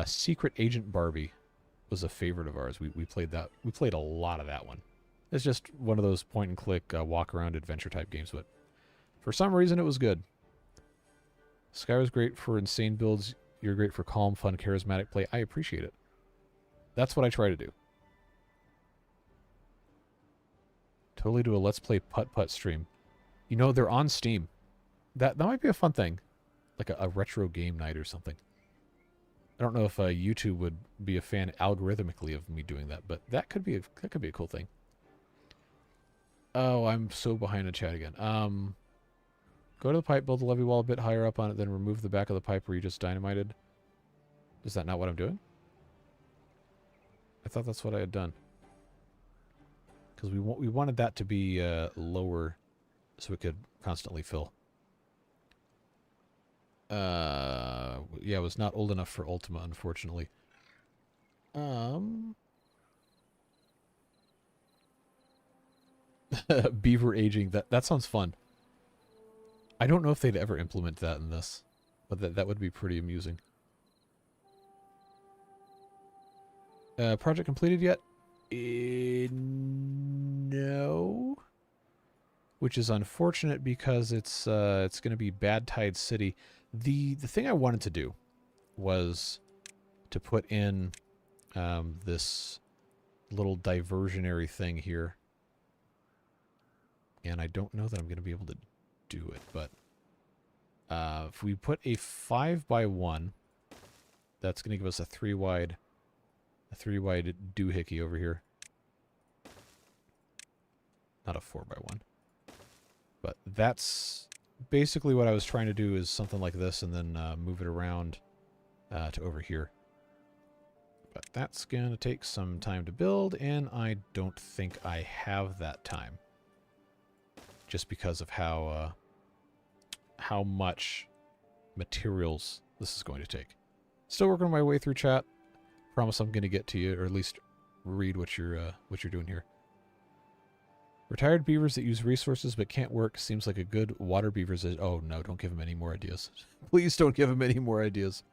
Secret Agent Barbie was a favorite of ours. We played that. We played a lot of that one. It's just one of those point-and-click walk-around adventure-type games, but for some reason it was good. Sky was great for insane builds. You're great for calm, fun, charismatic play. I appreciate it. That's what I try to do. Totally do a Let's Play Putt-Putt stream. You know, they're on Steam. That might be a fun thing. Like a retro game night or something. I don't know if YouTube would be a fan algorithmically of me doing that, but that could be a cool thing. Oh, I'm so behind the chat again. Go to the pipe, build the levee wall a bit higher up on it, then remove the back of the pipe where you just dynamited. Is that not what I'm doing? I thought that's what I had done. Because we wanted that to be lower so it could constantly fill. Yeah, it was not old enough for Ultima, unfortunately. Beaver aging, that sounds fun. I don't know if they'd ever implement that in this, but that would be pretty amusing. Project completed yet? No. Which is unfortunate because it's going to be Bad Tide City. The thing I wanted to do was to put in this little diversionary thing here. And I don't know that I'm going to be able to do it, but if we put a 5x1, that's going to give us a 3-wide doohickey over here. Not a 4x1. But that's basically what I was trying to do, is something like this and then move it around to over here. But that's going to take some time to build, and I don't think I have that time. Just because of how much materials this is going to take. Still working my way through chat. Promise I'm going to get to you, or at least read what you're doing here. Retired beavers that use resources but can't work seems like a good water beavers. Oh no, don't give him any more ideas. Please don't give him any more ideas.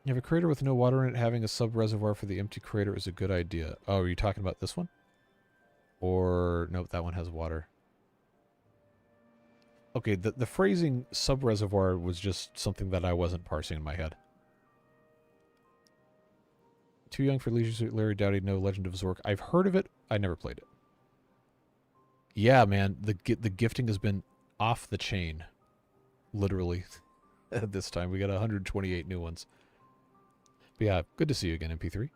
You have a crater with no water in it. Having a sub-reservoir for the empty crater is a good idea. Oh, are you talking about this one? Or, nope, that one has water. Okay, the phrasing sub-reservoir was just something that I wasn't parsing in my head. Too young for Leisure Suit Larry Dowdy, no Legend of Zork. I've heard of it. I never played it. Yeah, man, the gifting has been off the chain. Literally. At this time, we got 128 new ones. But yeah, good to see you again, MP3.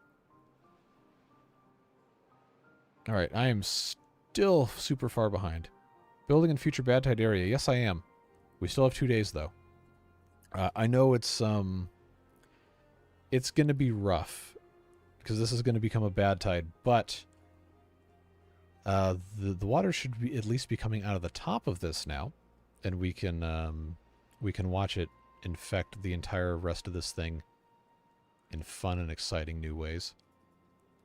Alright, I am still super far behind. Building in future bad tide area. Yes, I am. We still have 2 days, though. I know it's going to be rough, because this is going to become a bad tide, but the water should be at least be coming out of the top of this now, and we can watch it infect the entire rest of this thing in fun and exciting new ways.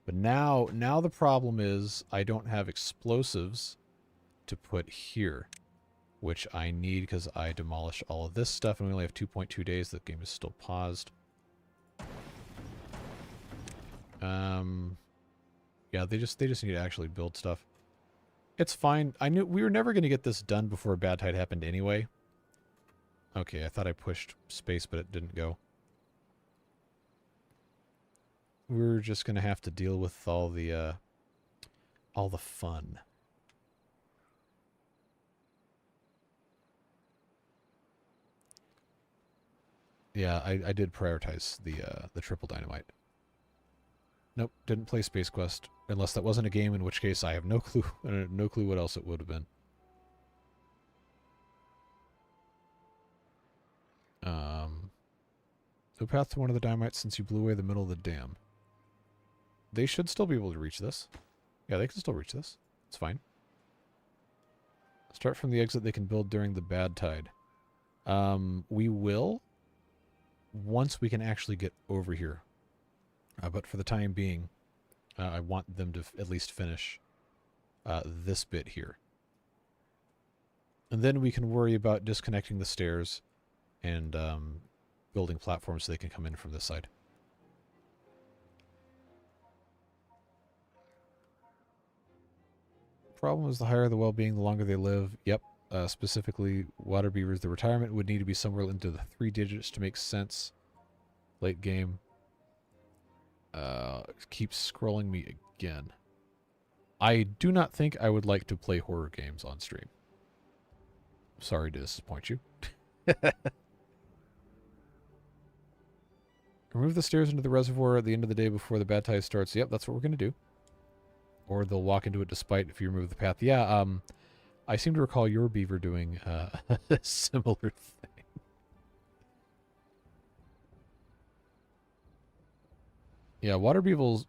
But now the problem is I don't have explosives to put here, which I need because I demolished all of this stuff, and we only have 2.2 days. The game is still paused. Yeah, they just need to actually build stuff. It's fine. I knew we were never going to get this done before a bad tide happened anyway. Okay, I thought I pushed space, but it didn't go. We're just going to have to deal with all the fun. Yeah, I did prioritize the triple dynamite. Nope, didn't play Space Quest. Unless that wasn't a game, in which case I have no clue. No clue what else it would have been. So path to one of the dynamites since you blew away the middle of the dam. They should still be able to reach this. Yeah, they can still reach this. It's fine. Start from the exit they can build during the bad tide. We will once we can actually get over here. But for the time being, I want them to at least finish this bit here. And then we can worry about disconnecting the stairs and building platforms so they can come in from this side. Problem is the higher the well-being, the longer they live. Yep. Specifically, water beavers. The retirement would need to be somewhere into the 3 digits to make sense. Late game. Keep scrolling me again. I do not think I would like to play horror games on stream. Sorry to disappoint you. Remove the stairs into the reservoir at the end of the day before the bad tide starts. Yep, that's what we're going to do. Or they'll walk into it despite if you remove the path. Yeah, I seem to recall your beaver doing a similar thing. Yeah, water beavers,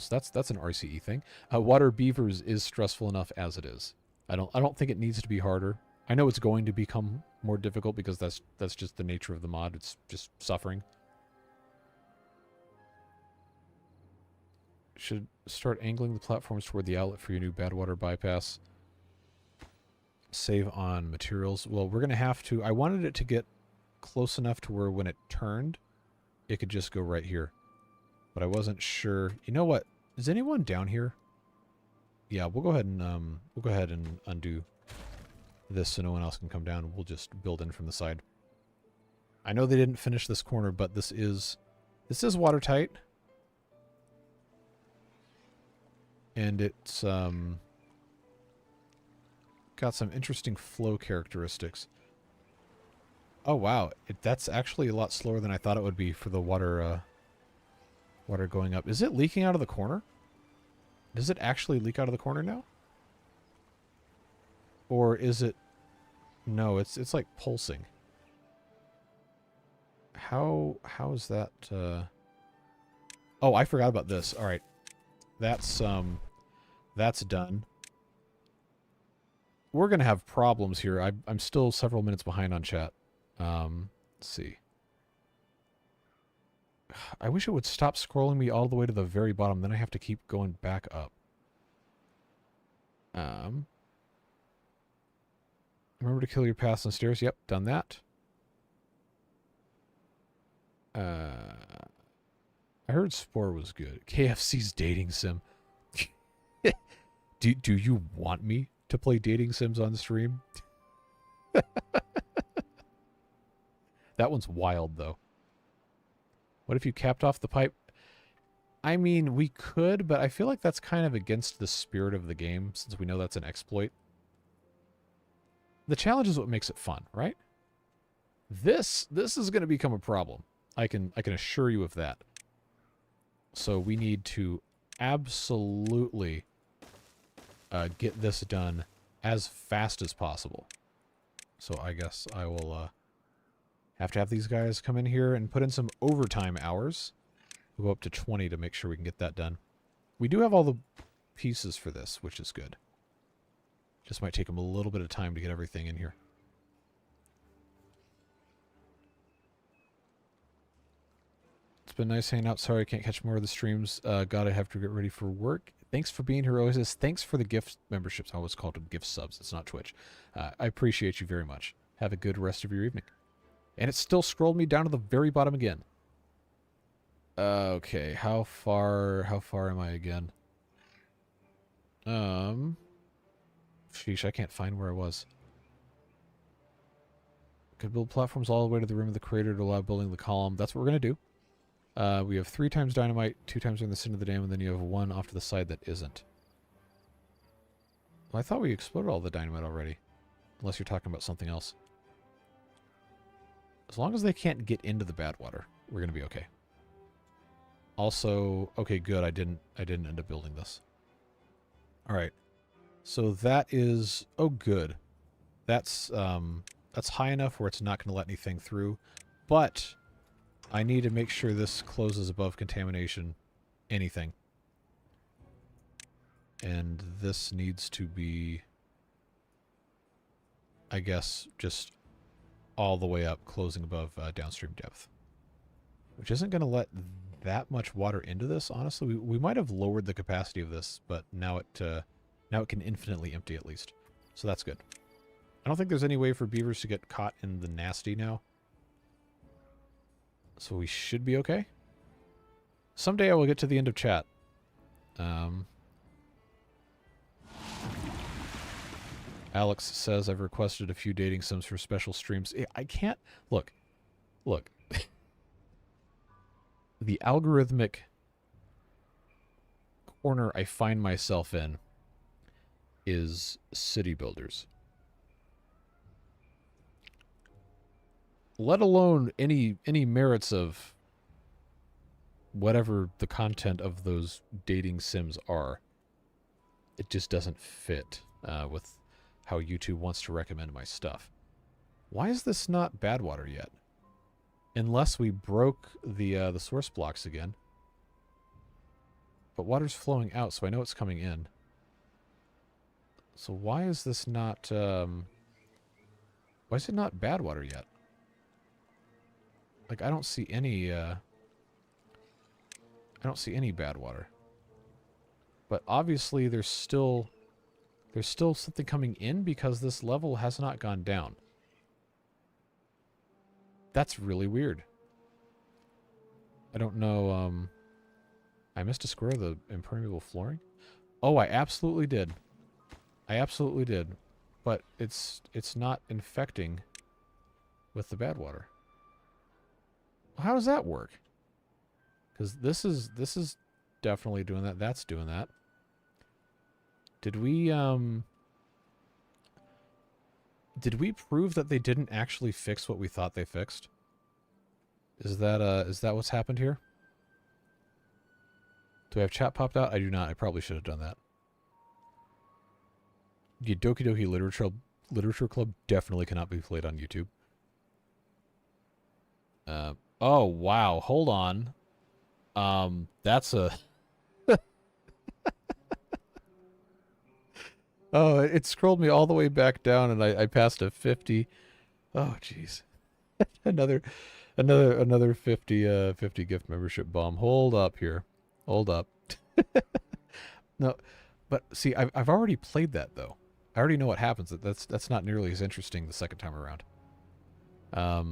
that's an RCE thing. Water beavers is stressful enough as it is. I don't think it needs to be harder. I know it's going to become more difficult because that's just the nature of the mod. It's just suffering. Should start angling the platforms toward the outlet for your new Badwater bypass. Save on materials. Well, we're going to have to... I wanted it to get close enough to where when it turned, it could just go right here. But I wasn't sure. You know what? Is anyone down here? Yeah, we'll go ahead and undo this so no one else can come down. We'll just build in from the side. I know they didn't finish this corner, but this is watertight. And it's got some interesting flow characteristics. Oh wow, that's actually a lot slower than I thought it would be for the water water going up. Is it leaking out of the corner? Does it actually leak out of the corner now? Or is it... No, it's like pulsing. How is that? Oh, I forgot about this. All right, that's done. We're gonna have problems here. I'm still several minutes behind on chat. Let's see. I wish it would stop scrolling me all the way to the very bottom. Then I have to keep going back up. Remember to kill your paths and stairs. Yep, done that. I heard Spore was good. KFC's dating sim. Do you want me to play dating sims on stream? That one's wild, though. What if you capped off the pipe? I mean, we could, but I feel like that's kind of against the spirit of the game, since we know that's an exploit. The challenge is what makes it fun, right? This is going to become a problem. I can assure you of that. So we need to absolutely get this done as fast as possible. So I guess I will have to have these guys come in here and put in some overtime hours. We'll go up to 20 to make sure we can get that done. We do have all the pieces for this, which is good. Just might take them a little bit of time to get everything in here. It's been nice hanging out. Sorry I can't catch more of the streams. Gotta have to get ready for work. Thanks for being here, Oasis. Thanks for the gift memberships. I always called them gift subs. It's not Twitch. I appreciate you very much. Have a good rest of your evening. And it still scrolled me down to the very bottom again. Okay, how far am I again? Sheesh, I can't find where I was. Could build platforms all the way to the rim of the crater to allow building the column. That's what we're going to do. We have 3 times dynamite, 2 times in the center of the dam, and then you have 1 off to the side that isn't. Well, I thought we exploded all the dynamite already. Unless you're talking about something else. As long as they can't get into the Badwater, we're going to be okay. Also, okay, good. I didn't end up building this. All right. So that is, oh, good. That's high enough where it's not going to let anything through, but I need to make sure this closes above contamination, anything. And this needs to be, I guess, just all the way up, closing above downstream depth. Which isn't going to let that much water into this, honestly. We might have lowered the capacity of this, but now it can infinitely empty at least. So that's good. I don't think there's any way for beavers to get caught in the nasty now. So we should be okay. Someday I will get to the end of chat. Alex says, I've requested a few dating sims for special streams. I can't... Look. The algorithmic corner I find myself in is city builders. Let alone any merits of whatever the content of those dating sims are. It just doesn't fit with how YouTube wants to recommend my stuff. Why is this not Badwater yet? Unless we broke the source blocks again. But water's flowing out, so I know it's coming in. So why is this not... why is it not Badwater yet? Like, I don't see any... I don't see any Badwater. But obviously there's still something coming in because this level has not gone down. That's really weird. I don't know, I missed a square of the impermeable flooring? Oh, I absolutely did. I absolutely did. But it's not infecting with the Badwater. Well, how does that work? Because this is definitely doing that. That's doing that. Did we prove that they didn't actually fix what we thought they fixed? Is that what's happened here? Do I have chat popped out? I do not. I probably should have done that. The Doki Doki Literature Club definitely cannot be played on YouTube. Oh, wow. Hold on. That's a... Oh, it scrolled me all the way back down, and I passed a 50. Oh, jeez. another 50 gift membership bomb. Hold up here. Hold up. No, but see, I've already played that though. I already know what happens. That's not nearly as interesting the second time around. I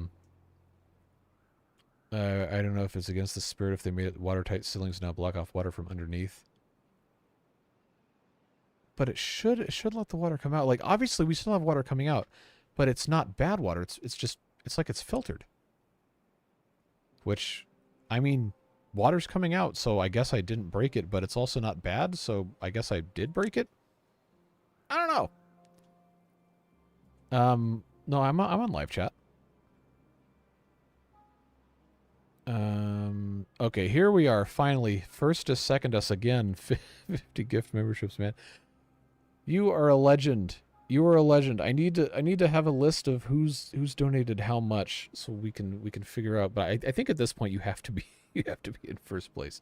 don't know if it's against the spirit if they made it watertight ceilings now block off water from underneath. But it should let the water come out. Like obviously we still have water coming out, but it's not bad water. It's like it's filtered. Which, I mean, water's coming out, so I guess I didn't break it, but it's also not bad, so I guess I did break it. I don't know. No, I'm on live chat. Okay, here we are, finally. First to second us again. 50 gift memberships, man. You are a legend. You are a legend. I need to have a list of who's donated how much so we can figure out. But I think at this point you have to be in first place.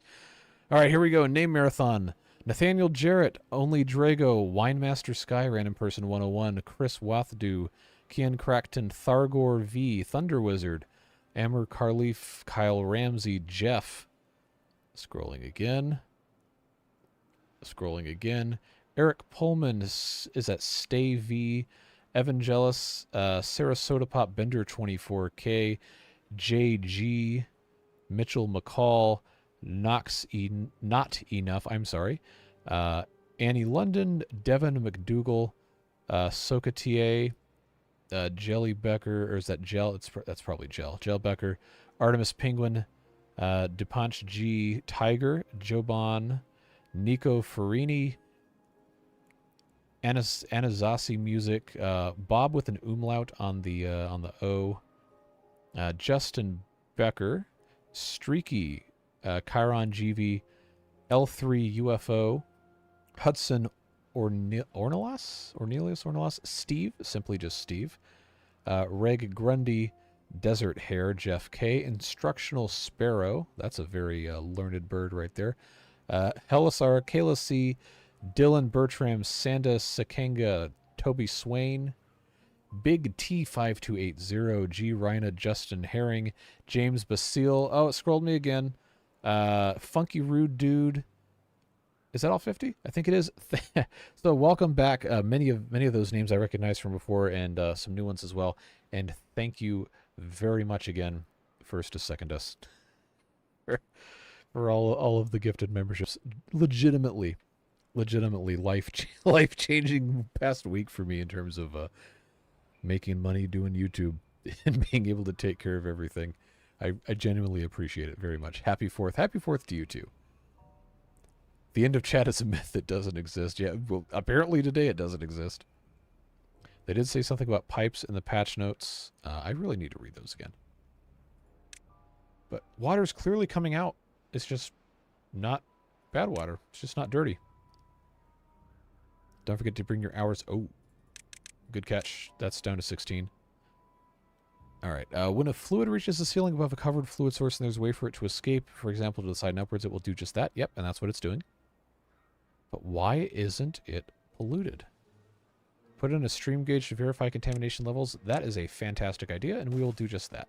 All right, here we go. Name marathon. Nathaniel Jarrett, Only Drago, Winemaster Sky, Random Person 101, Chris Wathdu, Kian Crackton, Thargor V, Thunder Wizard, Amber Carleaf, Kyle Ramsey, Jeff. Scrolling again. Eric Pullman is at Stay V, Evangelis, Sarasota Pop Bender 24K, JG, Mitchell McCall, Not Enough, I'm sorry, Annie London, Devin McDougall, Sokatie, Jelly Becker, or is that Gel? That's probably Gel. Gel Becker, Artemis Penguin, DuPont G, Tiger, Joban, Nico Farini, Anazasi Music, Bob with an umlaut on the O, Justin Becker, Streaky, Chiron GV, L3 UFO, Hudson Ornelas, Steve, simply just Steve, Reg Grundy, Desert Hare, Jeff K, Instructional Sparrow, that's a very learned bird right there, Helisar, Kayla C, Dylan Bertram, Sanda Sakenga, Toby Swain, Big T5280, G Rhina, Justin Herring, James Basile. Oh, it scrolled me again. Funky Rude Dude. Is that all 50? I think it is. So welcome back. Many of those names I recognize from before, and some new ones as well. And thank you very much again, first to second us, for all of the gifted memberships. Legitimately life-changing past week for me in terms of making money doing YouTube and being able to take care of everything. I genuinely appreciate it very much. Happy 4th. Happy 4th to you too. The end of chat is a myth that doesn't exist. Yeah, well, apparently today it doesn't exist. They did say something about pipes in the patch notes. I really need to read those again. But water's clearly coming out. It's just not bad water. It's just not dirty. Don't forget to bring your hours. Oh, good catch. That's down to 16. All right. When a fluid reaches the ceiling above a covered fluid source and there's a way for it to escape, for example, to the side and upwards, it will do just that. Yep, and that's what it's doing. But why isn't it polluted? Put in a stream gauge to verify contamination levels. That is a fantastic idea, and we will do just that.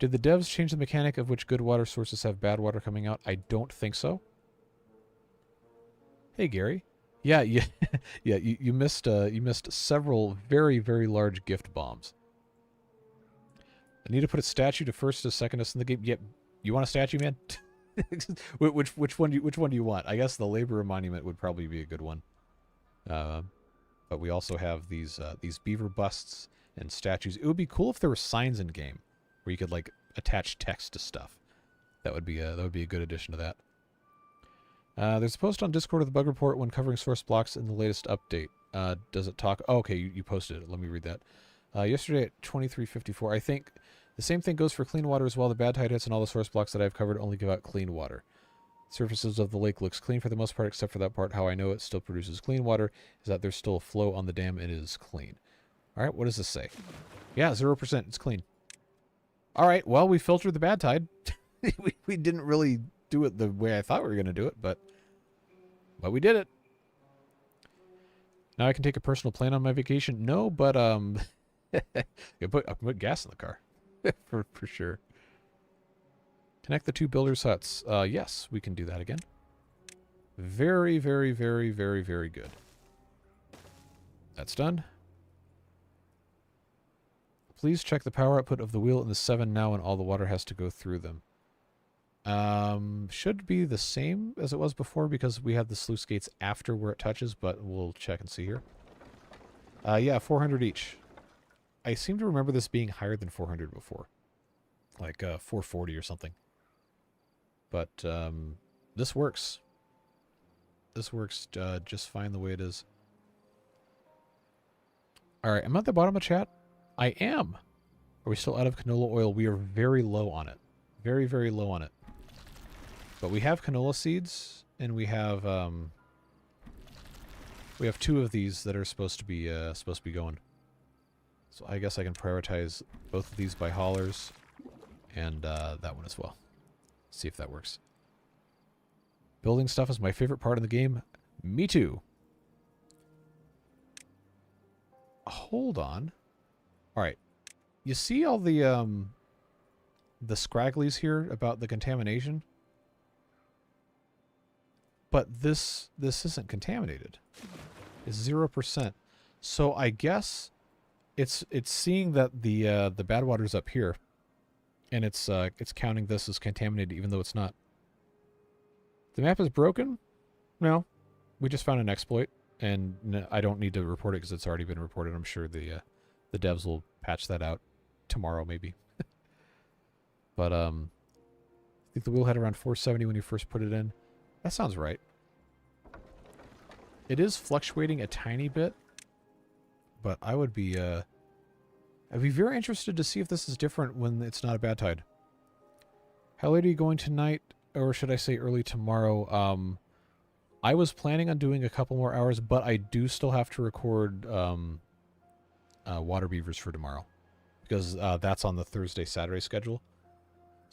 Did the devs change the mechanic of which good water sources have bad water coming out? I don't think so. Hey, Gary. Yeah, you missed several very, very large gift bombs. I need to put a statue to first to second us in the game. Yep, you want a statue, man? which one do you want? I guess the Laborer Monument would probably be a good one. But we also have these beaver busts and statues. It would be cool if there were signs in game where you could like attach text to stuff. That would be a good addition to that. There's a post on Discord of the bug report when covering source blocks in the latest update. Does it talk? Oh, okay, you posted it. Let me read that. Yesterday at 23:54, I think the same thing goes for clean water as well. The bad tide hits and all the source blocks that I've covered only give out clean water. Surfaces of the lake looks clean for the most part, except for that part. How I know it still produces clean water is that there's still a flow on the dam and it is clean. All right, what does this say? Yeah, 0%. It's clean. All right, well, we filtered the bad tide. we didn't really do it the way I thought we were going to do it, but we did it. Now I can take a personal plane on my vacation. No, but I can put gas in the car for sure. Connect the two builders' huts. Yes, we can do that again. Very, very, very, very, very good. That's done. Please check the power output of the wheel in the 7 now, and all the water has to go through them. Should be the same as it was before because we had the sluice gates after where it touches, but we'll check and see here. Yeah, 400 each. I seem to remember this being higher than 400 before. Like 440 or something. But this works. This works just fine the way it is. Alright, I'm at the bottom of chat. I am. Are we still out of canola oil? We are very low on it. Very, very low on it. But we have canola seeds, and we have 2 of these that are supposed to be going. So I guess I can prioritize both of these by haulers, and that one as well. See if that works. Building stuff is my favorite part of the game. Me too. Hold on. All right. You see all the scragglies here about the contamination? But this isn't contaminated. It's 0%. So I guess it's seeing that the Badwater's up here, and it's counting this as contaminated even though it's not. The map is broken? No. We just found an exploit, and I don't need to report it because it's already been reported. I'm sure the devs will patch that out tomorrow maybe. But I think the wheel had around 470 when you first put it in. That sounds right. It is fluctuating a tiny bit, but I'd be very interested to see if this is different when it's not a bad tide. How late are you going tonight, or should I say early tomorrow? I was planning on doing a couple more hours, but I do still have to record water beavers for tomorrow because that's on the Thursday-Saturday schedule.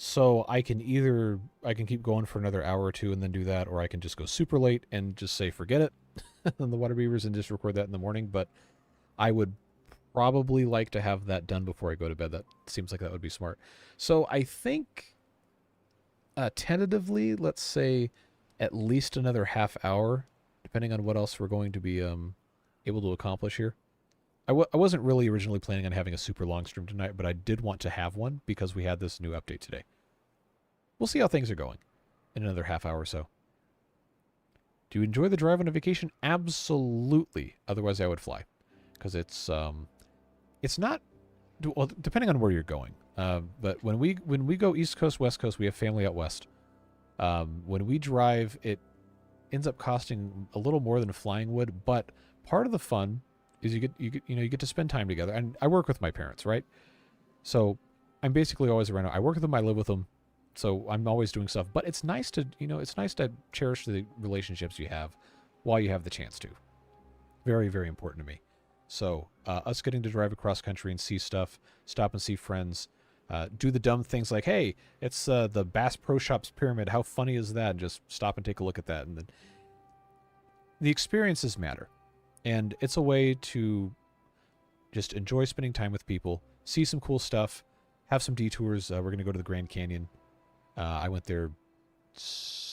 So I can keep going for another hour or two and then do that, or I can just go super late and just say forget it on the water beavers and just record that in the morning. But I would probably like to have that done before I go to bed. That seems like that would be smart. So I think tentatively, let's say at least another half hour, depending on what else we're going to be able to accomplish here. I wasn't really originally planning on having a super long stream tonight, but I did want to have one because we had this new update today. We'll see how things are going in another half hour or so. Do you enjoy the drive on a vacation? Absolutely. Otherwise, I would fly. Because it's not... Well, depending on where you're going. But when we go East Coast, West Coast, we have family out west. When we drive, it ends up costing a little more than flying would, but part of the fun is you get to spend time together. And I work with my parents, right? So I'm basically always around. I work with them, I live with them, so I'm always doing stuff. But it's nice to cherish the relationships you have while you have the chance to. Very, very important to me. So us getting to drive across country and see stuff, stop and see friends, do the dumb things like, hey, it's the Bass Pro Shops pyramid. How funny is that? And just stop and take a look at that. And then the experiences matter. And it's a way to just enjoy spending time with people, see some cool stuff, have some detours. We're going to go to the Grand Canyon. I went there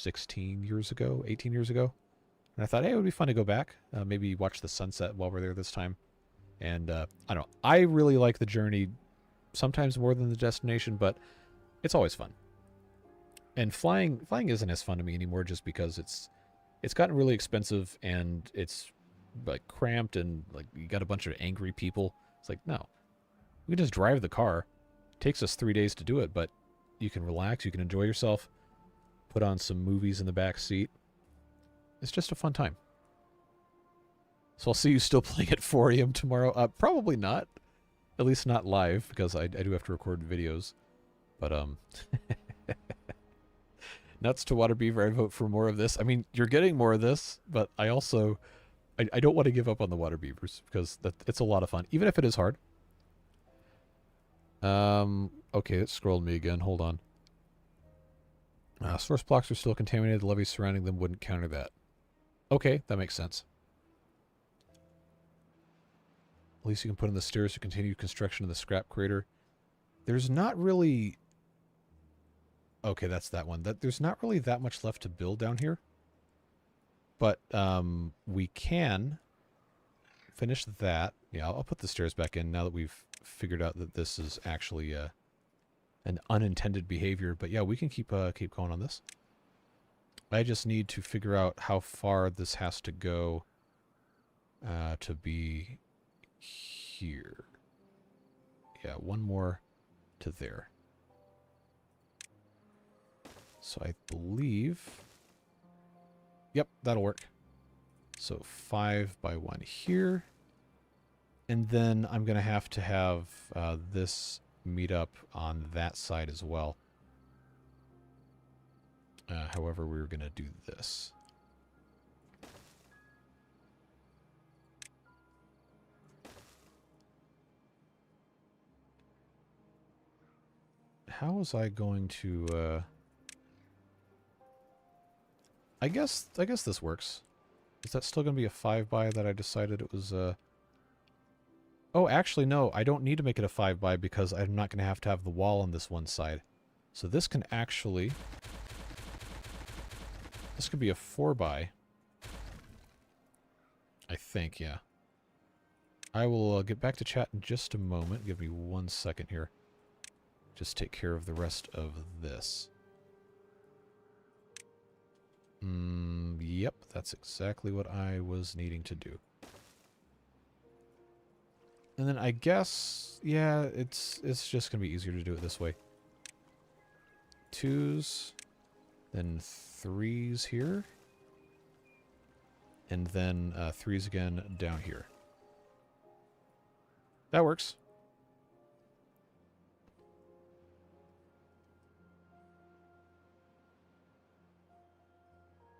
18 years ago. And I thought, hey, it would be fun to go back. Maybe watch the sunset while we're there this time. And I don't know. I really like the journey, sometimes more than the destination, but it's always fun. And flying isn't as fun to me anymore just because it's gotten really expensive and it's like cramped and like you got a bunch of angry people. It's like, no, we can just drive the car. It takes us 3 days to do it, but you can relax, you can enjoy yourself, put on some movies in the back seat. It's just a fun time. So I'll see you still playing at 4 a.m. tomorrow. Probably not. At least not live, because I do have to record videos. But, nuts to water beaver, I vote for more of this. I mean, you're getting more of this, but I also... I don't want to give up on the water beavers, because it's a lot of fun, even if it is hard. Okay, it scrolled me again. Hold on. Source blocks are still contaminated. The levees surrounding them wouldn't counter that. Okay, that makes sense. At least you can put in the stairs to continue construction of the scrap crater. There's not really... Okay, that's that one. There's not really that much left to build down here. But we can finish that. Yeah, I'll put the stairs back in now that we've figured out that this is actually an unintended behavior. But yeah, we can keep going on this. I just need to figure out how far this has to go to be here. Yeah, one more to there. So I believe... Yep, that'll work. So 5 by 1 here. And then I'm going to have this meet up on that side as well. However, we're going to do this. How was I going to... I guess this works. Is that still going to be a 5 by that I decided it was... Oh, actually, no. I don't need to make it a 5 by because I'm not going to have the wall on this one side. So this can actually... This could be a 4 by. I think, yeah. I will get back to chat in just a moment. Give me 1 second here. Just take care of the rest of this. Yep, that's exactly what I was needing to do. And then I guess, yeah, it's just going to be easier to do it this way. 2s, then 3s here, and then 3s again down here. That works.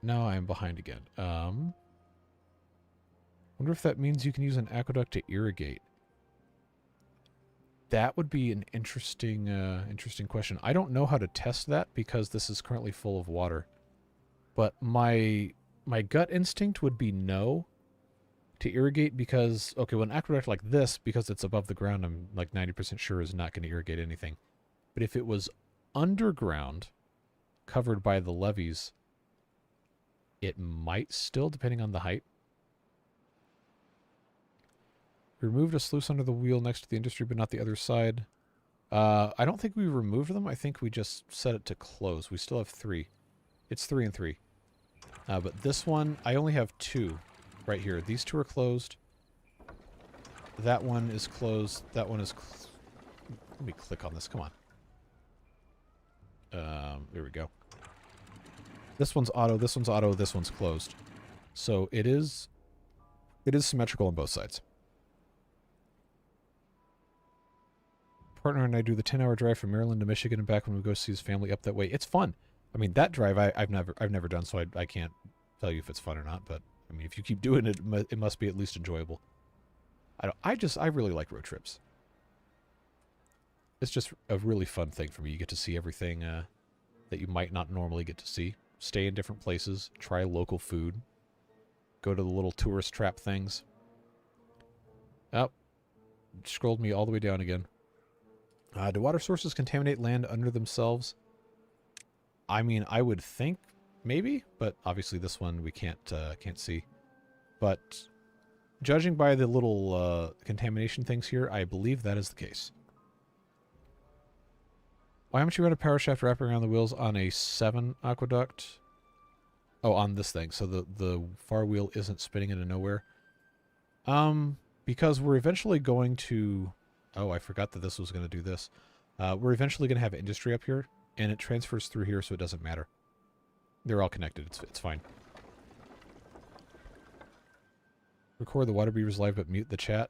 Now I'm behind again. Wonder if that means you can use an aqueduct to irrigate. That would be an interesting question. I don't know how to test that because this is currently full of water. But my gut instinct would be no to irrigate because, okay, well, an aqueduct like this, because it's above the ground, I'm like 90% sure is not going to irrigate anything. But if it was underground, covered by the levees, it might still, depending on the height. We removed a sluice under the wheel next to the industry, but not the other side. I don't think we removed them. I think we just set it to close. We still have 3. It's 3 and 3. But this one, I only have 2 right here. These 2 are closed. That one is closed. That one is... Let me click on this. Come on. There we go. This one's auto, this one's auto, this one's closed. So it is symmetrical on both sides. Partner and I do the 10-hour drive from Maryland to Michigan and back when we go see his family up that way. It's fun. I mean, that drive I've never done, so I can't tell you if it's fun or not. But I mean, if you keep doing it, it must be at least enjoyable. I really like road trips. It's just a really fun thing for me. You get to see everything that you might not normally get to see. Stay in different places, try local food, go to the little tourist trap things. Oh, scrolled me all the way down again. Do water sources contaminate land under themselves? I mean, I would think maybe, but obviously this one we can't see. But judging by the little contamination things here, I believe that is the case. Why haven't you run a power shaft wrapping around the wheels on a 7 aqueduct? Oh, on this thing. So the far wheel isn't spinning into nowhere. Because we're eventually going to... Oh, I forgot that this was going to do this. We're eventually going to have industry up here, and it transfers through here, so it doesn't matter. They're all connected. It's fine. Record the water beavers live, but mute the chat.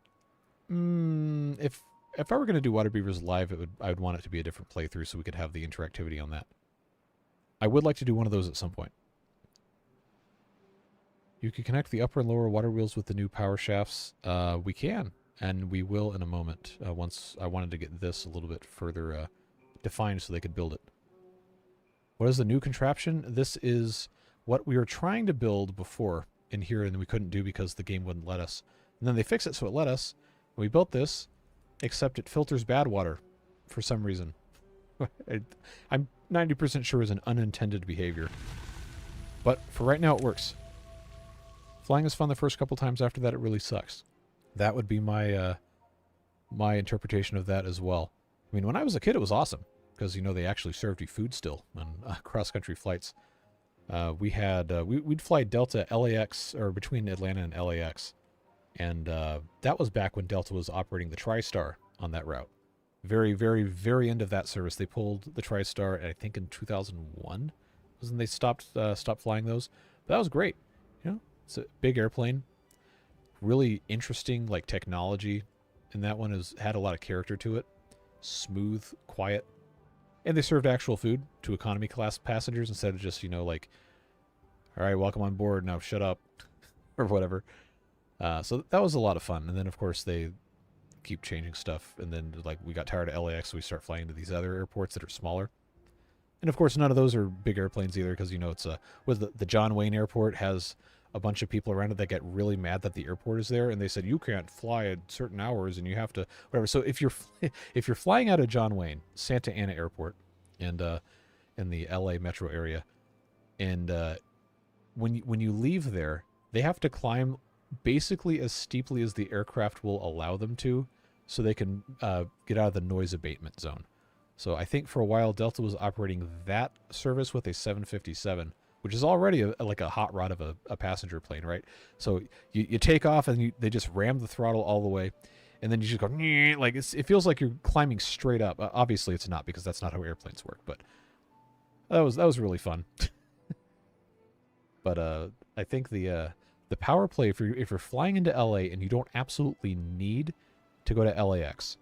If I were going to do water beavers live, I would want it to be a different playthrough so we could have the interactivity on that. I would like to do one of those at some point. You can connect the upper and lower water wheels with the new power shafts. We can. and we will in a moment, once I wanted to get this a little bit further defined so they could build it. What is the new contraption? This is what we were trying to build before in here, and we couldn't do because the game wouldn't let us. And then they fixed it so it let us, and we built this, except it filters Badwater for some reason. I'm 90% sure it's an unintended behavior. But for right now, it works. Flying is fun the first couple times. After that, it really sucks. That would be my my interpretation of that as well. I mean, when I was a kid, it was awesome because, you know, they actually served you food still on cross-country flights. We'd fly Delta LAX, or between Atlanta and LAX, and that was back when Delta was operating the TriStar on that route. Very, very, very end of that service, they pulled the TriStar, I think in 2001, was when they stopped flying those. But that was great. You know, it's a big airplane, really interesting like technology, and that one had a lot of character to it. Smooth, quiet, and they served actual food to economy class passengers instead of just, you know, like, all right, welcome on board, now shut up, or whatever. So that was a lot of fun. And then, of course, they keep changing stuff. And then, like, we got tired of LAX, so we start flying to these other airports that are smaller. And, of course, none of those are big airplanes either because, you know, it's the John Wayne Airport has a bunch of people around it that get really mad that the airport is there. And they said, you can't fly at certain hours and you have to, whatever. So if you're flying out of John Wayne, Santa Ana Airport, and in the LA metro area, and when you leave there, they have to climb basically as steeply as the aircraft will allow them to, so they can get out of the noise abatement zone. So I think for a while Delta was operating that service with a 757, which is already like a hot rod of a passenger plane, right? So you take off and they just ram the throttle all the way, and then you just go like it feels like you're climbing straight up. Obviously it's not, because that's not how airplanes work, but that was really fun. But I think the power play, if you're flying into LA and you don't absolutely need to go to LAX,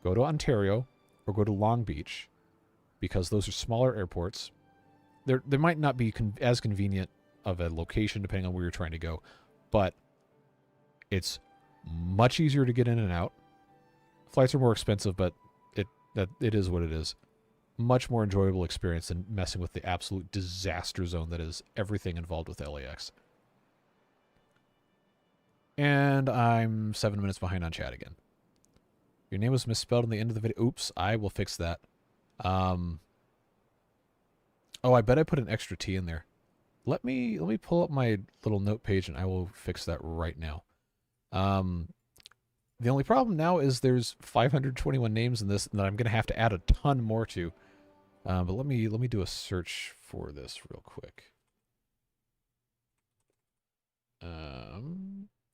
go to Ontario or go to Long Beach, because those are smaller airports. They might not be as convenient of a location depending on where you're trying to go, but it's much easier to get in and out. Flights are more expensive, but it is what it is. Much more enjoyable experience than messing with the absolute disaster zone that is everything involved with LAX. And I'm 7 minutes behind on chat again. Your name was misspelled in the end of the video. Oops, I will fix that. Oh, I bet I put an extra T in there. Let me pull up my little note page and I will fix that right now. The only problem now is there's 521 names in this, and that I'm going to have to add a ton more to. But let me do a search for this real quick.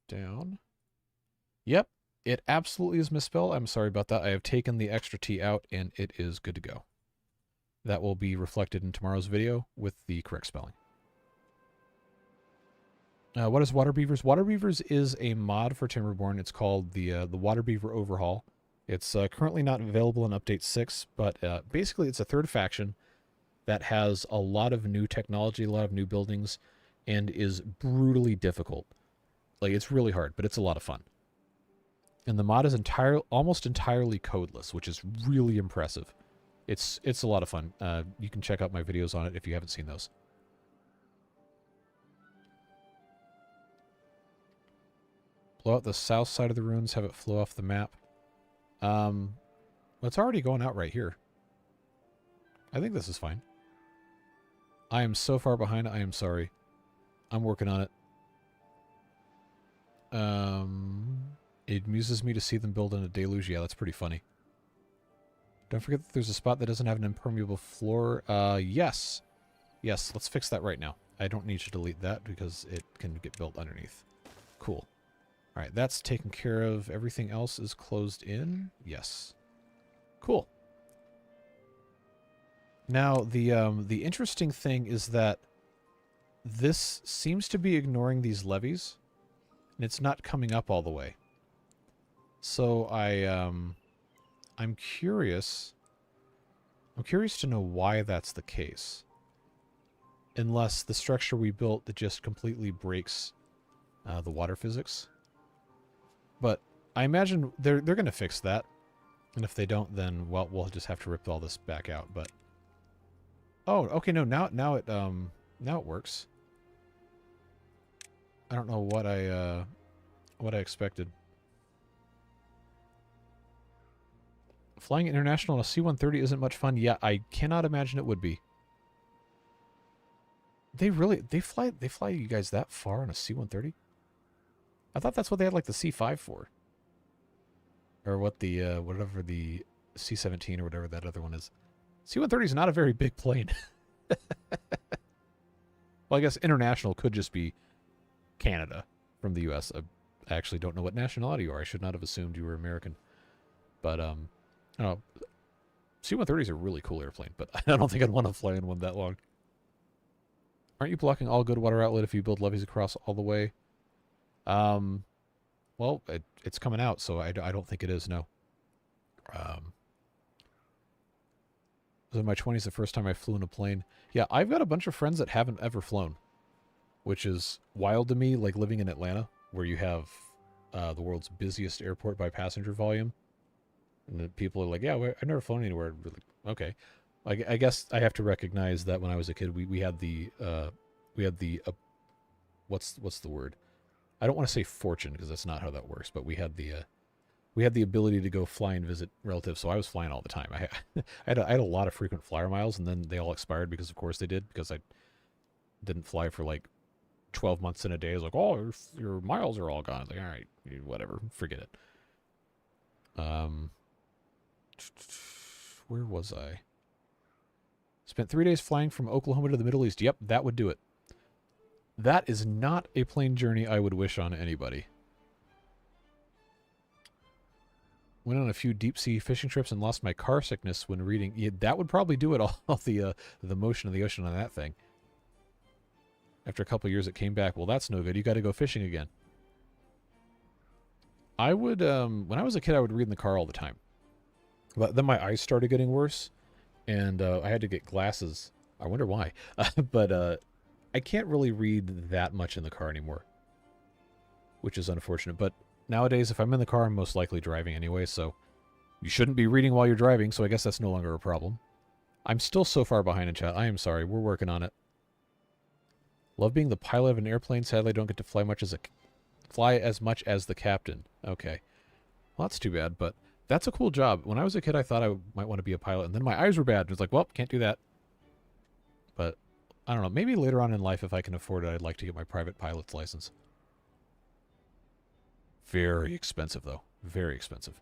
Down. Yep, it absolutely is misspelled. I'm sorry about that. I have taken the extra T out, and it is good to go. That will be reflected in tomorrow's video with the correct spelling. What is Water Beavers? Water Beavers is a mod for Timberborn. It's called the Water Beaver Overhaul. It's currently not available in Update 6, but basically it's a third faction that has a lot of new technology, a lot of new buildings, and is brutally difficult. Like, it's really hard, but it's a lot of fun. And the mod is almost entirely codeless, which is really impressive. It's a lot of fun. You can check out my videos on it if you haven't seen those. Blow out the south side of the ruins, have it flow off the map. Well, it's already going out right here. I think this is fine. I am so far behind, I am sorry. I'm working on it. It amuses me to see them build in a deluge. Yeah, that's pretty funny. Don't forget that there's a spot that doesn't have an impermeable floor. Yes. Yes, let's fix that right now. I don't need to delete that because it can get built underneath. Cool. Alright, that's taken care of. Everything else is closed in. Yes. Cool. Now, the interesting thing is that this seems to be ignoring these levees, and it's not coming up all the way. So I'm curious. I'm curious to know why that's the case. Unless the structure we built that just completely breaks the water physics. But I imagine they're going to fix that. And if they don't, then, well, we'll just have to rip all this back out, but... Oh, okay, no, now it works. I don't know what I expected. Flying international on a C-130 isn't much fun. Yeah, I cannot imagine it would be. They fly you guys that far on a C-130? I thought that's what they had like the C-5 for. Or what the, whatever the C-17 or whatever that other one is. C-130 is not a very big plane. Well, I guess international could just be Canada from the U.S. I actually don't know what nationality you are. I should not have assumed you were American. But, oh, C-130 is a really cool airplane, but I don't think I'd want to fly in one that long. Aren't you blocking all good water outlet if you build levees across all the way? Well, it's coming out, so I don't think it is, no. Was in my 20s the first time I flew in a plane. Yeah, I've got a bunch of friends that haven't ever flown, which is wild to me, like living in Atlanta, where you have the world's busiest airport by passenger volume. And the people are like, yeah, I've never flown anywhere. Really, okay. I guess I have to recognize that when I was a kid, we had the what's the word? I don't want to say fortune because that's not how that works, but we had the ability to go fly and visit relatives, so I was flying all the time. I had a lot of frequent flyer miles, and then they all expired because, of course, they did, because I didn't fly for like 12 months in a day. I was like, oh, your miles are all gone. I was like, all right, whatever, forget it. Where was I? Spent 3 days flying from Oklahoma to the Middle East. Yep, that would do it. That is not a plane journey I would wish on anybody. Went on a few deep-sea fishing trips and lost my car sickness when reading. Yeah, that would probably do it, all the motion of the ocean on that thing. After a couple of years, it came back. Well, that's no good. You got to go fishing again. I would, when I was a kid, I would read in the car all the time. But then my eyes started getting worse, and I had to get glasses. I wonder why. But I can't really read that much in the car anymore, which is unfortunate. But nowadays, if I'm in the car, I'm most likely driving anyway, so you shouldn't be reading while you're driving, so I guess that's no longer a problem. I'm still so far behind in chat. I am sorry. We're working on it. Love being the pilot of an airplane. Sadly, I don't get to fly as much as the captain. Okay. Well, that's too bad, but that's a cool job. When I was a kid, I thought I might want to be a pilot, and then my eyes were bad. It was like, well, can't do that. But I don't know. Maybe later on in life, if I can afford it, I'd like to get my private pilot's license. Very expensive, though. Very expensive.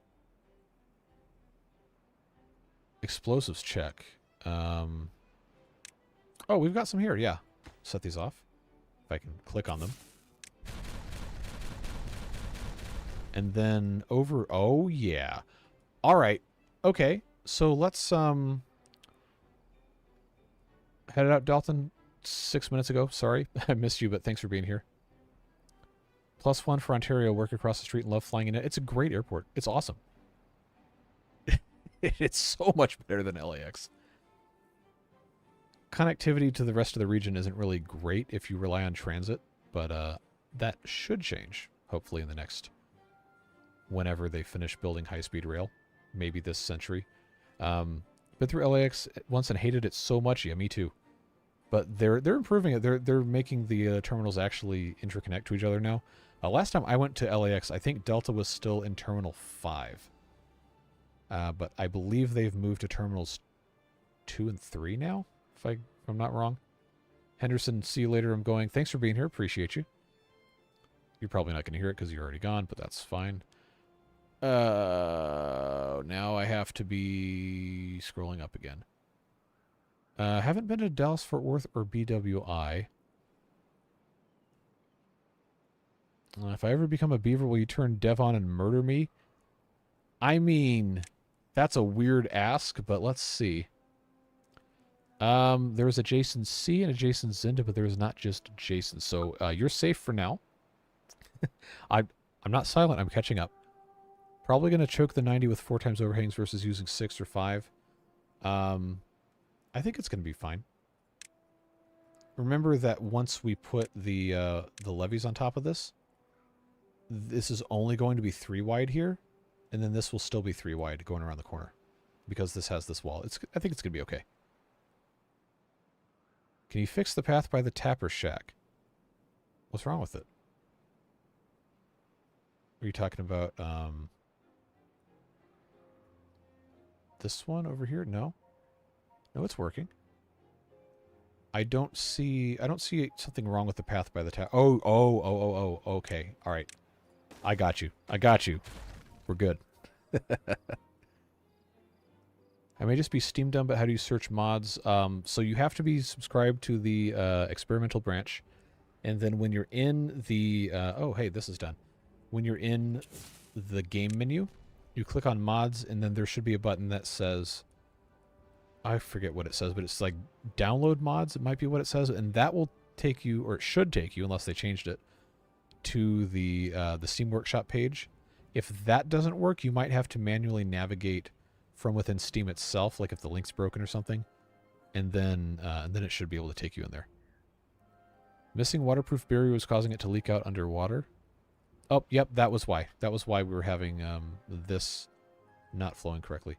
Explosives check. Oh, we've got some here. Yeah. Set these off. If I can click on them. And then over... Oh, yeah. All right. Okay. So let's... Headed out, Dalton, 6 minutes ago. Sorry. I missed you, but thanks for being here. +1 for Ontario. Work across the street and love flying in it. It's a great airport. It's awesome. It's so much better than LAX. Connectivity to the rest of the region isn't really great if you rely on transit, but that should change, hopefully in the next... whenever they finish building high-speed rail. Maybe this century. Been through LAX once and hated it so much. Yeah, me too. But they're improving it. They're making the terminals actually interconnect to each other now. Last time I went to LAX, I think Delta was still in Terminal 5. But I believe they've moved to Terminals 2 and 3 now, if I'm not wrong. Henderson, see you later. I'm going. Thanks for being here. Appreciate you. You're probably not going to hear it because you're already gone, but that's fine. Now I have to be scrolling up again. Haven't been to Dallas, Fort Worth, or BWI. If I ever become a beaver, will you turn Dev on and murder me? I mean, that's a weird ask, but let's see. There's a Jason C and a Jason Zinda, but there is not just Jason. So you're safe for now. I'm not silent. I'm catching up. Probably going to choke the 90 with 4 times overhangs versus using 6 or 5. I think it's going to be fine. Remember that once we put the levees on top of this, this is only going to be 3 wide here, and then this will still be 3 wide going around the corner because this has this wall. I think it's going to be okay. Can you fix the path by the tapper shack? What's wrong with it? Are you talking about this one over here? No. No, it's working. I don't see something wrong with the path by the tap. Oh, okay. All right. I got you. We're good. I may just be Steam dumb, but how do you search mods? So you have to be subscribed to the experimental branch. And then when you're in the... oh, hey, this is done. When you're in the game menu, you click on mods, and then there should be a button that says... I forget what it says, but it's like download mods. It might be what it says. And that will take you, or it should take you, unless they changed it, to the Steam Workshop page. If that doesn't work, you might have to manually navigate from within Steam itself, like if the link's broken or something, and then it should be able to take you in there. Missing waterproof barrier was causing it to leak out underwater. Oh, yep, that was why. That was why we were having this not flowing correctly.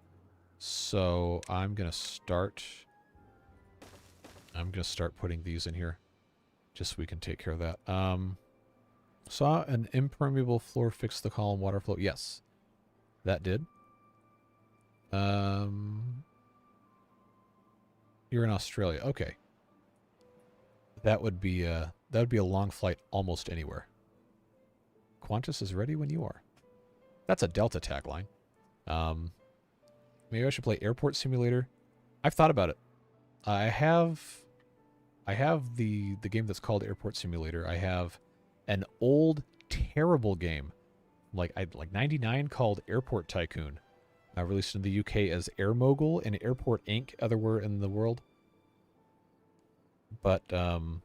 So I'm gonna start putting these in here, just so we can take care of that. Saw an impermeable floor fix the column water flow. Yes, that did. You're in Australia. Okay. That would be a long flight almost anywhere. Qantas is ready when you are. That's a Delta tagline. Maybe I should play Airport Simulator. I've thought about it. I have the game that's called Airport Simulator. I have an old terrible game, like 99, called Airport Tycoon. Released in the UK as Air Mogul and Airport Inc. otherwhere in the world. But I don't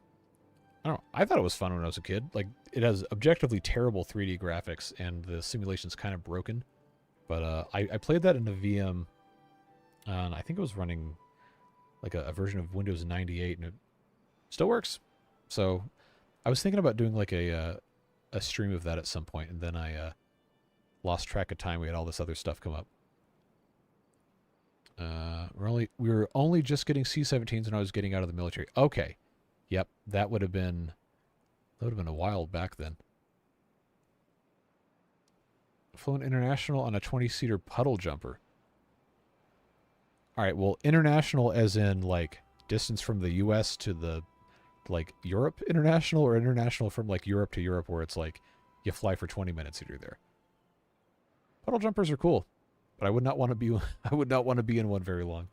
know. I thought it was fun when I was a kid. Like, it has objectively terrible 3D graphics, and the simulation's kind of broken. But I played that in a VM, and I think it was running like a version of Windows 98, and it still works. So I was thinking about doing like a stream of that at some point, and then I lost track of time. We had all this other stuff come up. We were only just getting C-17s when I was getting out of the military. Okay. Yep, that would have been a while back then. Flown international on a 20-seater puddle jumper. All right, well, international as in like distance from the US to the like Europe international, or international from like Europe to Europe where it's like you fly for 20 minutes and you're there. Puddle jumpers are cool, but I would not want to be in one very long.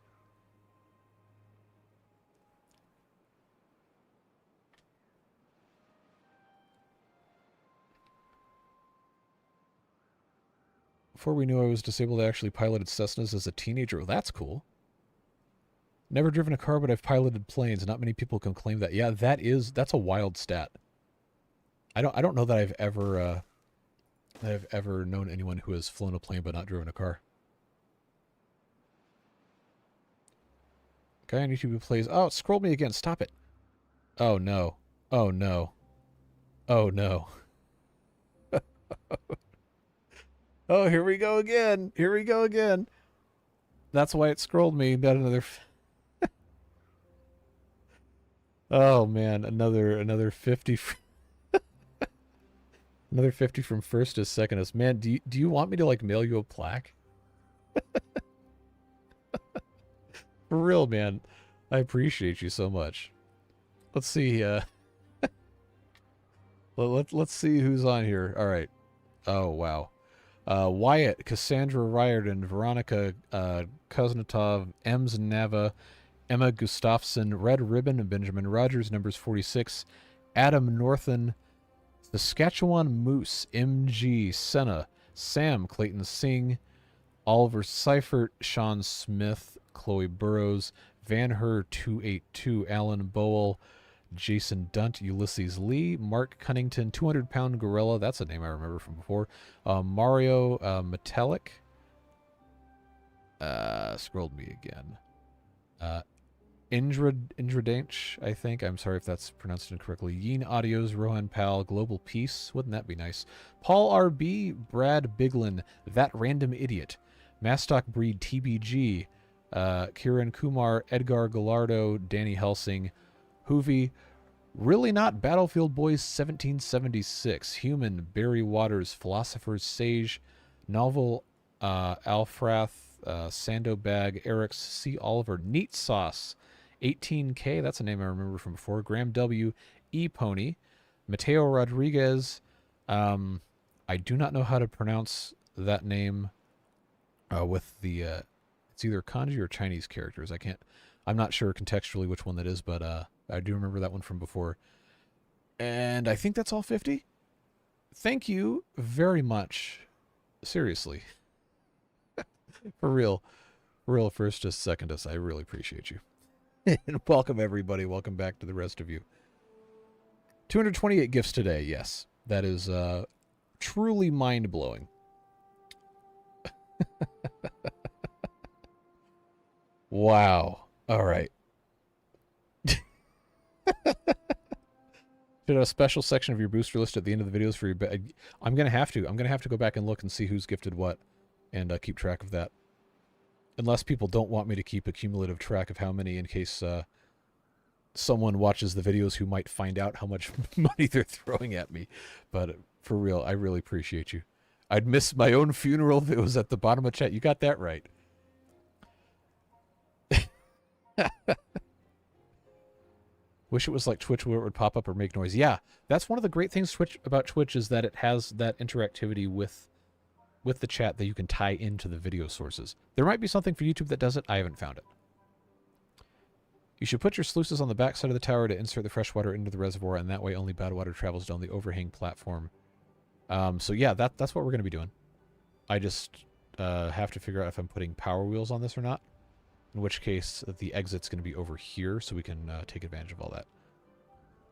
Before we knew I was disabled, I actually piloted Cessnas as a teenager. Well, that's cool. Never driven a car, but I've piloted planes. Not many people can claim that. Yeah, that's a wild stat. I don't know that I've ever known anyone who has flown a plane but not driven a car. Guy on YouTube who plays... Oh, it scrolled me again. Stop it. Oh, no. Oh, no. Oh, no. Oh, here we go again. Here we go again. That's why it scrolled me. Got another... Oh, man. Another 50... Another 50 from first to secondest. Man, do you want me to, like, mail you a plaque? For real, man. I appreciate you so much. Let's see, let's see who's on here. All right. Oh, wow. Wyatt, Cassandra Riordan, Veronica Kuznetov, Ems Nava, Emma Gustafson, Red Ribbon, and Benjamin Rogers, numbers 46, Adam Northen, Saskatchewan Moose, MG, Senna, Sam, Clayton Singh, Oliver Seifert, Sean Smith, Chloe Burrows, Van Her 282, Alan Bowell, Jason Dunt, Ulysses Lee, Mark Cunnington, 200-pound gorilla. That's a name I remember from before. Mario Metallic. Scrolled me again. Indradanch, I think. I'm sorry if that's pronounced incorrectly. Yeen Audios, Rohan Pal, Global Peace. Wouldn't that be nice? Paul RB, Brad Biglin, That Random Idiot, Mastock Breed TBG, Kieran Kumar, Edgar Gallardo, Danny Helsing, Hoovy, Really Not Battlefield Boys 1776, Human, Barry Waters, Philosopher's Sage, Novel, Alfrath, Sandobag, Eric's, C. Oliver, Neat Sauce, 18K, that's a name I remember from before, Graham W., E. Pony, Mateo Rodriguez, I do not know how to pronounce that name with the, it's either kanji or Chinese characters. I'm not sure contextually which one that is, but I do remember that one from before. And I think that's all 50. Thank you very much. Seriously. For real. First, just second, I really appreciate you. And welcome, everybody. Welcome back to the rest of you. 228 gifts today. Yes. That is truly mind-blowing. Wow. All right. Should have a special section of your booster list at the end of the videos for your... I'm going to have to. I'm going to have to go back and look and see who's gifted what and keep track of that. Unless people don't want me to keep a cumulative track of how many in case someone watches the videos who might find out how much money they're throwing at me. But for real, I really appreciate you. I'd miss my own funeral if it was at the bottom of chat. You got that right. Wish it was like Twitch where it would pop up or make noise. Yeah, that's one of the great things about Twitch is that it has that interactivity with the chat that you can tie into the video sources. There might be something for YouTube that does it. I haven't found it. You should put your sluices on the back side of the tower to insert the fresh water into the reservoir, and that way only bad water travels down the overhang platform. So yeah, that's what we're going to be doing. I just have to figure out if I'm putting power wheels on this or not. In which case, the exit's going to be over here, so we can take advantage of all that.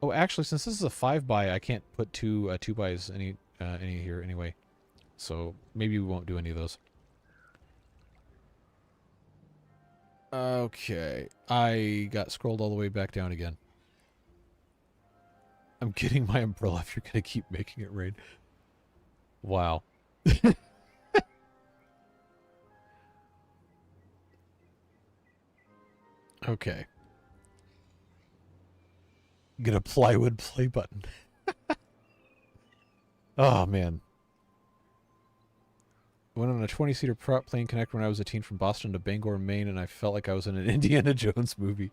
Oh, actually, since this is a 5x, I can't put two 2x's any here anyway. So maybe we won't do any of those. Okay, I got scrolled all the way back down again. I'm getting my umbrella if you're going to keep making it rain. Wow. Okay. Get a plywood play button. Oh, man. I went on a 20-seater prop plane connector when I was a teen from Boston to Bangor, Maine, and I felt like I was in an Indiana Jones movie.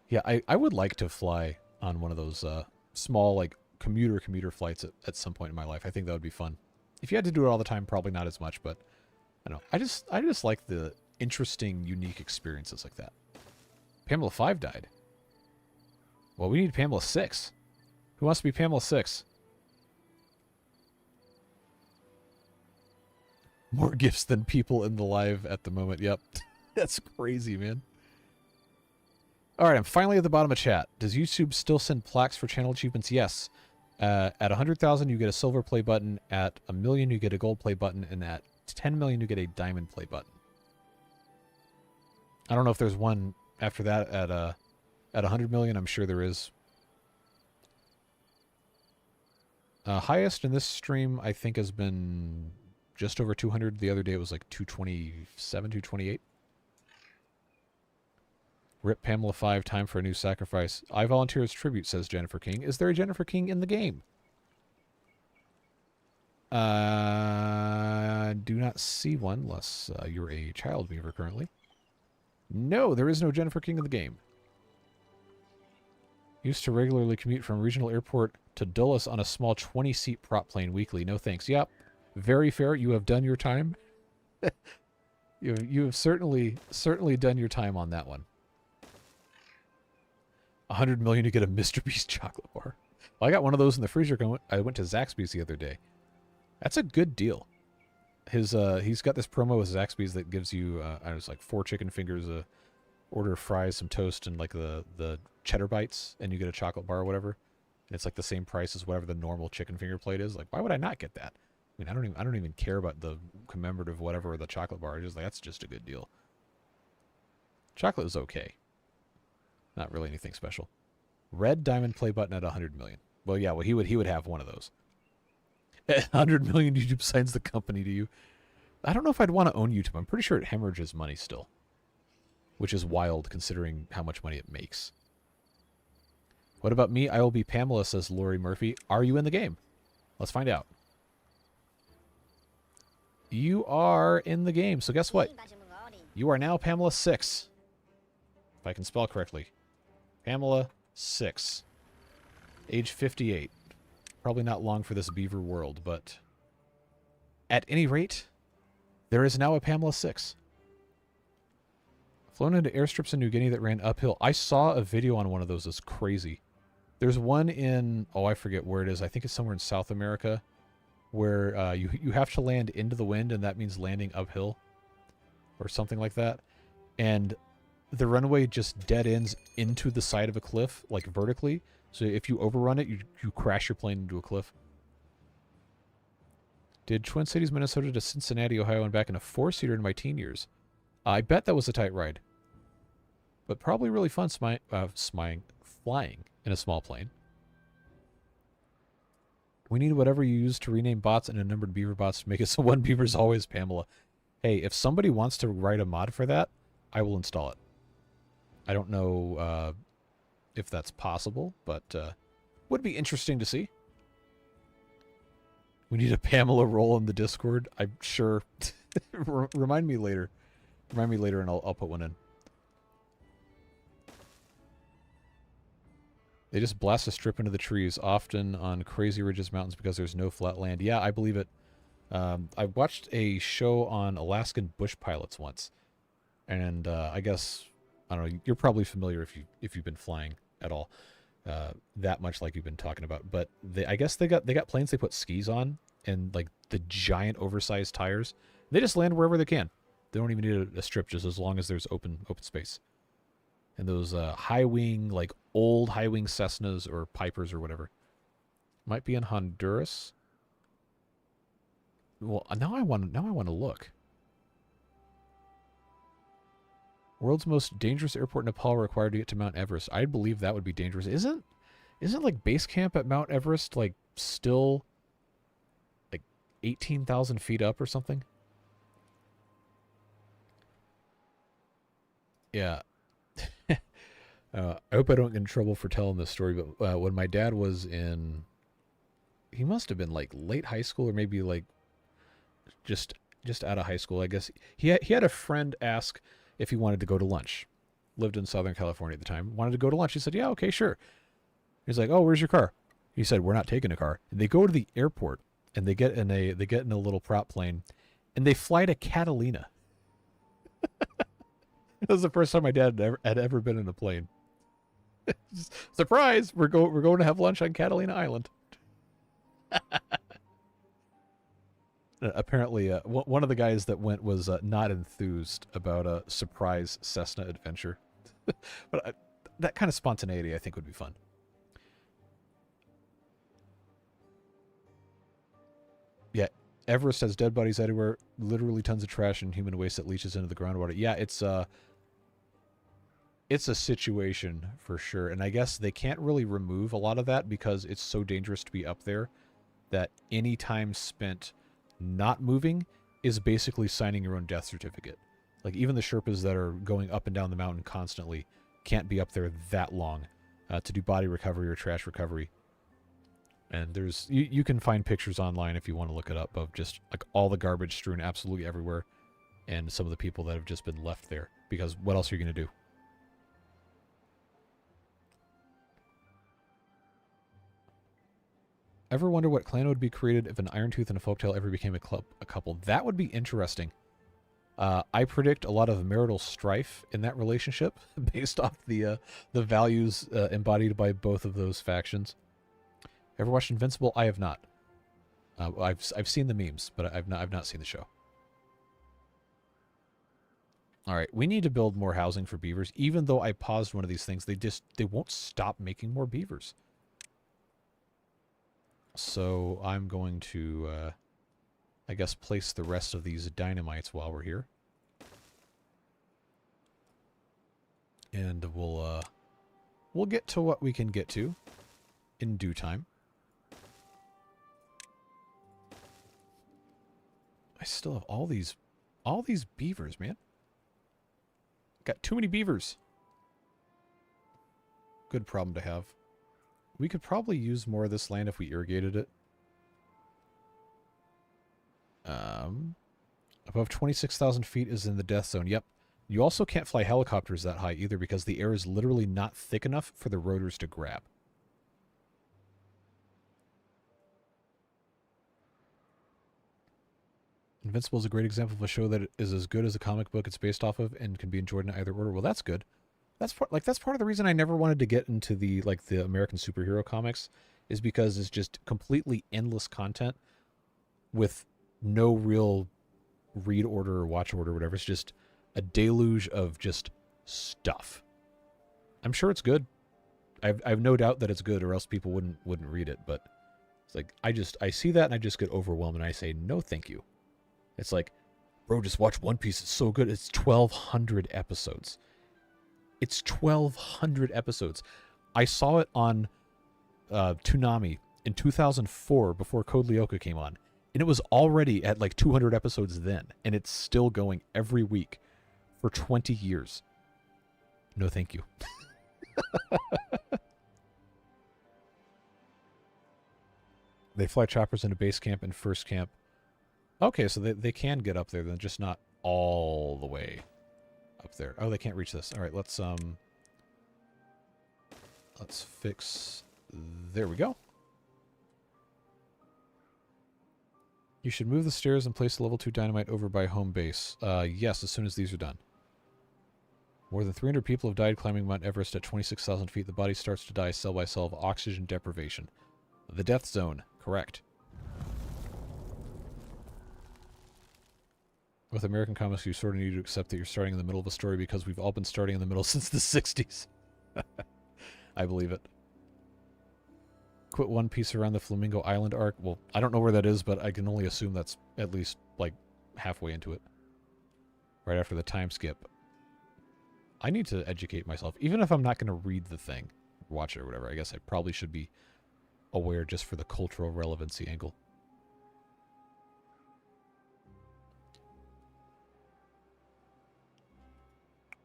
Yeah, I would like to fly on one of those small, like, commuter flights at some point in my life. I think that would be fun. If you had to do it all the time, probably not as much, but I don't know. I just like the interesting, unique experiences like that. Pamela 5 died. Well, we need Pamela 6. Who wants to be Pamela 6? More gifts than people in the live at the moment. Yep. That's crazy, man. Alright, I'm finally at the bottom of chat. Does YouTube still send plaques for channel achievements? Yes. At 100,000, you get a silver play button. At 1 million, you get a gold play button. And at 10 million, you get a diamond play button. I don't know if there's one after that at 100 million. I'm sure there is. Highest in this stream, I think, has been just over 200. The other day it was like 227, 228. Rip Pamela 5, time for a new sacrifice. I volunteer as tribute, says Jennifer King. Is there a Jennifer King in the game? Do not see one unless you're a child beaver currently. No, there is no Jennifer King in the game. Used to regularly commute from regional airport to Dulles on a small 20-seat prop plane weekly. No thanks. Yep. Very fair. You have done your time. you have certainly done your time on that one. 100 million to get a Mr. Beast chocolate bar. Well, I got one of those in the freezer. I went to Zaxby's the other day. That's a good deal. He's got this promo with Zaxby's that gives you I don't know, it's like 4 chicken fingers, a order of fries, some toast, and like the cheddar bites, and you get a chocolate bar or whatever. And it's like the same price as whatever the normal chicken finger plate is. Like, why would I not get that? I mean, I don't even care about the commemorative whatever or the chocolate bar. It's just like, that's just a good deal. Chocolate is okay. Not really anything special. Red diamond play button at 100 million. Well, yeah, well, he would have one of those. 100 million YouTube signs the company to you. I don't know if I'd want to own YouTube. I'm pretty sure it hemorrhages money still, which is wild considering how much money it makes. What about me? I will be Pamela, says Lori Murphy. Are you in the game? Let's find out. You are in the game. So guess what? You are now Pamela 6. If I can spell correctly. Pamela 6. Age 58. Probably not long for this beaver world, but at any rate, there is now a Pamela 6. Flown into airstrips in New Guinea that ran uphill. I saw a video on one of those. It's crazy. There's one in, oh, I forget where it is. I think it's somewhere in South America where you have to land into the wind, and that means landing uphill or something like that. And the runway just dead ends into the side of a cliff, like vertically. So if you overrun it, you crash your plane into a cliff. Did Twin Cities, Minnesota to Cincinnati, Ohio, and back in a 4-seater in my teen years. I bet that was a tight ride. But probably really fun flying in a small plane. We need whatever you use to rename bots and unnumbered beaver bots to make it so one beaver's always Pamela. Hey, if somebody wants to write a mod for that, I will install it. I don't know if that's possible, but would be interesting to see. We need a Pamela role in the Discord. I'm sure. Remind me later. Remind me later and I'll put one in. They just blast a strip into the trees, often on crazy ridges mountains because there's no flat land. Yeah, I believe it. I watched a show on Alaskan bush pilots once. And I guess, I don't know, you're probably familiar if you've been flying at all. That much like you've been talking about. But I guess they got planes they put skis on and like the giant oversized tires. They just land wherever they can. They don't even need a strip just as long as there's open space. And those high wing, like old high wing Cessnas or Pipers or whatever. Might be in Honduras. Well, now I want to look. World's most dangerous airport in Nepal required to get to Mount Everest. I believe that would be dangerous. Isn't like base camp at Mount Everest like still like 18,000 feet up or something? Yeah. I hope I don't get in trouble for telling this story, but when my dad was in, he must have been like late high school or maybe like just out of high school, I guess. He had a friend ask if he wanted to go to lunch. Lived in Southern California at the time. Wanted to go to lunch. He said, yeah, okay, sure. He's like, oh, where's your car? He said, we're not taking a car. And they go to the airport and they get in a little prop plane and they fly to Catalina. That was the first time my dad had ever been in a plane. Surprise! We're going to have lunch on Catalina Island. Apparently, one of the guys that went was not enthused about a surprise Cessna adventure. But that kind of spontaneity, I think, would be fun. Yeah, Everest has dead bodies everywhere. Literally tons of trash and human waste that leaches into the groundwater. Yeah, it's a situation for sure. And I guess they can't really remove a lot of that because it's so dangerous to be up there that any time spent not moving is basically signing your own death certificate. Like even the Sherpas that are going up and down the mountain constantly can't be up there that long to do body recovery or trash recovery. And there's you can find pictures online if you want to look it up of just like all the garbage strewn absolutely everywhere and some of the people that have just been left there because what else are you going to do? Ever wonder what clan would be created if an Iron Tooth and a Folktale ever became a couple? That would be interesting. I predict a lot of marital strife in that relationship based off the values embodied by both of those factions. Ever watched Invincible? I have not. I've seen the memes, but I've not seen the show. All right, we need to build more housing for beavers. Even though I paused one of these things, they won't stop making more beavers. So I'm going to, I guess, place the rest of these dynamites while we're here. And we'll we'll get to what we can get to in due time. I still have all these beavers, man. Got too many beavers. Good problem to have. We could probably use more of this land if we irrigated it. Above 26,000 feet is in the death zone. Yep. You also can't fly helicopters that high either because the air is literally not thick enough for the rotors to grab. Invincible is a great example of a show that is as good as a comic book it's based off of and can be enjoyed in either order. Well, that's good. That's part of the reason I never wanted to get into the American superhero comics, is because it's just completely endless content with no real read order or watch order or whatever. It's just a deluge of just stuff. I'm sure it's good. I've no doubt that it's good, or else people wouldn't read it. But it's like I see that and I just get overwhelmed and I say no, thank you. It's like, bro, just watch One Piece. It's so good. It's 1,200 episodes. It's 1,200 episodes. I saw it on Toonami in 2004 before Code Lyoko came on. And it was already at like 200 episodes then. And it's still going every week for 20 years. No, thank you. They fly choppers into base camp and first camp. Okay, so they can get up there, then just not all the way up there. Oh, they can't reach this. All right, let's fix. There we go. You should move the stairs and place the level 2 dynamite over by home base. Yes, as soon as these are done. More than 300 people have died climbing Mount Everest at 26,000 feet. The body starts to die cell by cell of oxygen deprivation. The death zone. Correct. With American comics, you sort of need to accept that you're starting in the middle of a story because we've all been starting in the middle since the 60s. I believe it. Quit One Piece around the Flamingo Island arc. Well, I don't know where that is, but I can only assume that's at least, like, halfway into it. Right after the time skip. I need to educate myself. Even if I'm not going to read the thing, watch it or whatever, I guess I probably should be aware just for the cultural relevancy angle.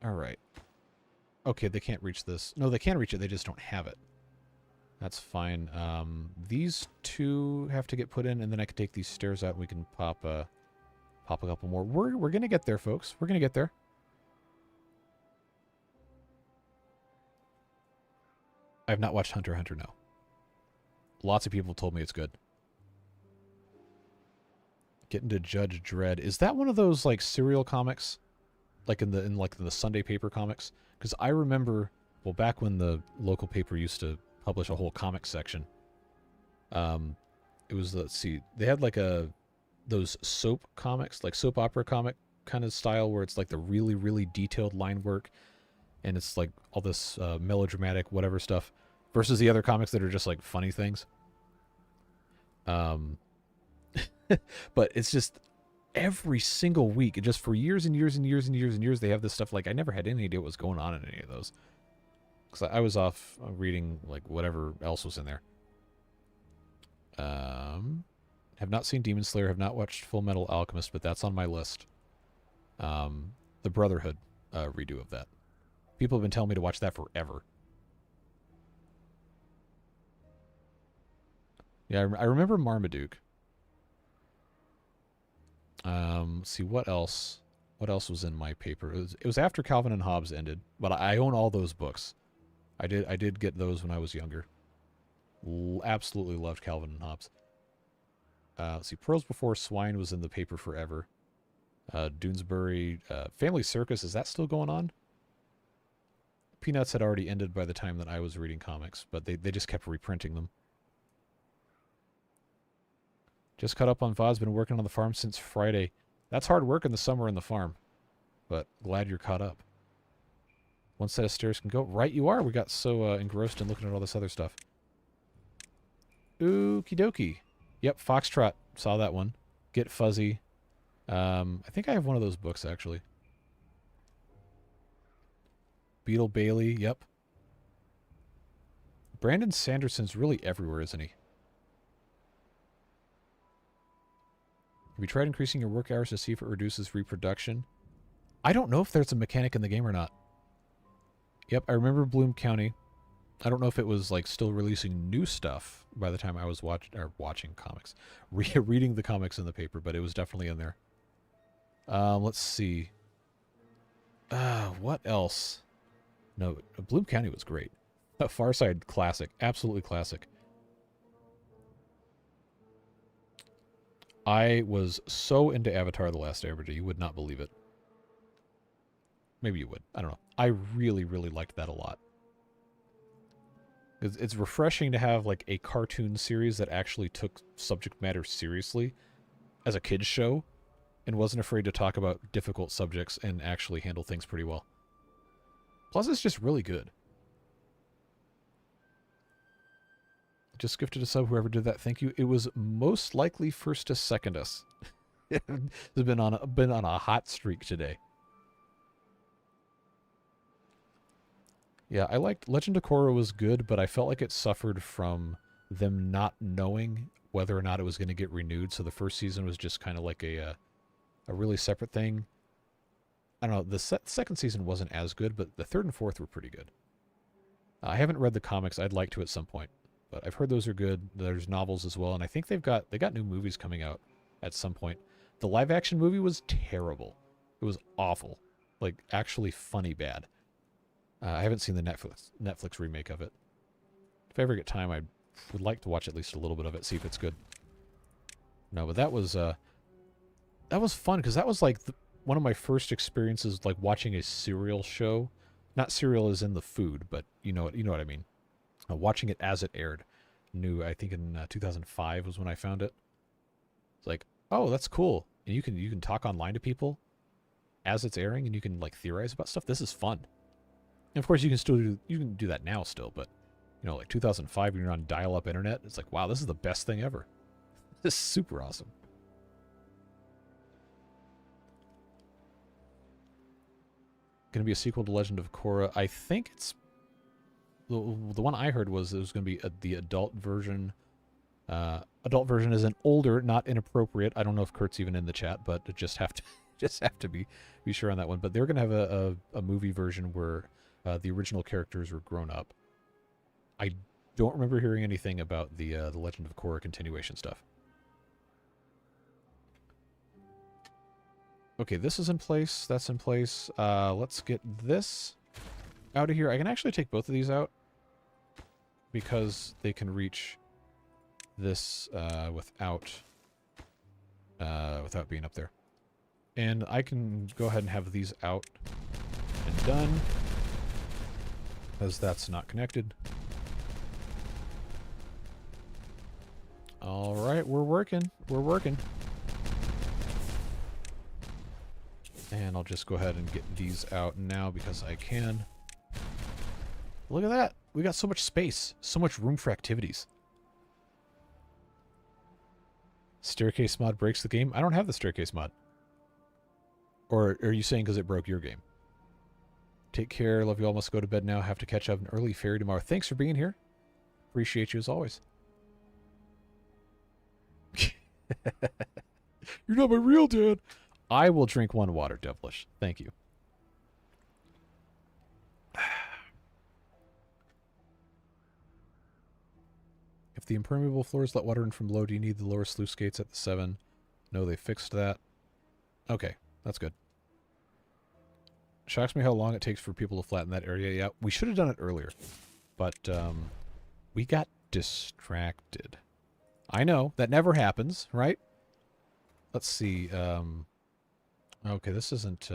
Alright. Okay, they can't reach this. No, they can reach it, they just don't have it. That's fine. These two have to get put in, and then I can take these stairs out and we can pop a couple more. We're gonna get there, folks. We're gonna get there. I have not watched Hunter x Hunter, no. Lots of people told me it's good. Getting to Judge Dredd. Is that one of those, like, serial comics? Like in the Sunday paper comics? Because I remember, well, back when the local paper used to publish a whole comic section, it was, let's see, they had like those soap comics, like soap opera comic kind of style, where it's like the really, really detailed line work, and it's like all this melodramatic whatever stuff, versus the other comics that are just like funny things. But it's just every single week, just for years and years and years and years and years, they have this stuff. Like, I never had any idea what was going on in any of those, because I was off reading like whatever else was in there. Have not seen Demon Slayer, have not watched Full Metal Alchemist, but that's on my list. The Brotherhood redo of that. People have been telling me to watch that forever. Yeah, I remember Marmaduke. Let's see, what else? What else was in my paper? It was after Calvin and Hobbes ended, but I own all those books. I did get those when I was younger. Absolutely loved Calvin and Hobbes. Let's see, Pearls Before Swine was in the paper forever. Doonesbury, Family Circus, is that still going on? Peanuts had already ended by the time that I was reading comics, but they just kept reprinting them. Just caught up on VODs, been working on the farm since Friday. That's hard work in the summer in the farm, but glad you're caught up. One set of stairs can go. Right you are. We got so engrossed in looking at all this other stuff. Okie dokie. Yep, Foxtrot. Saw that one. Get Fuzzy. I think I have one of those books, actually. Beetle Bailey. Yep. Brandon Sanderson's really everywhere, isn't he? Have you tried increasing your work hours to see if it reduces reproduction? I don't know if there's a mechanic in the game or not. Yep, I remember Bloom County. I don't know if it was like still releasing new stuff by the time I was watching comics, reading the comics in the paper, but it was definitely in there. Let's see. What else? No, Bloom County was great. Farside, classic, absolutely classic. I was so into Avatar: The Last Airbender, you would not believe it. Maybe you would. I don't know. I really, really liked that a lot. It's refreshing to have like a cartoon series that actually took subject matter seriously as a kid's show and wasn't afraid to talk about difficult subjects and actually handle things pretty well. Plus, it's just really good. Just gifted a sub, whoever did that. Thank you. It was most likely first to second us. It's been on a hot streak today. Yeah, I liked Legend of Korra was good, but I felt like it suffered from them not knowing whether or not it was going to get renewed. So the first season was just kind of like a really separate thing. I don't know. The second season wasn't as good, but the third and fourth were pretty good. I haven't read the comics. I'd like to at some point, but I've heard those are good. There's novels as well, and I think they got new movies coming out at some point. The live action movie was terrible. It was awful, like actually funny bad. I haven't seen the Netflix remake of it. If I ever get time, I would like to watch at least a little bit of it, see if it's good. No, but that was fun because that was like one of my first experiences, like watching a serial show. Not cereal as in the food, but you know what I mean. Watching it as it aired. I think in 2005 was when I found it. It's like, oh, that's cool, and you can talk online to people as it's airing, and you can like theorize about stuff. This is fun. And of course, you can do that now still, but you know, like 2005 when you're on dial-up internet, it's like, wow, this is the best thing ever. This is super awesome. Going to be a sequel to Legend of Korra. I think it's the one I heard was it was going to be the adult version. Adult version is an older, not inappropriate. I don't know if Kurt's even in the chat, but just have to be sure on that one. But they're going to have a movie version where the original characters were grown up. I don't remember hearing anything about the Legend of Korra continuation stuff. Okay, this is in place. That's in place. Let's get this out of here. I can actually take both of these out because they can reach this without being up there. And I can go ahead and have these out and done, because that's not connected. All right, we're working. We're working. And I'll just go ahead and get these out now because I can. Look at that. We got so much space, so much room for activities. Staircase mod breaks the game? I don't have the staircase mod. Or are you saying because it broke your game? Take care. Love you all. Must go to bed now. Have to catch up an early ferry tomorrow. Thanks for being here. Appreciate you as always. You're not my real dad. I will drink one water, Devilish. Thank you. If the impermeable floors let water in from below, do you need the lower sluice gates at the 7? No, they fixed that. Okay, that's good. Shocks me how long it takes for people to flatten that area. Yeah, we should have done it earlier. But we got distracted. I know, that never happens, right? Let's see. Okay, this isn't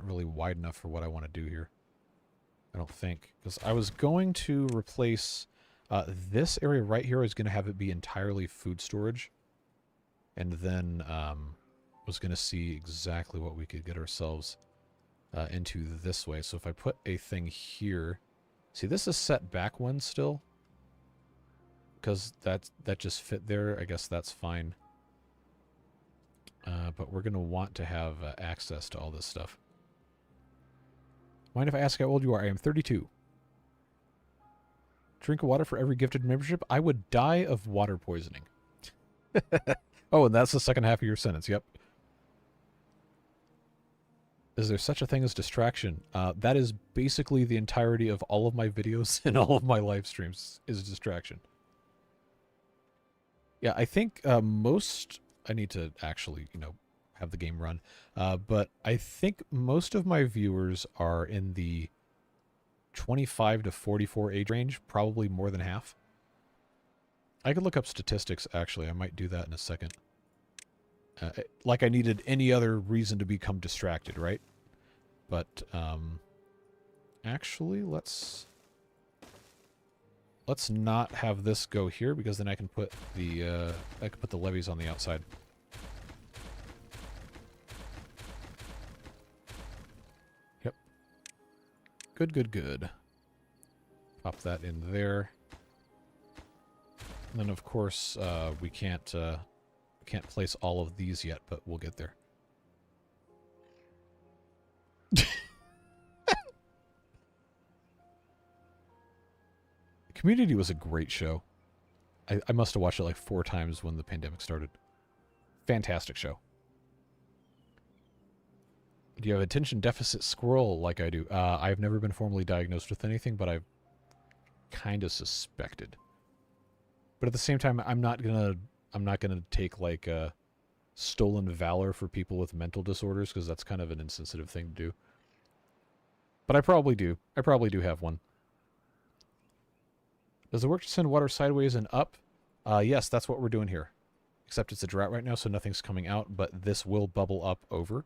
really wide enough for what I want to do here. I don't think. Because I was going to replace this area right here. I was going to have it be entirely food storage. And then was going to see exactly what we could get ourselves into this way. So if I put a thing here... See, this is set back one still. Because that just fit there. I guess that's fine. But we're going to want to have access to all this stuff. Mind if I ask how old you are? I am 32. drink water for every gifted membership, I would die of water poisoning. Oh, and that's the second half of your sentence. Yep. Is there such a thing as distraction? That is basically the entirety of all of my videos and all of my live streams is distraction. Yeah, I think most... I need to actually, you know, have the game run. But I think most of my viewers are in the 25 to 44 age range, probably more than half. I could look up statistics, actually. I might do that in a second. Like I needed any other reason to become distracted, right? But, actually, let's not have this go here, because then I can put the, levees on the outside. Yep. Good, good, good. Pop that in there. And then, of course, we can't place all of these yet, but we'll get there. Community was a great show. I must have watched it like 4 times when the pandemic started. Fantastic show. Do you have attention deficit squirrel like I do? I've never been formally diagnosed with anything, but I've kind of suspected. But at the same time, I'm not gonna take like stolen valor for people with mental disorders, because that's kind of an insensitive thing to do. But I probably do. I probably do have one. Does it work to send water sideways and up? Yes, that's what we're doing here. Except it's a drought right now, so nothing's coming out, but this will bubble up over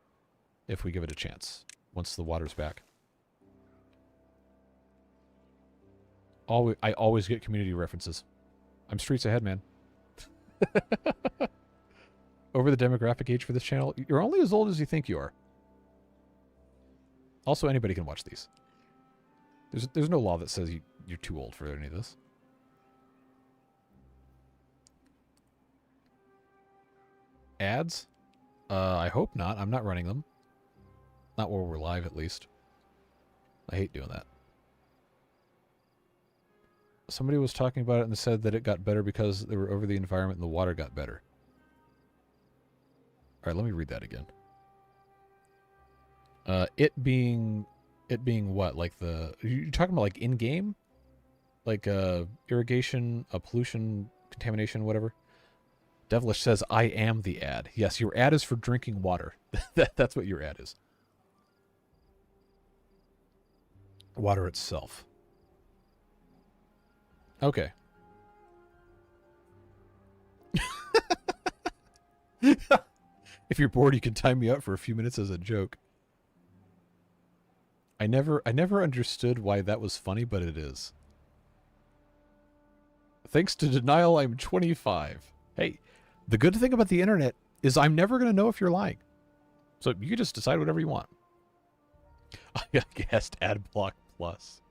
if we give it a chance, once the water's back. I always get community references. I'm streets ahead, man. Over the demographic age for this channel? You're only as old as you think you are. Also, anybody can watch these. There's no law that says you're too old for any of this. Ads? I hope not. I'm not running them. Not while we're live, at least. I hate doing that. Somebody was talking about it and said that it got better because they were over the environment and the water got better. Alright, let me read that again. It being what? Like you're talking about like in-game? Like irrigation, pollution, contamination, whatever? Devilish says, I am the ad. Yes, your ad is for drinking water. That's what your ad is. Water itself. Okay. If you're bored, you can time me out for a few minutes as a joke. I never understood why that was funny, but it is. Thanks to denial, I'm 25. Hey, the good thing about the internet is I'm never going to know if you're lying. So you can just decide whatever you want. I guessed Adblock Plus.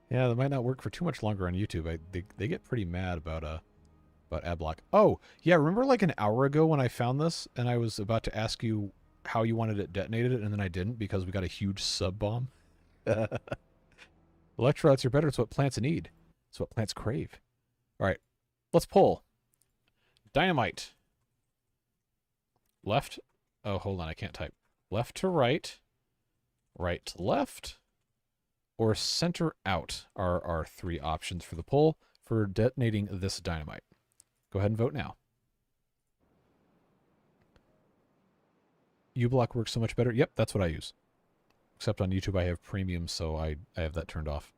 Yeah, that might not work for too much longer on YouTube. They get pretty mad about Adblock. Oh, yeah, remember like an hour ago when I found this and I was about to ask you how you wanted it detonated and then I didn't because we got a huge sub bomb? Electrolytes are better. It's what plants need. It's what plants crave. All right, let's pull. Dynamite. Left. Oh, hold on. I can't type. Left to right. Right to left. Or center out are our 3 options for the pull for detonating this dynamite. Go ahead and vote now. uBlock works so much better. Yep, that's what I use. Except on YouTube I have premium, so I have that turned off.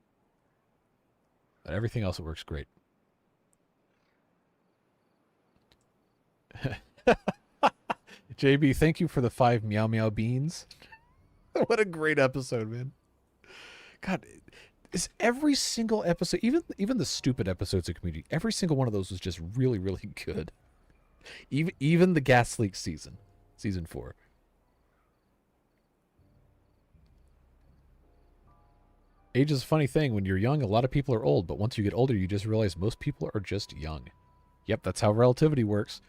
But everything else, it works great. JB, thank you for the 5 meow meow beans. What a great episode, man. God, is every single episode, even the stupid episodes of Community, every single one of those was just really, really good. Even the gas leak season 4. Age is a funny thing. When you're young, a lot of people are old, but once you get older, you just realize most people are just young. Yep, that's how relativity works.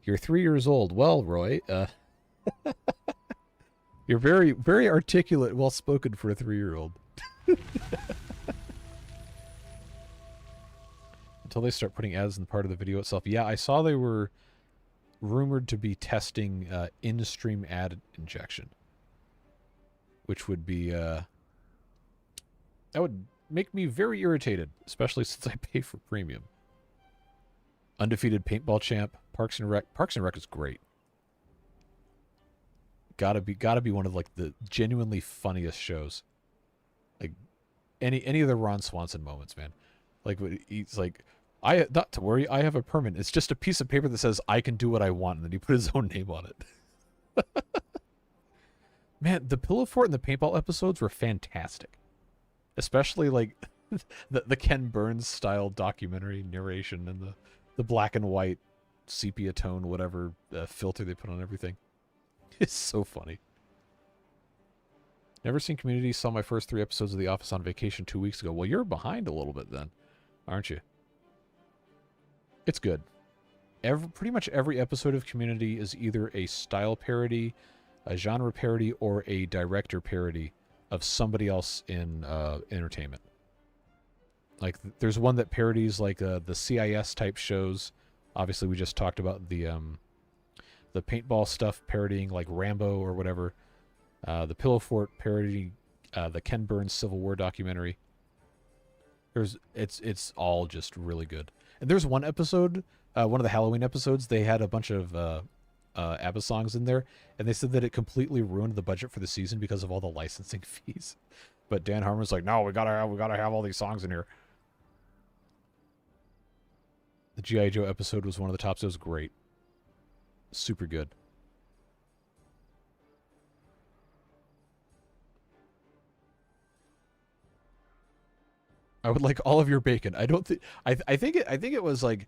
You're 3 years old. Well, Roy, you're very, very articulate, well-spoken for a 3-year-old. Until they start putting ads in part of the video itself. Yeah, I saw they were rumored to be testing in-stream ad injection. Which would be, that would make me very irritated, especially since I pay for premium. Undefeated paintball champ, Parks and Rec. Parks and Rec is great. Gotta be one of like the genuinely funniest shows. Like any of the Ron Swanson moments, man. Like he's like, not to worry, I have a permit. It's just a piece of paper that says I can do what I want, and then he put his own name on it. Man, the Pillow Fort and the paintball episodes were fantastic. Especially like the Ken Burns style documentary narration and the black and white sepia tone whatever filter they put on everything. It's so funny. Never seen Community. Saw my first 3 episodes of The Office on vacation 2 weeks ago. Well, you're behind a little bit then, aren't you? It's good. Pretty much every episode of Community is either a style parody, a genre parody, or a director parody of somebody else in entertainment. Like, there's one that parodies like the CIS type shows. Obviously, we just talked about the paintball stuff parodying like Rambo or whatever. The Pillow Fort parody, the Ken Burns Civil War documentary. It's all just really good. And there's one episode, one of the Halloween episodes, they had a bunch of ABBA songs in there, and they said that it completely ruined the budget for the season because of all the licensing fees. But Dan Harmon's like, no, we gotta have all these songs in here. The G.I. Joe episode was one of the tops. It was great. Super good. I would like all of your bacon. I don't think I think it was like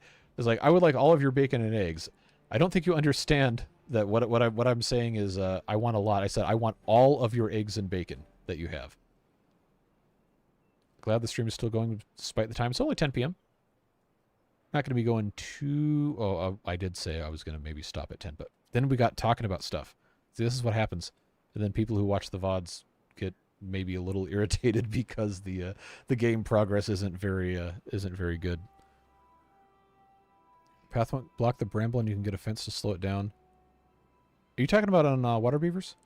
I would like all of your bacon and eggs. I don't think you understand that what I'm saying is I want a lot. I said I want all of your eggs and bacon that you have. Glad the stream is still going despite the time. It's only 10 p.m. Not going to be going too... Oh, I did say I was going to maybe stop at 10, but then we got talking about stuff. See, this is what happens. And then people who watch the VODs get maybe a little irritated because the game progress isn't very good. Path won't block the bramble and you can get a fence to slow it down. Are you talking about on water beavers?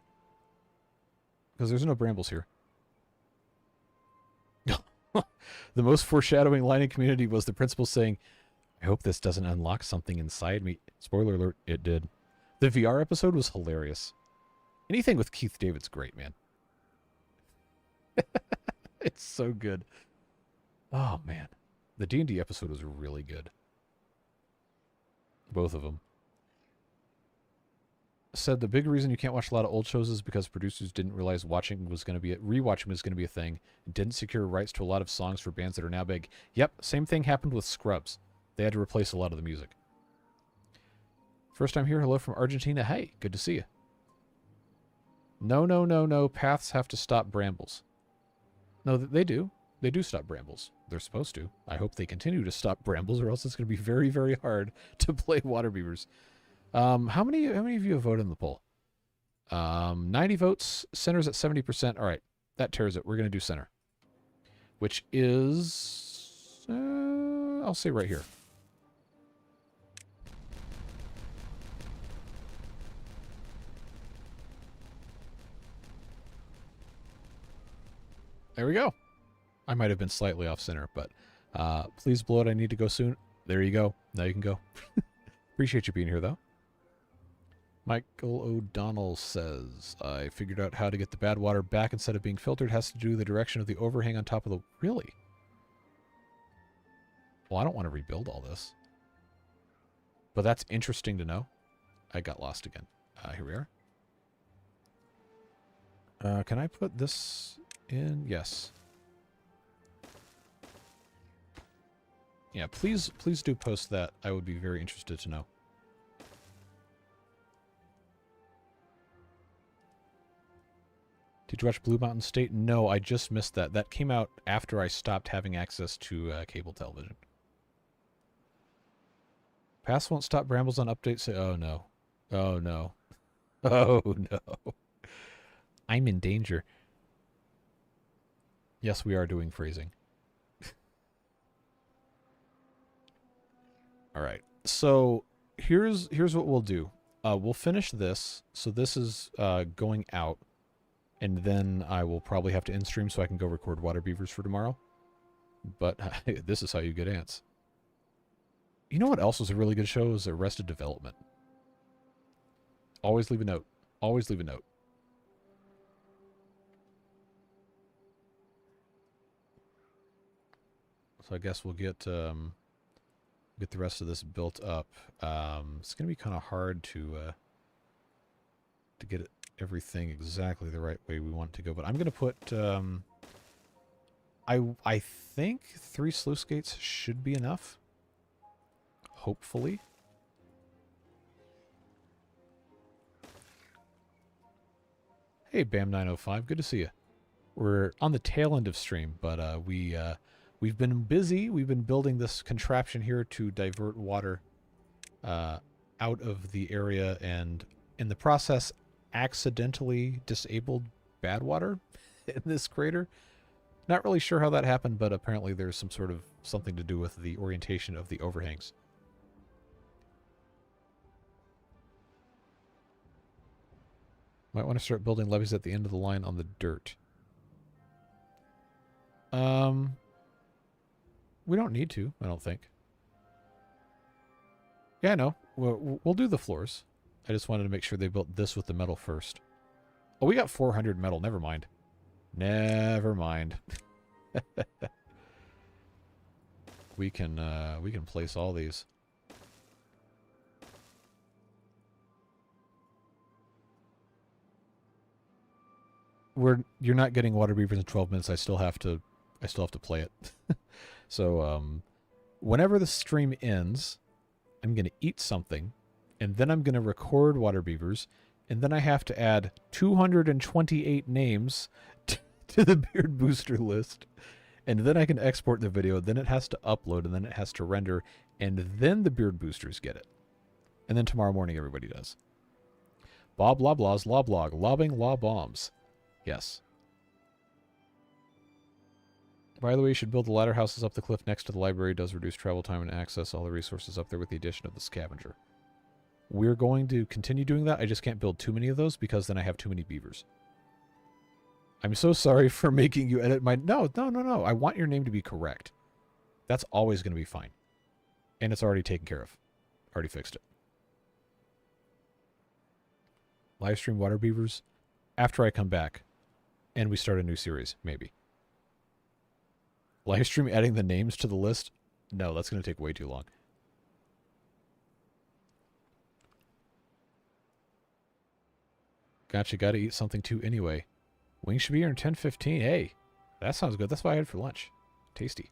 Because there's no brambles here. The most foreshadowing line in Community was the principal saying, I hope this doesn't unlock something inside me. Spoiler alert, it did. The VR episode was hilarious. Anything with Keith David's great, man. It's so good. Oh, man. The D&D episode was really good. Both of them. Said the big reason you can't watch a lot of old shows is because producers didn't realize rewatching was going to be a thing, and didn't secure rights to a lot of songs for bands that are now big. Yep, same thing happened with Scrubs. They had to replace a lot of the music. First time here, hello from Argentina. Hey, good to see you. No. Paths have to stop brambles. No, they do. They do stop brambles. They're supposed to. I hope they continue to stop brambles, or else it's going to be very, very hard to play water beavers. How many of you have voted in the poll? 90 votes. Center's at 70%. All right, that tears it. We're going to do center, which is, I'll say right here. There we go. I might have been slightly off center, but please blow it. I need to go soon. There you go. Now you can go. Appreciate you being here, though. Michael O'Donnell says, I figured out how to get the Badwater back instead of being filtered. It has to do with the direction of the overhang on top of the... Really? Well, I don't want to rebuild all this. But that's interesting to know. I got lost again. Here we are. Can I put this in? Yes. Yeah, please do post that. I would be very interested to know. Did you watch Blue Mountain State? No, I just missed that. That came out after I stopped having access to cable television. Pass won't stop brambles on updates. Oh, no. Oh, no. Oh, no. I'm in danger. Yes, we are doing phrasing. All right. So here's what we'll do. We'll finish this. So this is going out, and then I will probably have to end stream so I can go record water beavers for tomorrow. But this is how you get ants. You know what else was a really good show? Was Arrested Development. Always leave a note. Always leave a note. So I guess we'll get the rest of this built up. It's gonna be kind of hard to get everything exactly the right way we want it to go. But I'm gonna put I think 3 sluice gates should be enough. Hopefully. Hey, Bam905, good to see you. We're on the tail end of stream, but we've been busy. We've been building this contraption here to divert water out of the area, and in the process, accidentally disabled Badwater in this crater. Not really sure how that happened, but apparently there's some sort of something to do with the orientation of the overhangs. Might want to start building levees at the end of the line on the dirt. We don't need to, I don't think. Yeah, no. We'll do the floors. I just wanted to make sure they built this with the metal first. Oh, we got 400 metal. Never mind. Never mind. We can place all these. You're not getting water beavers in 12 minutes. I still have to play it. So whenever the stream ends, I'm going to eat something, and then I'm going to record water beavers, and then I have to add 228 names to the beard booster list, and then I can export the video, then it has to upload, and then it has to render, and then the beard boosters get it. And then tomorrow morning everybody does. Bob Loblaw's Law Blog, lobbing law bombs. Yes. By the way, you should build the ladder houses up the cliff next to the library. It does reduce travel time and access all the resources up there with the addition of the scavenger. We're going to continue doing that. I just can't build too many of those because then I have too many beavers. I'm so sorry for making you edit my... No. I want your name to be correct. That's always going to be fine. And it's already taken care of. Already fixed it. Livestream water beavers after I come back and we start a new series, maybe. Livestream adding the names to the list? No, that's going to take way too long. Gotcha, gotta eat something too anyway. Wings should be here in 10:15. Hey, that sounds good. That's what I had for lunch. Tasty.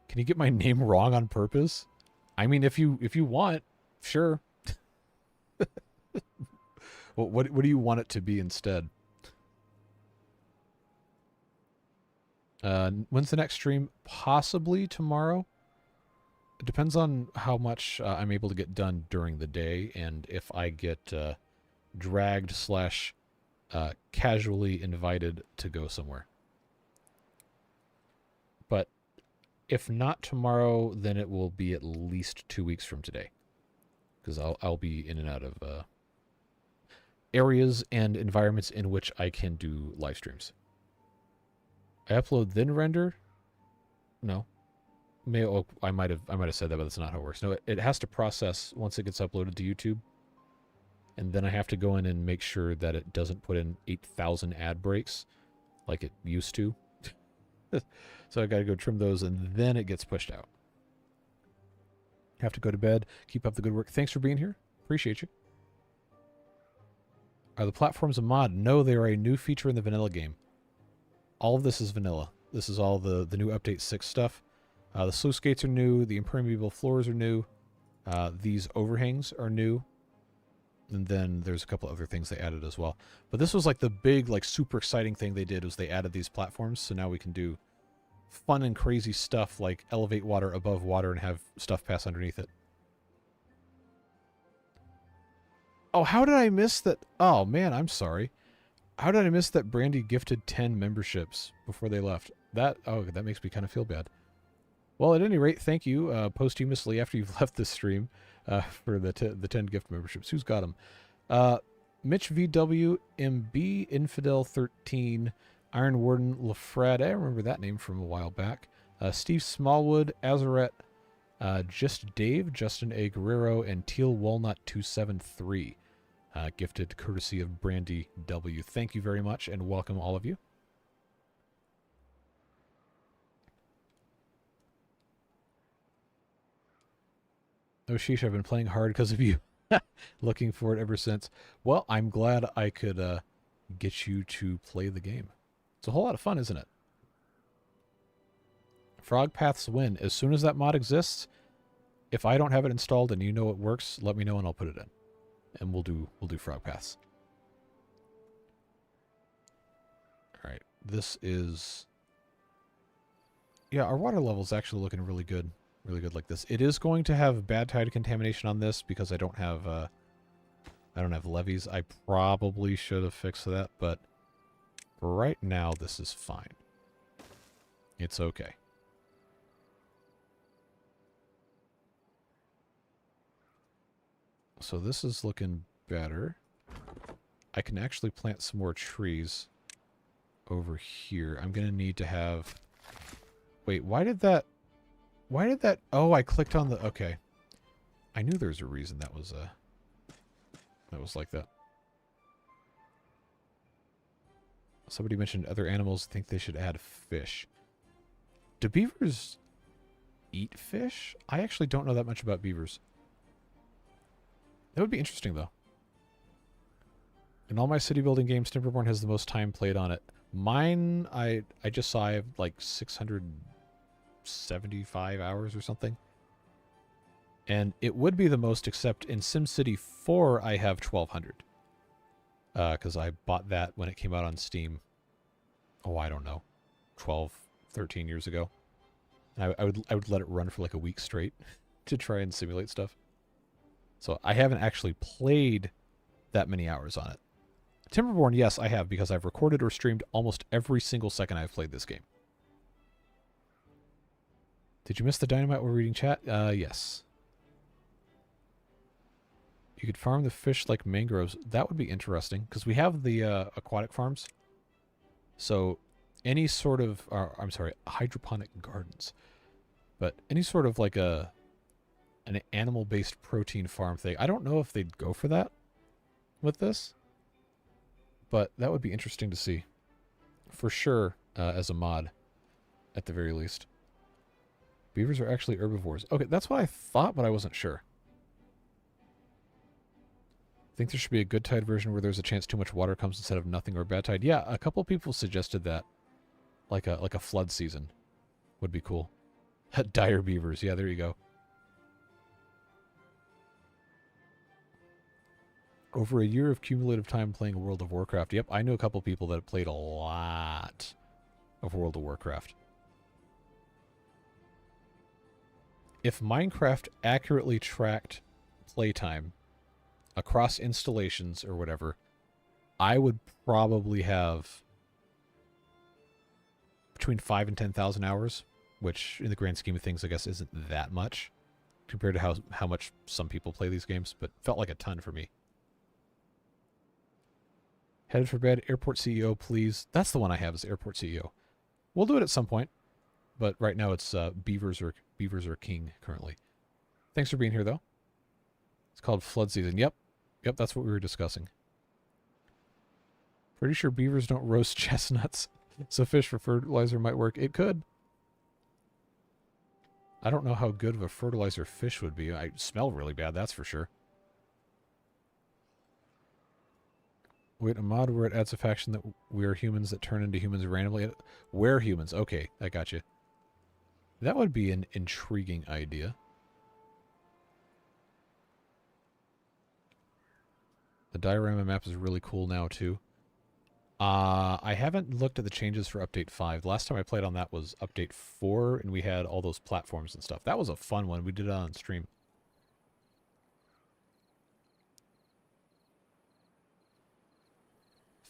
Can you get my name wrong on purpose? I mean, if you want, sure. Well, what do you want it to be instead? When's the next stream? Possibly tomorrow. It depends on how much I'm able to get done during the day, and if I get dragged / casually invited to go somewhere. But if not tomorrow, then it will be at least 2 weeks from today, because I'll be in and out of areas and environments in which I can do live streams. I upload then render? No. I might have said that, but that's not how it works. No, it has to process once it gets uploaded to YouTube. And then I have to go in and make sure that it doesn't put in 8,000 ad breaks like it used to. So I got to go trim those, and then it gets pushed out. Have to go to bed. Keep up the good work. Thanks for being here. Appreciate you. Are the platforms a mod? No, they are a new feature in the vanilla game. All of this is vanilla. This is all the new Update 6 stuff. The sluice gates are new. The impermeable floors are new. These overhangs are new. And then there's a couple other things they added as well. But this was like the big, like super exciting thing they did was they added these platforms. So now we can do fun and crazy stuff like elevate water above water and have stuff pass underneath it. Oh, how did I miss that? Oh, man, I'm sorry. How did I miss that Brandy gifted 10 memberships before they left? That makes me kind of feel bad. Well, at any rate, thank you posthumously after you've left this stream for the 10 gift memberships. Who's got them? Mitch VW, MB, Infidel 13, Iron Warden, Lafred. I remember that name from a while back. Steve Smallwood, Azaret, Just Dave, Justin A. Guerrero, and Teal Walnut 273. Gifted courtesy of Brandy W. Thank you very much, and welcome all of you. Oh, sheesh, I've been playing hard because of you. Looking for it ever since. Well, I'm glad I could get you to play the game. It's a whole lot of fun, isn't it? Frog Paths win. As soon as that mod exists, if I don't have it installed and you know it works, let me know and I'll put it in. And we'll do Frog Paths. Alright, this is... Yeah, our water level is actually looking really good. Really good like this. It is going to have bad tide contamination on this because I don't have levees. I probably should have fixed that, but for right now this is fine. It's okay. So this is looking better. I can actually plant some more trees over here. I'm going to need to have... Wait, why did that... Oh, I clicked on the... Okay. I knew there was a reason that was like that. Somebody mentioned other animals think they should add fish. Do beavers eat fish? I actually don't know that much about beavers. That would be interesting, though. In all my city building games, Timberborn has the most time played on it. Mine, I just saw I have like 675 hours or something. And it would be the most, except in SimCity 4, I have 1,200. Because I bought that when it came out on Steam. Oh, I don't know. 12, 13 years ago. And I would let it run for like a week straight to try and simulate stuff. So I haven't actually played that many hours on it. Timberborn, yes, I have, because I've recorded or streamed almost every single second I've played this game. Did you miss the dynamite while reading chat? Yes. You could farm the fish like mangroves. That would be interesting, because we have the aquatic farms. So any sort of, I'm sorry, hydroponic gardens. But any sort of like an animal-based protein farm thing. I don't know if they'd go for that with this, but that would be interesting to see. For sure, as a mod, at the very least. Beavers are actually herbivores. Okay, that's what I thought, but I wasn't sure. I think there should be a good tide version where there's a chance too much water comes instead of nothing, or bad tide. Yeah, a couple people suggested that. Like a flood season would be cool. Dire beavers. Yeah, there you go. Over a year of cumulative time playing World of Warcraft. Yep, I know a couple people that have played a lot of World of Warcraft. If Minecraft accurately tracked playtime across installations or whatever, I would probably have between 5,000 and 10,000 hours, which in the grand scheme of things, I guess, isn't that much compared to how much some people play these games, but felt like a ton for me. Headed for bed, Airport CEO, please. That's the one I have, is Airport CEO. We'll do it at some point, but right now it's Beavers are king currently. Thanks for being here, though. It's called Flood Season. Yep, that's what we were discussing. Pretty sure beavers don't roast chestnuts, so fish for fertilizer might work. It could. I don't know how good of a fertilizer fish would be. I smell really bad, that's for sure. Wait, a mod where it adds a faction that we are humans that turn into humans randomly. We're humans. Okay, I got you. That would be an intriguing idea. The diorama map is really cool now, too. I haven't looked at the changes for Update 5. The last time I played on that was Update 4, and we had all those platforms and stuff. That was a fun one. We did it on stream.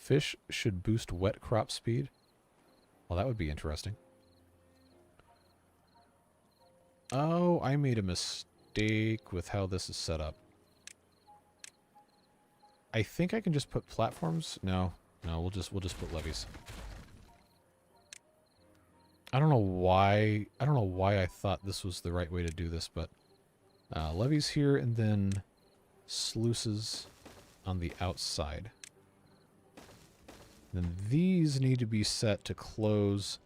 Fish should boost wet crop speed. Well, that would be interesting. Oh, I made a mistake with how this is set up. I think I can just put platforms. No, we'll just put levees. I don't know why I thought this was the right way to do this, but levees here and then sluices on the outside. Then these need to be set to close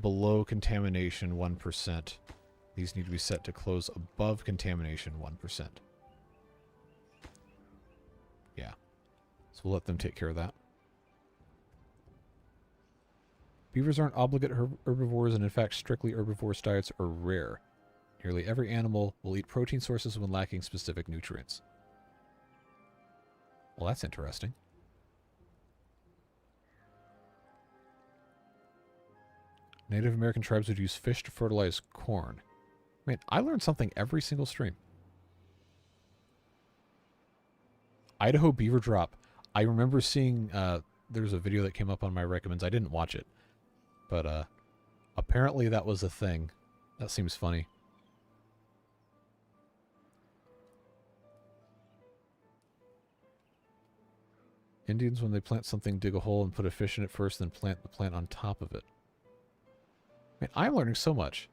below contamination 1%. These need to be set to close above contamination 1%. Yeah. So we'll let them take care of that. Beavers aren't obligate herbivores, and in fact, strictly herbivorous diets are rare. Nearly every animal will eat protein sources when lacking specific nutrients. Well, that's interesting. Native American tribes would use fish to fertilize corn. Man, I learned something every single stream. Idaho beaver drop. I remember seeing, there's a video that came up on my recommends. I didn't watch it. But, apparently that was a thing. That seems funny. Indians, when they plant something, dig a hole and put a fish in it first, then plant the plant on top of it. Man, I'm learning so much.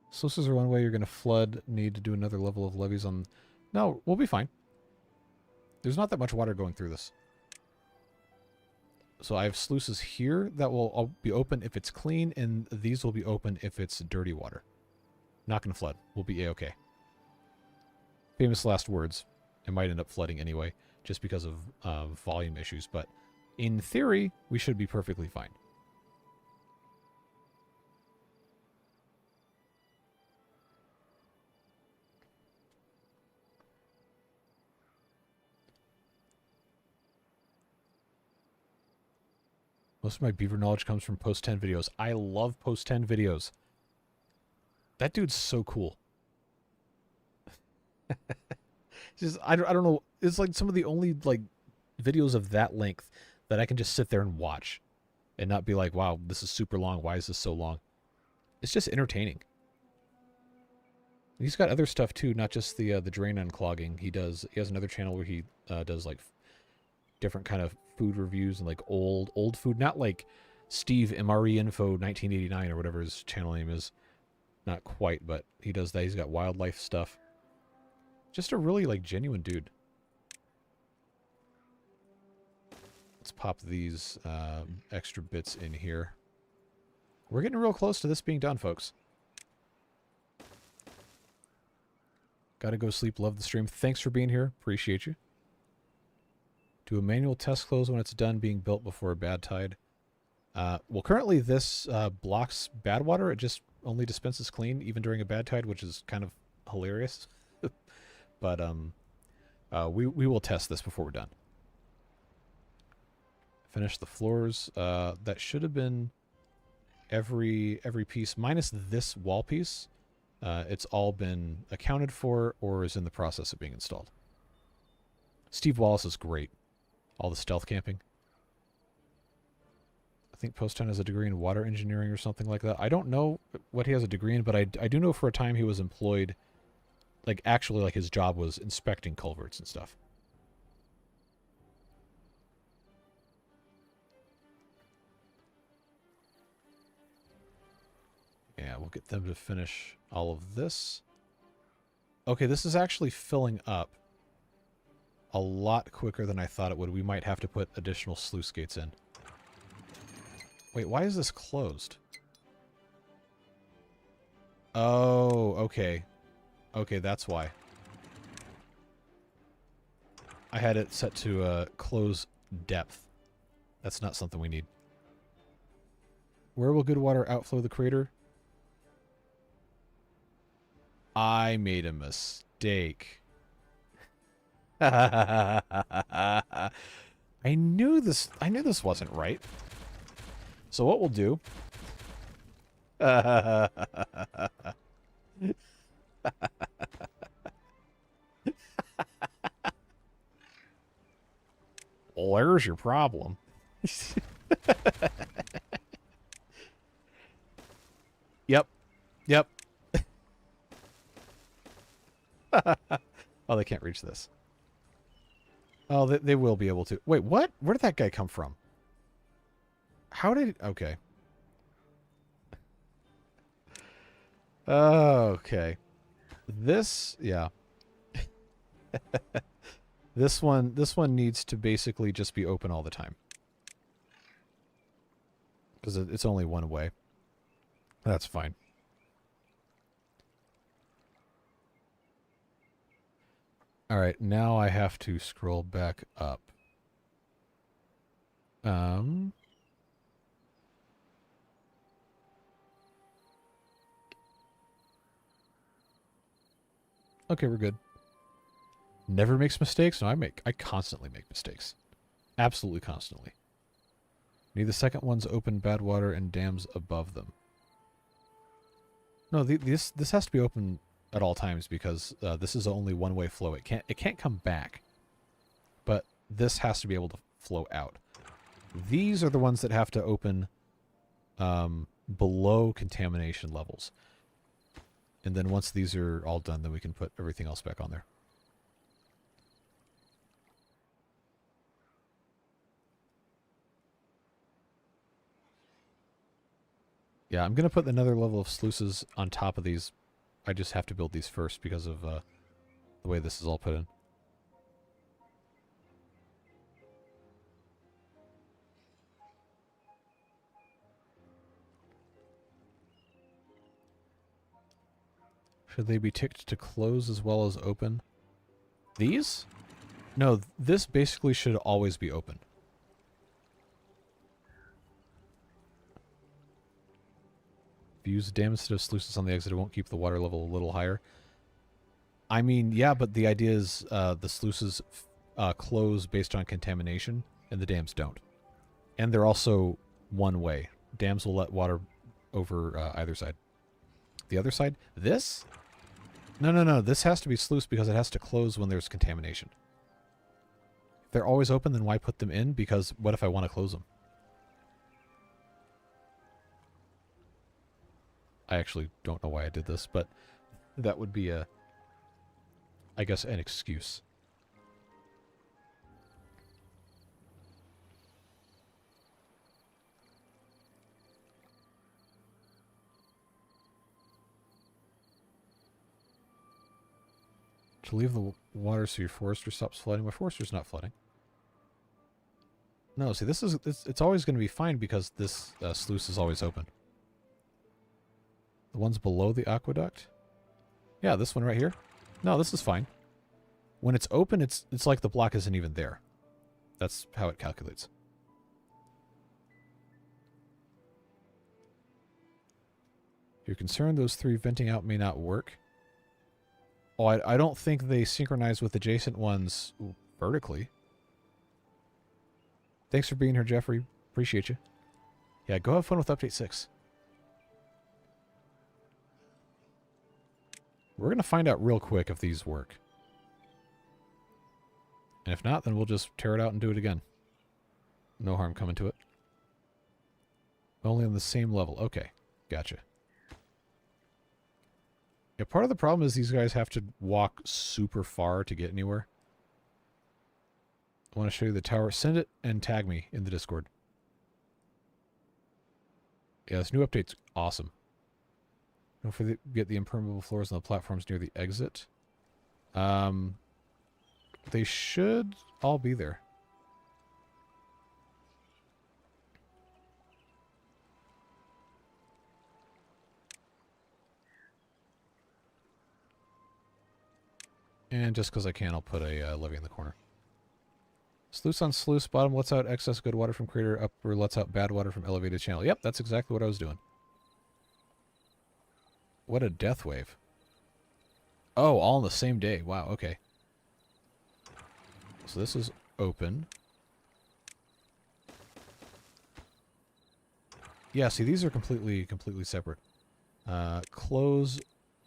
Sluices are one way you're going to flood. Need to do another level of levees on... No, we'll be fine. There's not that much water going through this. So I have sluices here that will all be open if it's clean, and these will be open if it's dirty water. Not going to flood. We'll be A-okay. Famous last words. It might end up flooding anyway, just because of volume issues, but in theory, we should be perfectly fine. Most of my beaver knowledge comes from post 10 videos. I love post 10 videos. That dude's so cool. Just I don't know. It's like some of the only like videos of that length that I can just sit there and watch and not be like, wow, this is super long. Why is this so long? It's just entertaining. He's got other stuff too, not just the drain unclogging. He has another channel where he does like different kind of food reviews and like old food, not like Steve MRE Info 1989 or whatever his channel name is. Not quite, but he does that. He's got wildlife stuff. Just a really like genuine dude. Let's pop these extra bits in here. We're getting real close to this being done, folks. Gotta go sleep. Love the stream. Thanks for being here. Appreciate you. Do a manual test close when it's done being built before a bad tide. Well, currently this blocks Badwater. It just only dispenses clean even during a bad tide, which is kind of hilarious. But we will test this before we're done. Finish the floors. That should have been every piece minus this wall piece. It's all been accounted for or is in the process of being installed. Steve Wallace is great. All the stealth camping. I think Post-10 has a degree in water engineering or something like that. I don't know what he has a degree in, but I do know for a time he was employed, like actually like his job was inspecting culverts and stuff. Yeah, we'll get them to finish all of this. Okay, this is actually filling up a lot quicker than I thought it would. We might have to put additional sluice gates in. Wait, why is this closed? Oh, okay. Okay, that's why. I had it set to close depth. That's not something we need. Where will good water outflow the crater? I made a mistake. I knew this wasn't right. So what we'll do Well, there's your problem. Yep. Yep. Oh, they can't reach this. Oh, they will be able to. Wait, what? Where did that guy come from? How did... Okay. Okay. This... Yeah. This one needs to basically just be open all the time. Because it's only one way. That's fine. Alright, now I have to scroll back up. Okay, we're good. Never makes mistakes? No, I constantly make mistakes. Absolutely constantly. Need the second ones open Badwater and dams above them. No, this has to be open at all times because this is only one-way flow. It can't come back. But this has to be able to flow out. These are the ones that have to open below contamination levels. And then once these are all done, then we can put everything else back on there. Yeah, I'm going to put another level of sluices on top of these. I just have to build these first because of the way this is all put in. Should they be ticked to close as well as open? These? No, this basically should always be open. If you use a dam instead of sluices on the exit, it won't keep the water level a little higher. I mean, yeah, but the idea is the sluices close based on contamination, and the dams don't. And they're also one way. Dams will let water over either side. The other side? This? No. This has to be sluice because it has to close when there's contamination. If they're always open, then why put them in? Because what if I want to close them? I actually don't know why I did this, but that would be I guess, an excuse. To leave the water so your forester stops flooding. My forester's not flooding. No, see, it's always going to be fine because this sluice is always open. The ones below the aqueduct? Yeah, this one right here. No, this is fine. When it's open, it's like the block isn't even there. That's how it calculates. If you're concerned those three venting out may not work. Oh, I don't think they synchronize with adjacent ones vertically. Thanks for being here, Jeffrey. Appreciate you. Yeah, go have fun with Update 6. We're going to find out real quick if these work. And if not, then we'll just tear it out and do it again. No harm coming to it. Only on the same level. Okay, gotcha. Yeah, part of the problem is these guys have to walk super far to get anywhere. I want to show you the tower. Send it and tag me in the Discord. Yeah, this new update's awesome. Don't forget the impermeable floors on the platforms near the exit. They should all be there. And just because I can, I'll put a levee in the corner. Sluice on sluice. Bottom lets out excess good water from crater. Upper lets out bad water from elevated channel. Yep, that's exactly what I was doing. What a death wave. Oh, all on the same day. Wow, okay. So this is open. Yeah, see, these are completely separate. Close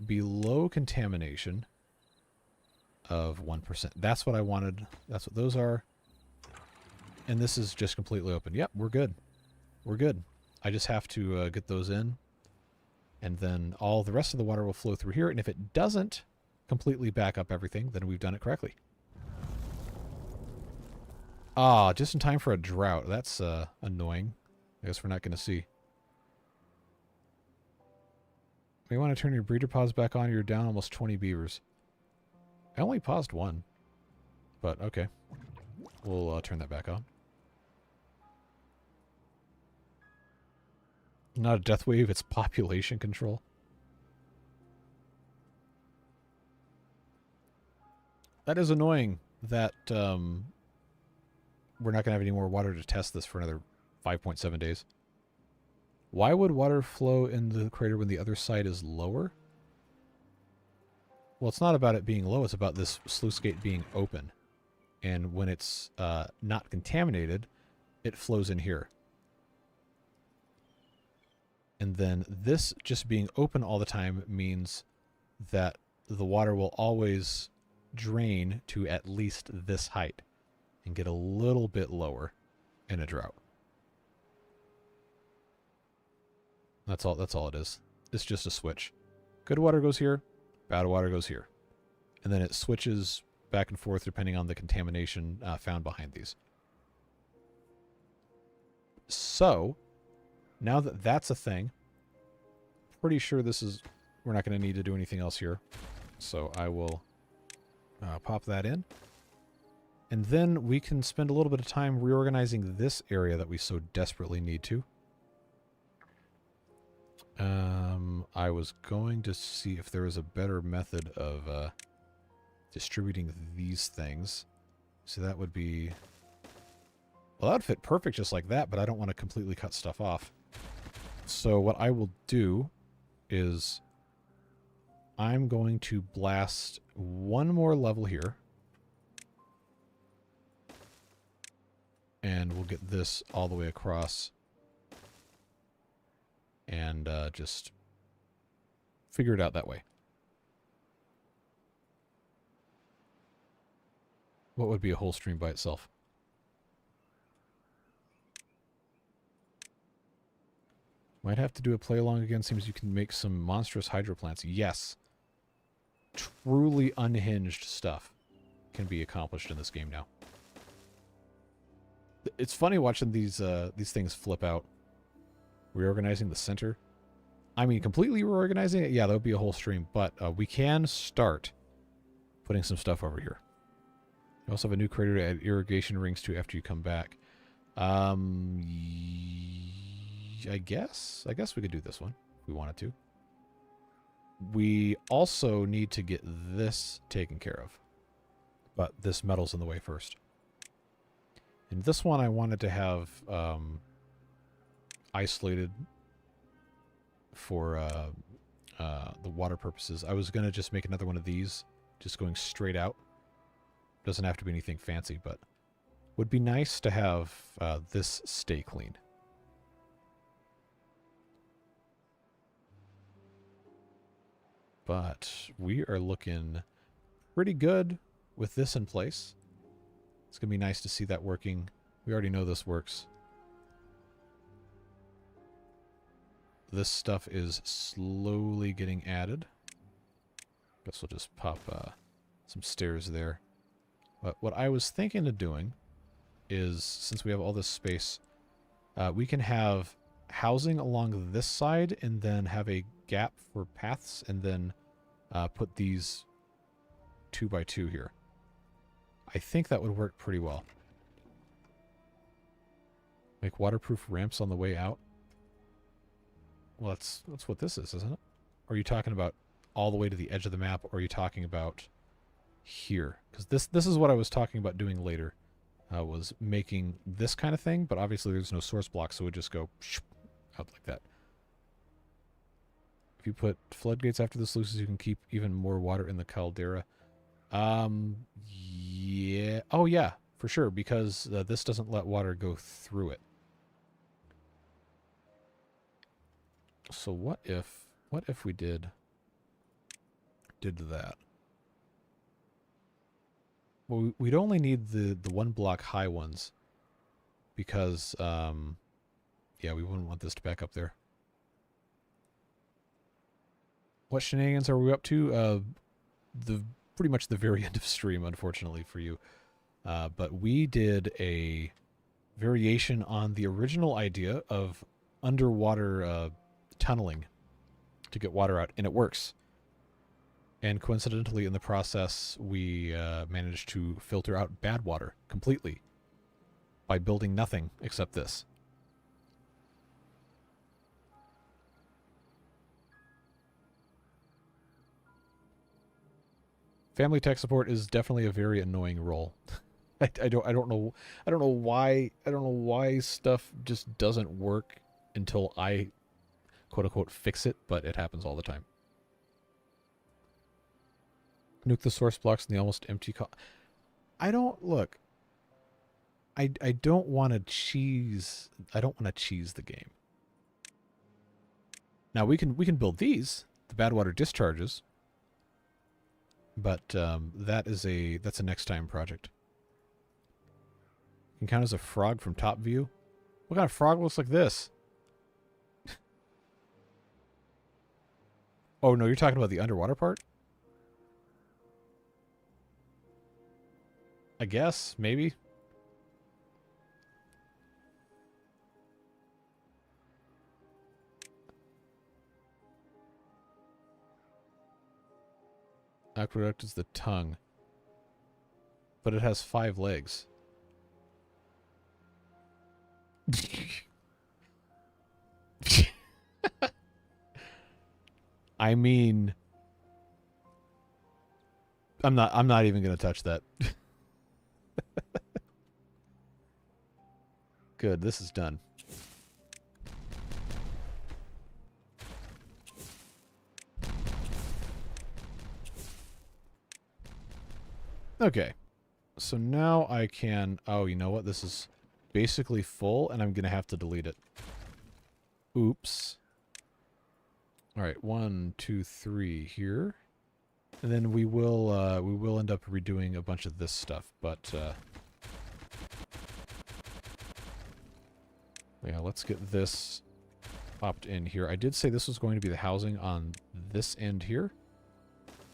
below contamination of 1%. That's what I wanted. That's what those are. And this is just completely open. Yep, we're good. We're good. I just have to get those in. And then all the rest of the water will flow through here. And if it doesn't completely back up everything, then we've done it correctly. Ah, just in time for a drought. That's annoying. I guess we're not going to see. You want to turn your breeder pause back on. You're down almost 20 beavers. I only paused one. But okay. We'll turn that back on. Not a death wave, it's population control. That is annoying that we're not going to have any more water to test this for another 5.7 days. Why would water flow in the crater when the other side is lower? Well, it's not about it being low, it's about this sluice gate being open. And when it's not contaminated, it flows in here. And then this just being open all the time means that the water will always drain to at least this height and get a little bit lower in a drought. That's all it is. It's just a switch. Good water goes here, bad water goes here. And then it switches back and forth depending on the contamination found behind these. So, now that that's a thing, pretty sure this is, we're not going to need to do anything else here. So I will pop that in. And then we can spend a little bit of time reorganizing this area that we so desperately need to. I was going to see if there was a better method of distributing these things. So that would be... Well, that would fit perfect just like that, but I don't want to completely cut stuff off. So what I will do is I'm going to blast one more level here. And we'll get this all the way across. And just figure it out that way. What would be a whole stream by itself? Might have to do a play along again. Seems you can make some monstrous hydroplants. Yes. Truly unhinged stuff can be accomplished in this game now. It's funny watching these things flip out. Reorganizing the center. I mean, completely reorganizing it? Yeah, that would be a whole stream. But we can start putting some stuff over here. You also have a new crater to add irrigation rings to after you come back. I guess we could do this one if we wanted to. We also need to get this taken care of. But this metal's in the way first. And this one I wanted to have isolated for the water purposes. I was going to just make another one of these, just going straight out. Doesn't have to be anything fancy, but would be nice to have this stay clean. But we are looking pretty good with this in place. It's going to be nice to see that working. We already know this works. This stuff is slowly getting added. Guess we'll just pop some stairs there. But what I was thinking of doing is, since we have all this space, we can have housing along this side and then have a gap for paths and then put these 2x2 here. I think that would work pretty well. Make waterproof ramps on the way out. Well, that's what this is, isn't it? Or are you talking about all the way to the edge of the map, or are you talking about here? Because this is what I was talking about doing later. Was making this kind of thing, but obviously there's no source block, so it would just go out like that. If you put floodgates after the sluices, you can keep even more water in the caldera. Yeah. Oh, yeah, for sure, because this doesn't let water go through it. So what if we did that? Well, we'd only need the one block high ones because, yeah, we wouldn't want this to back up there. What shenanigans are we up to? Pretty much the very end of stream, unfortunately for you. But we did a variation on the original idea of underwater tunneling to get water out, and it works. And coincidentally, in the process, we managed to filter out bad water completely by building nothing except this. Family tech support is definitely a very annoying role. I don't know why stuff just doesn't work until I quote unquote fix it, but it happens all the time. Nuke the source blocks in the almost empty I don't want to cheese the game. Now we can build these, the Badwater discharges. But that's a next time project. Can count as a frog from top view. What kind of frog looks like this? Oh no, you're talking about the underwater part? I guess, maybe. Aqueduct is the tongue. But it has 5 legs. I mean, I'm not even going to touch that. Good, this is done. Okay, so now I can... Oh, you know what? This is basically full, and I'm going to have to delete it. Oops. All right, 1, 2, 3 here. And then we will end up redoing a bunch of this stuff, but... yeah, let's get this popped in here. I did say this was going to be the housing on this end here.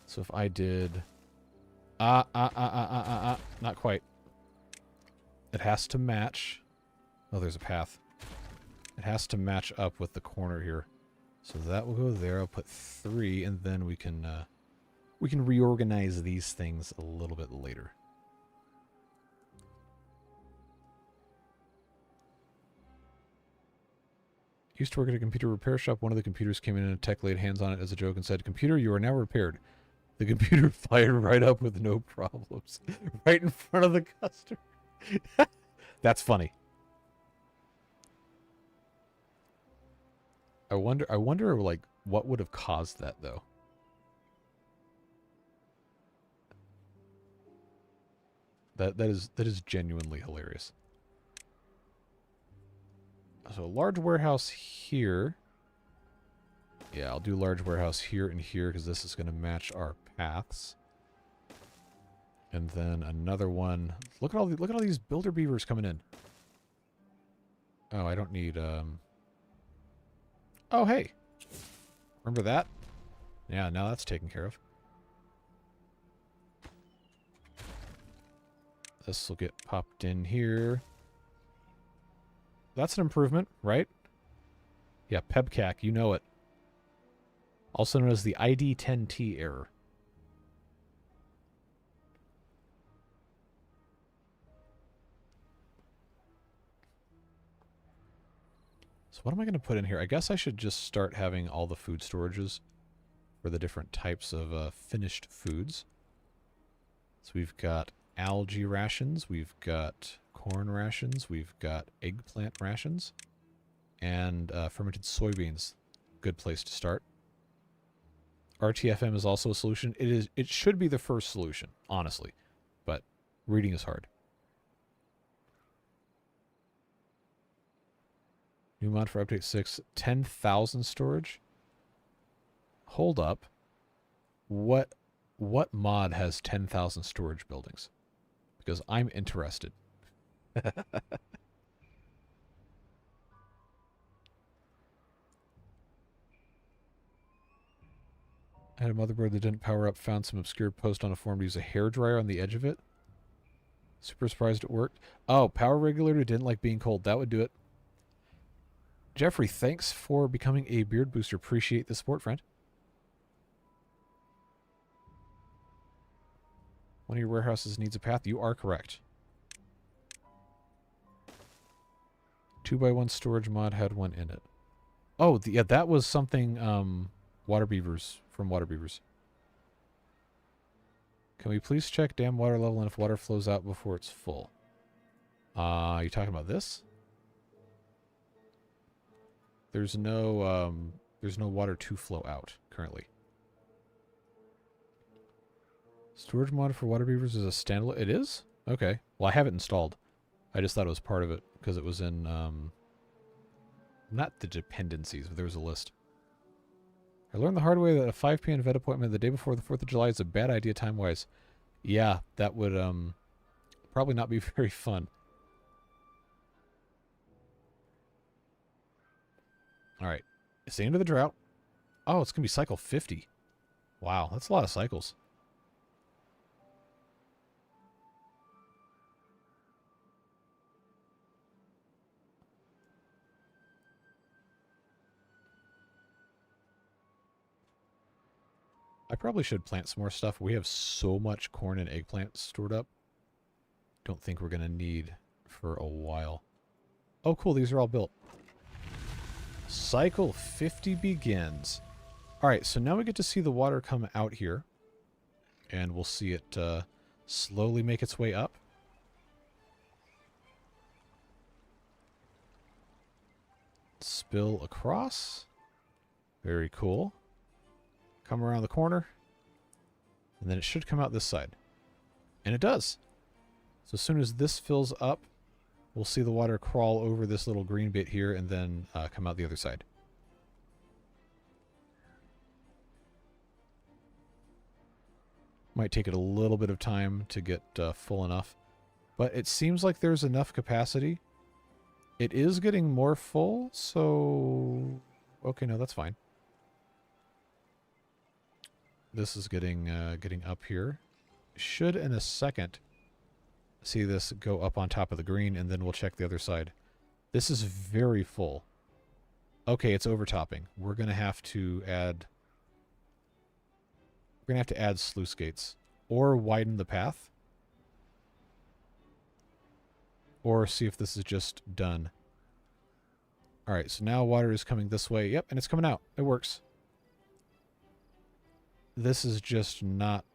So if I did... Not quite. It has to match. Oh, there's a path. It has to match up with the corner here. So that will go there. I'll put 3, and then we can reorganize these things a little bit later. Used to work at a computer repair shop. One of the computers came in and a tech laid hands on it as a joke and said, "Computer, you are now repaired." The computer fired right up with no problems. Right in front of the customer. That's funny. I wonder like what would have caused that though. That is genuinely hilarious. So a large warehouse here. Yeah, I'll do large warehouse here and here because this is going to match our paths. And then another one. Look at all these builder beavers coming in. Oh, I don't need Oh, hey. Remember that? Yeah, now that's taken care of. This will get popped in here. That's an improvement, right? Yeah, PEBCAC, you know it. Also known as the ID10T error. So what am I going to put in here? I guess I should just start having all the food storages for the different types of finished foods. So we've got algae rations, we've got corn rations, we've got eggplant rations, and fermented soybeans. Good place to start. RTFM is also a solution. It should be the first solution, honestly, but reading is hard. New mod for update 6, 10,000 storage. Hold up. What mod has 10,000 storage buildings? Because I'm interested. I had a motherboard that didn't power up, found some obscure post on a forum to use a hairdryer on the edge of it. Super surprised it worked. Oh, power regulator didn't like being cold. That would do it. Jeffrey, thanks for becoming a beard booster. Appreciate the support, friend. One of your warehouses needs a path. You are correct. 2x1 storage mod had one in it. Oh, yeah, that was something, water beavers, from water beavers. Can we please check dam water level and if water flows out before it's full? You talking about this? There's no water to flow out currently. Storage mod for water beavers is a standalone. It is? Okay. Well, I have it installed. I just thought it was part of it because it was in, not the dependencies, but there was a list. I learned the hard way that a 5 p.m. vet appointment the day before the 4th of July is a bad idea time-wise. Yeah, that would, probably not be very fun. Alright. It's the end of the drought. Oh, it's going to be cycle 50. Wow, that's a lot of cycles. I probably should plant some more stuff. We have so much corn and eggplant stored up. Don't think we're going to need for a while. Oh, cool. These are all built. Cycle 50 begins. Alright, so now we get to see the water come out here. And we'll see it slowly make its way up. Spill across. Very cool. Come around the corner. And then it should come out this side. And it does. So as soon as this fills up, we'll see the water crawl over this little green bit here and then come out the other side. Might take it a little bit of time to get full enough. But it seems like there's enough capacity. It is getting more full, so... Okay, no, that's fine. This is getting up here. Should in a second see this go up on top of the green, and then we'll check the other side. This is very full. Okay, it's overtopping. We're gonna have to add sluice gates. Or widen the path. Or see if this is just done. Alright, so now water is coming this way. Yep, and it's coming out. It works. This is just not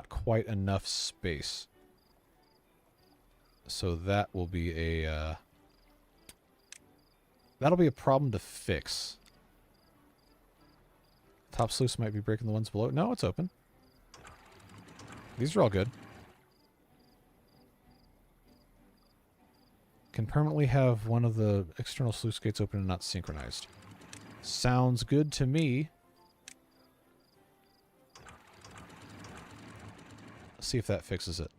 quite enough space. So that will be a that'll be a problem to fix. Top sluice might be breaking the ones below. No, it's open. These are all good. Can permanently have one of the external sluice gates open and not synchronized. Sounds good to me. Let's see if that fixes it.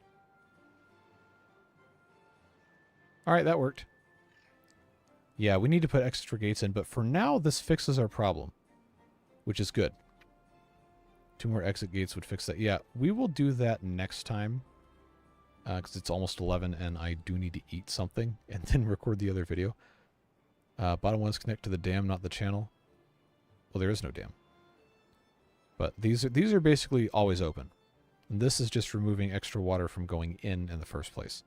Alright, that worked. Yeah, we need to put extra gates in, but for now, this fixes our problem. Which is good. 2 more exit gates would fix that. Yeah, we will do that next time. Because it's almost 11, and I do need to eat something, and then record the other video. Bottom ones connect to the dam, not the channel. Well, there is no dam. But these are basically always open. And this is just removing extra water from going in the first place.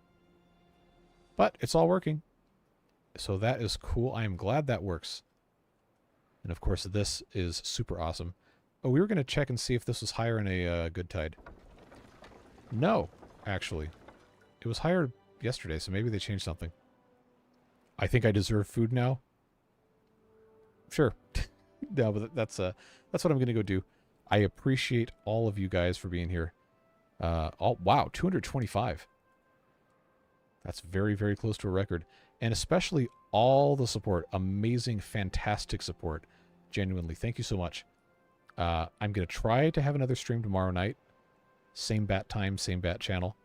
But it's all working. So that is cool. I am glad that works. And of course, this is super awesome. Oh, we were going to check and see if this was higher in a good tide. No, actually. It was higher yesterday, so maybe they changed something. I think I deserve food now. Sure. No, but that's what I'm going to go do. I appreciate all of you guys for being here. Wow, 225. That's very, very close to a record. And especially all the support. Amazing, fantastic support. Genuinely, thank you so much. I'm going to try to have another stream tomorrow night. Same bat time, same bat channel.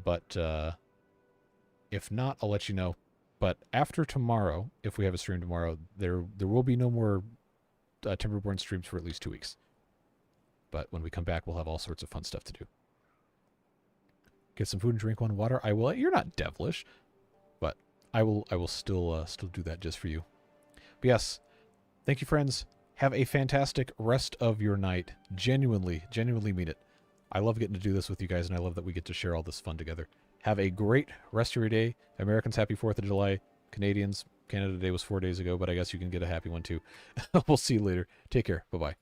But if not, I'll let you know. But after tomorrow, if we have a stream tomorrow, there will be no more Timberborn streams for at least 2 weeks. But when we come back, we'll have all sorts of fun stuff to do. Get some food and drink, one water. I will. You're not devilish, but I will still do that just for you. But yes, thank you, friends. Have a fantastic rest of your night. Genuinely mean it. I love getting to do this with you guys, and I love that we get to share all this fun together. Have a great rest of your day. Americans, happy 4th of July. Canadians, Canada Day was 4 days ago, but I guess you can get a happy one too. We'll see you later. Take care. Bye-bye.